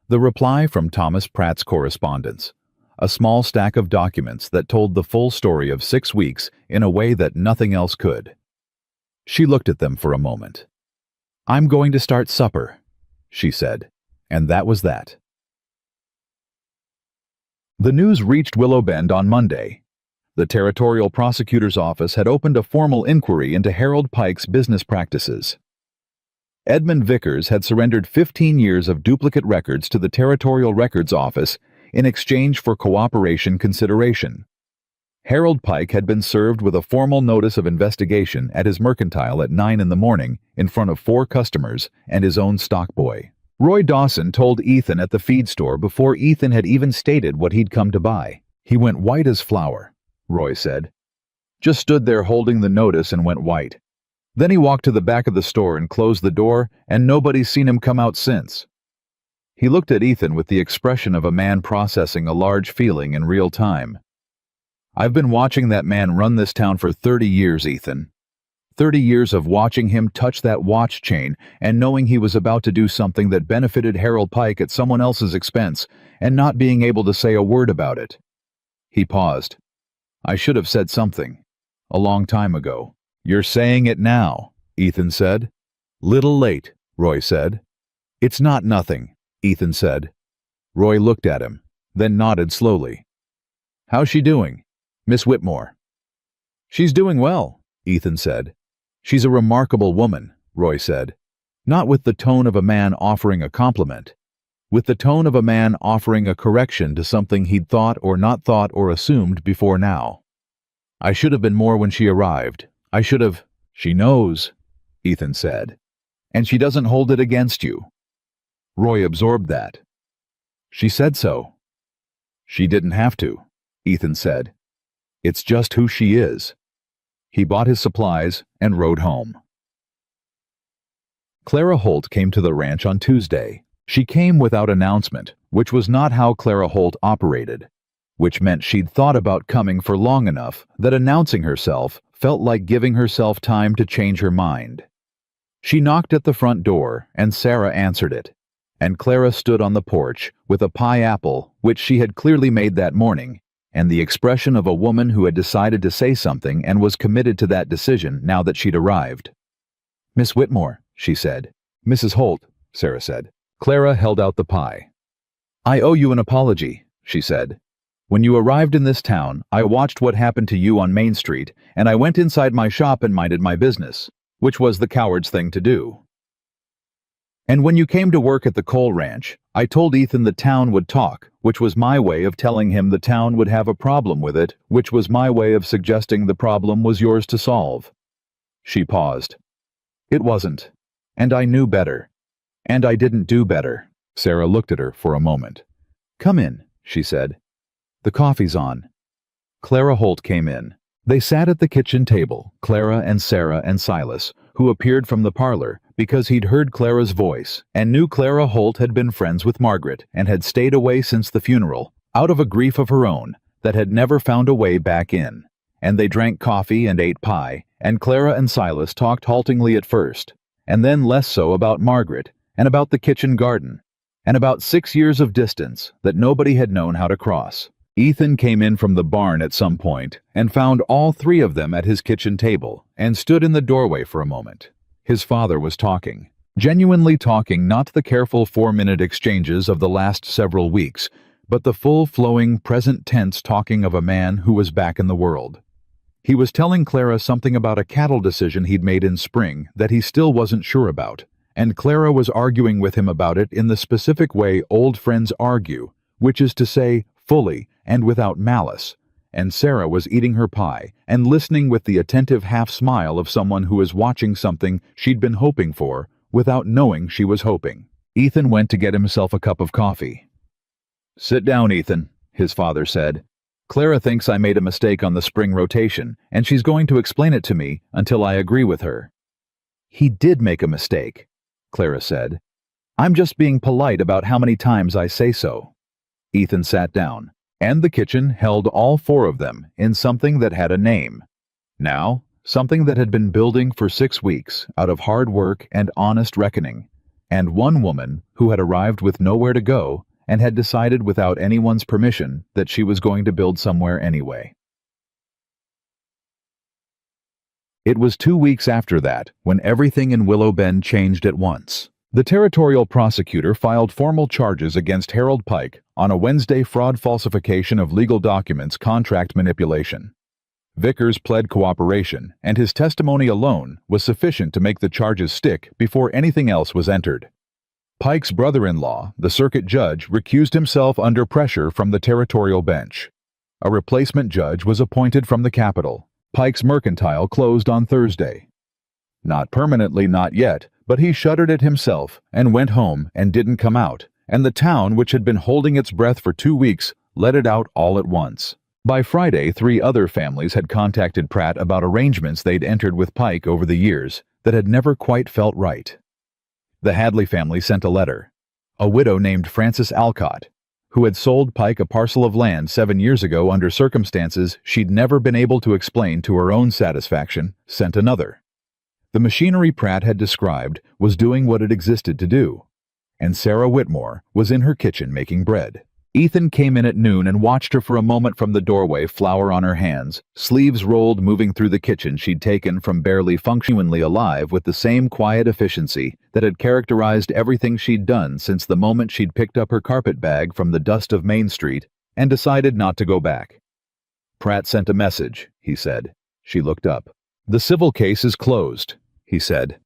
The reply from Thomas Pratt's correspondence. A small stack of documents that told the full story of 6 weeks in a way that nothing else could. She looked at them for a moment. "I'm going to start supper," she said, and that was that. The news reached Willow Bend on Monday. The Territorial Prosecutor's Office had opened a formal inquiry into Harold Pike's business practices. Edmund Vickers had surrendered 15 years of duplicate records to the Territorial Records Office in exchange for cooperation consideration. Harold Pike had been served with a formal notice of investigation at his mercantile at 9 in the morning in front of 4 customers and his own stockboy. Roy Dawson told Ethan at the feed store before Ethan had even stated what he'd come to buy. He went white as flour, Roy said. Just stood there holding the notice and went white. Then he walked to the back of the store and closed the door, and nobody's seen him come out since. He looked at Ethan with the expression of a man processing a large feeling in real time. "I've been watching that man run this town for 30 years, Ethan. 30 years of watching him touch that watch chain and knowing he was about to do something that benefited Harold Pike at someone else's expense and not being able to say a word about it." He paused. "I should have said something. A long time ago." "You're saying it now," Ethan said. "Little late," Roy said. "It's not nothing," Ethan said. Roy looked at him, then nodded slowly. "How's she doing, Miss Whitmore?" "She's doing well," Ethan said. "She's a remarkable woman," Roy said. Not with the tone of a man offering a compliment. With the tone of a man offering a correction to something he'd thought or not thought or assumed before now. "I should have been more when she arrived. I should have—" "She knows," Ethan said. "And she doesn't hold it against you." Roy absorbed that. "She said so." "She didn't have to," Ethan said. "It's just who she is." He bought his supplies and rode home. Clara Holt came to the ranch on Tuesday. She came without announcement, which was not how Clara Holt operated, which meant she'd thought about coming for long enough that announcing herself felt like giving herself time to change her mind. She knocked at the front door, and Sarah answered it, and Clara stood on the porch with a pie apple, which she had clearly made that morning, and the expression of a woman who had decided to say something and was committed to that decision now that she'd arrived. "Miss Whitmore," she said. "Mrs. Holt," Sarah said. Clara held out the pie. "I owe you an apology," she said. "When you arrived in this town, I watched what happened to you on Main Street, and I went inside my shop and minded my business, which was the coward's thing to do. And when you came to work at the coal ranch, I told Ethan the town would talk, which was my way of telling him the town would have a problem with it, which was my way of suggesting the problem was yours to solve." She paused. "It wasn't. And I knew better. And I didn't do better." Sarah looked at her for a moment. "Come in," she said. "The coffee's on." Clara Holt came in. They sat at the kitchen table, Clara and Sarah and Silas, who appeared from the parlor because he'd heard Clara's voice and knew Clara Holt had been friends with Margaret and had stayed away since the funeral, out of a grief of her own that had never found a way back in. And they drank coffee and ate pie, and Clara and Silas talked haltingly at first, and then less so about Margaret, and about the kitchen garden, and about 6 years of distance that nobody had known how to cross. Ethan came in from the barn at some point and found all three of them at his kitchen table and stood in the doorway for a moment. His father was talking, genuinely talking, not the careful 4-minute exchanges of the last several weeks, but the full-flowing, present tense talking of a man who was back in the world. He was telling Clara something about a cattle decision he'd made in spring that he still wasn't sure about, and Clara was arguing with him about it in the specific way old friends argue, which is to say, fully and without malice, and Sarah was eating her pie and listening with the attentive half-smile of someone who is watching something she'd been hoping for without knowing she was hoping. Ethan went to get himself a cup of coffee. "Sit down, Ethan," his father said. "Clara thinks I made a mistake on the spring rotation, and she's going to explain it to me until I agree with her." "He did make a mistake," Clara said. "I'm just being polite about how many times I say so." Ethan sat down, and the kitchen held all four of them in something that had a name. Now, something that had been building for 6 weeks out of hard work and honest reckoning, and one woman who had arrived with nowhere to go and had decided without anyone's permission that she was going to build somewhere anyway. It was 2 weeks after that when everything in Willow Bend changed at once. The territorial prosecutor filed formal charges against Harold Pike on a Wednesday fraud, falsification of legal documents, contract manipulation. Vickers pled cooperation, and his testimony alone was sufficient to make the charges stick before anything else was entered. Pike's brother-in-law, the circuit judge, recused himself under pressure from the territorial bench. A replacement judge was appointed from the capital. Pike's mercantile closed on Thursday. Not permanently, not yet, but he shuttered it himself and went home and didn't come out, and the town, which had been holding its breath for 2 weeks, let it out all at once. By Friday, 3 other families had contacted Pratt about arrangements they'd entered with Pike over the years that had never quite felt right. The Hadley family sent a letter. a widow named Frances Alcott, who had sold Pike a parcel of land 7 years ago under circumstances she'd never been able to explain to her own satisfaction, sent another. The machinery Pratt had described was doing what it existed to do, and Sarah Whitmore was in her kitchen making bread. Ethan came in at noon and watched her for a moment from the doorway, flour on her hands, sleeves rolled, moving through the kitchen she'd taken from barely functionally alive with the same quiet efficiency that had characterized everything she'd done since the moment she'd picked up her carpet bag from the dust of Main Street and decided not to go back. "Pratt sent a message," he said. She looked up. "The civil case is closed," he said.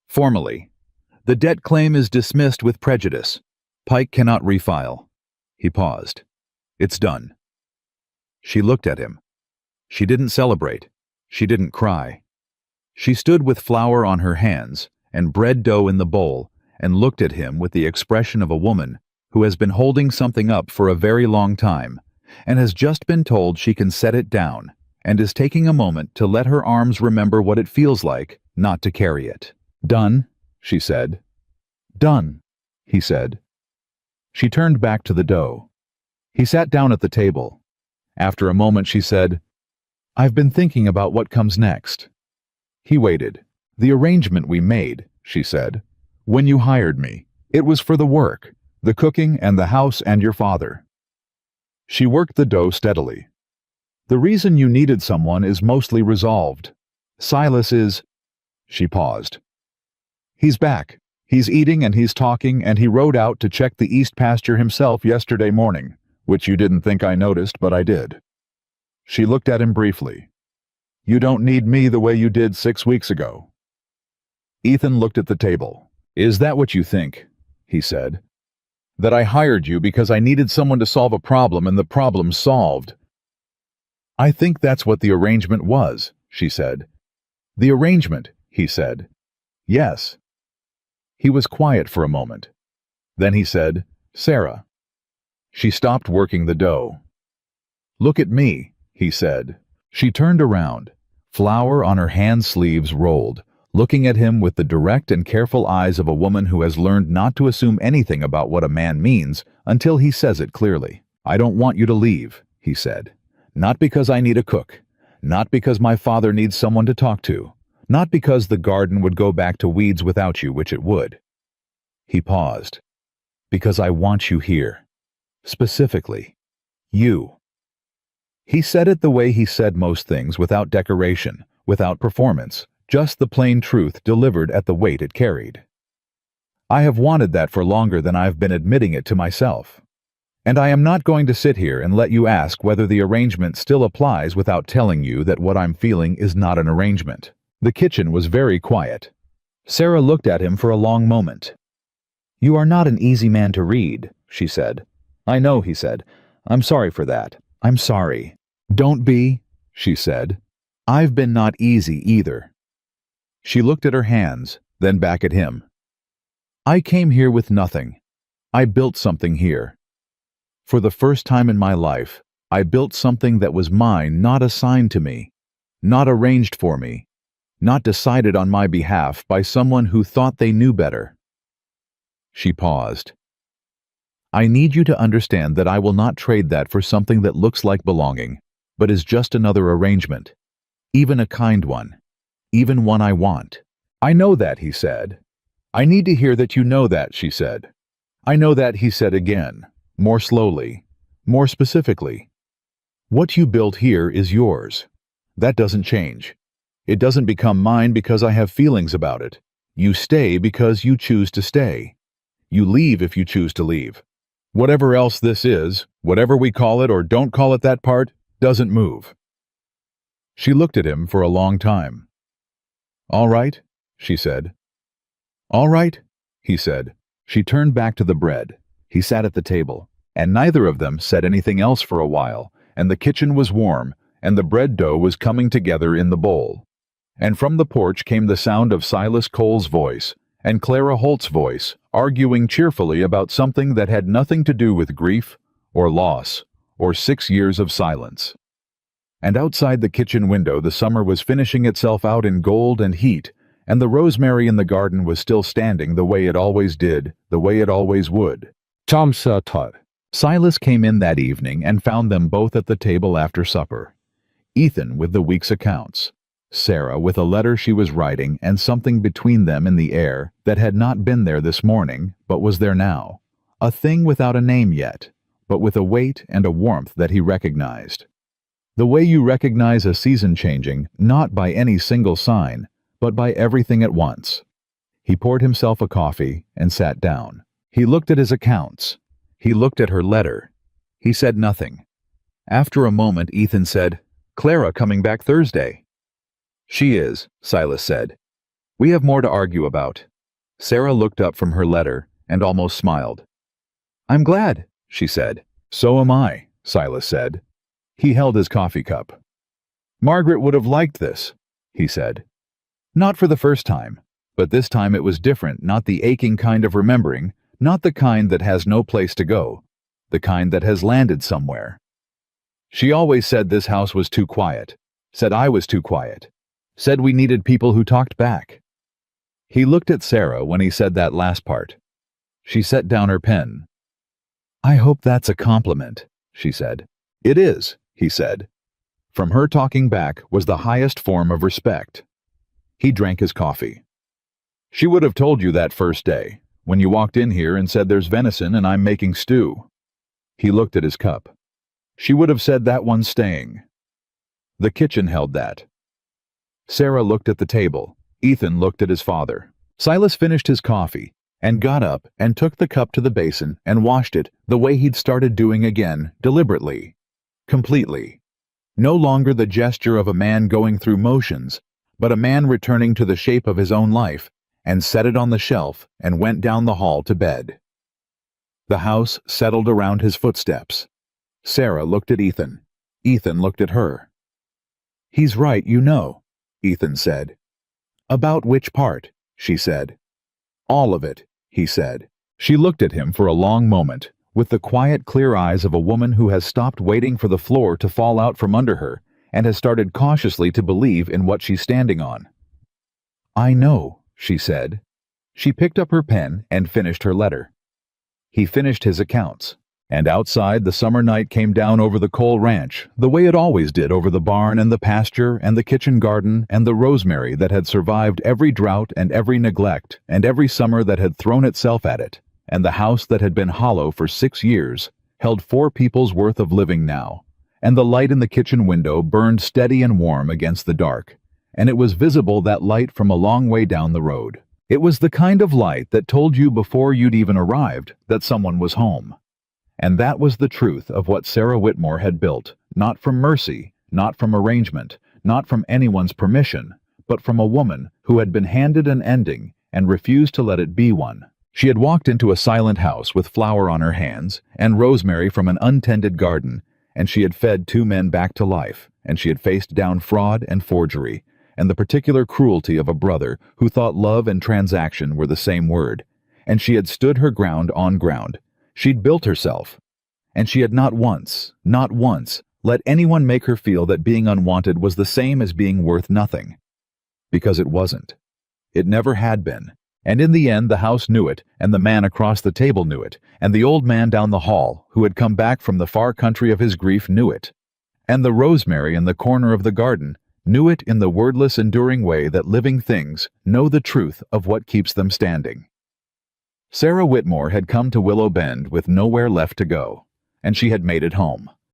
"Formally. The debt claim is dismissed with prejudice. Pike cannot refile." He paused. "It's done." She looked at him. She didn't celebrate. She didn't cry. She stood with flour on her hands and bread dough in the bowl and looked at him with the expression of a woman who has been holding something up for a very long time and has just been told she can set it down and is taking a moment to let her arms remember what it feels like not to carry it. "Done," she said. "Done," he said. She turned back to the dough. He sat down at the table. After a moment she said, "I've been thinking about what comes next." He waited. "The arrangement we made," she said, "when you hired me, it was for the work, the cooking and the house and your father." She worked the dough steadily. "The reason you needed someone is mostly resolved. Silas is—" She paused. "He's back. He's eating and he's talking, and he rode out to check the east pasture himself yesterday morning, which you didn't think I noticed, but I did." She looked at him briefly. "You don't need me the way you did 6 weeks ago." Ethan looked at the table. "Is that what you think?" he said. "That I hired you because I needed someone to solve a problem and the problem's solved?" "I think that's what the arrangement was," she said. "The arrangement," he said. "Yes." He was quiet for a moment. Then he said, "Sarah." She stopped working the dough. "Look at me," he said. She turned around, flour on her hand sleeves rolled, looking at him with the direct and careful eyes of a woman who has learned not to assume anything about what a man means until he says it clearly. "I don't want you to leave," he said. "Not because I need a cook. Not because my father needs someone to talk to. Not because the garden would go back to weeds without you, which it would." He paused. "Because I want you here. Specifically. You." He said it the way he said most things, without decoration, without performance, just the plain truth delivered at the weight it carried. "I have wanted that for longer than I've been admitting it to myself. And I am not going to sit here and let you ask whether the arrangement still applies without telling you that what I'm feeling is not an arrangement." The kitchen was very quiet. Sarah looked at him for a long moment. "You are not an easy man to read," she said. "I know," he said. "I'm sorry for that. I'm sorry." "Don't be," she said. "I've been not easy either." She looked at her hands, then back at him. "I came here with nothing. I built something here. For the first time in my life, I built something that was mine, not assigned to me, not arranged for me, not decided on my behalf by someone who thought they knew better." She paused. "I need you to understand that I will not trade that for something that looks like belonging, but is just another arrangement, even a kind one, even one I want." "I know that," he said. "I need to hear that you know that," she said. "I know that," he said again, more slowly, more specifically. "What you built here is yours. That doesn't change. It doesn't become mine because I have feelings about it. You stay because you choose to stay. You leave if you choose to leave. Whatever else this is, whatever we call it or don't call it, that part doesn't move." She looked at him for a long time. "All right," she said. "All right," he said. She turned back to the bread. He sat at the table, and neither of them said anything else for a while, and the kitchen was warm, and the bread dough was coming together in the bowl. And from the porch came the sound of Silas Cole's voice and Clara Holt's voice, arguing cheerfully about something that had nothing to do with grief or loss or 6 years of silence. And outside the kitchen window the summer was finishing itself out in gold and heat, and the rosemary in the garden was still standing the way it always did, the way it always would. Silas came in that evening and found them both at the table after supper. Ethan with the week's accounts, Sarah with a letter she was writing and something between them in the air that had not been there this morning but was there now, a thing without a name yet, but with a weight and a warmth that he recognized. The way you recognize a season changing, not by any single sign, but by everything at once. He poured himself a coffee and sat down. He looked at his accounts. He looked at her letter. He said nothing. After a moment, Ethan said, "Clara coming back Thursday." "She is," Silas said. "We have more to argue about." Sarah looked up from her letter and almost smiled. "I'm glad," she said. "So am I," Silas said. He held his coffee cup. "Margaret would have liked this," he said. Not for the first time, but this time it was different, not the aching kind of remembering, not the kind that has no place to go, the kind that has landed somewhere. She always said this house was too quiet, said I was too quiet, said we needed people who talked back. He looked at Sarah when he said that last part. She set down her pen. "I hope that's a compliment," she said. "It is," he said. From her talking back was the highest form of respect. He drank his coffee. "She would have told you that first day, when you walked in here and said there's venison and I'm making stew." He looked at his cup. "She would have said that one's staying." The kitchen held that. Sarah looked at the table. Ethan looked at his father. Silas finished his coffee and got up and took the cup to the basin and washed it the way he'd started doing again, deliberately, completely. No longer the gesture of a man going through motions, but a man returning to the shape of his own life, and set it on the shelf and went down the hall to bed. The house settled around his footsteps. Sarah looked at Ethan. Ethan looked at her. "He's right, you know," Ethan said. "About which part?" she said. "All of it," he said. She looked at him for a long moment, with the quiet, clear eyes of a woman who has stopped waiting for the floor to fall out from under her and has started cautiously to believe in what she's standing on. "I know," she said. She picked up her pen and finished her letter. He finished his accounts, and outside the summer night came down over the Cole Ranch, the way it always did over the barn and the pasture and the kitchen garden and the rosemary that had survived every drought and every neglect and every summer that had thrown itself at it, and the house that had been hollow for 6 years held 4 people's worth of living now, and the light in the kitchen window burned steady and warm against the dark, and it was visible, that light, from a long way down the road. It was the kind of light that told you before you'd even arrived that someone was home. And that was the truth of what Sarah Whitmore had built, not from mercy, not from arrangement, not from anyone's permission, but from a woman who had been handed an ending and refused to let it be one. She had walked into a silent house with flour on her hands and rosemary from an untended garden, and she had fed 2 men back to life, and she had faced down fraud and forgery, and the particular cruelty of a brother who thought love and transaction were the same word, and she had stood her ground on ground. She'd built herself, and she had not once, let anyone make her feel that being unwanted was the same as being worth nothing. Because it wasn't. It never had been. And in the end the house knew it, and the man across the table knew it, and the old man down the hall, who had come back from the far country of his grief, knew it. And the rosemary in the corner of the garden knew it in the wordless, enduring way that living things know the truth of what keeps them standing. Sarah Whitmore had come to Willow Bend with nowhere left to go, and she had made it home.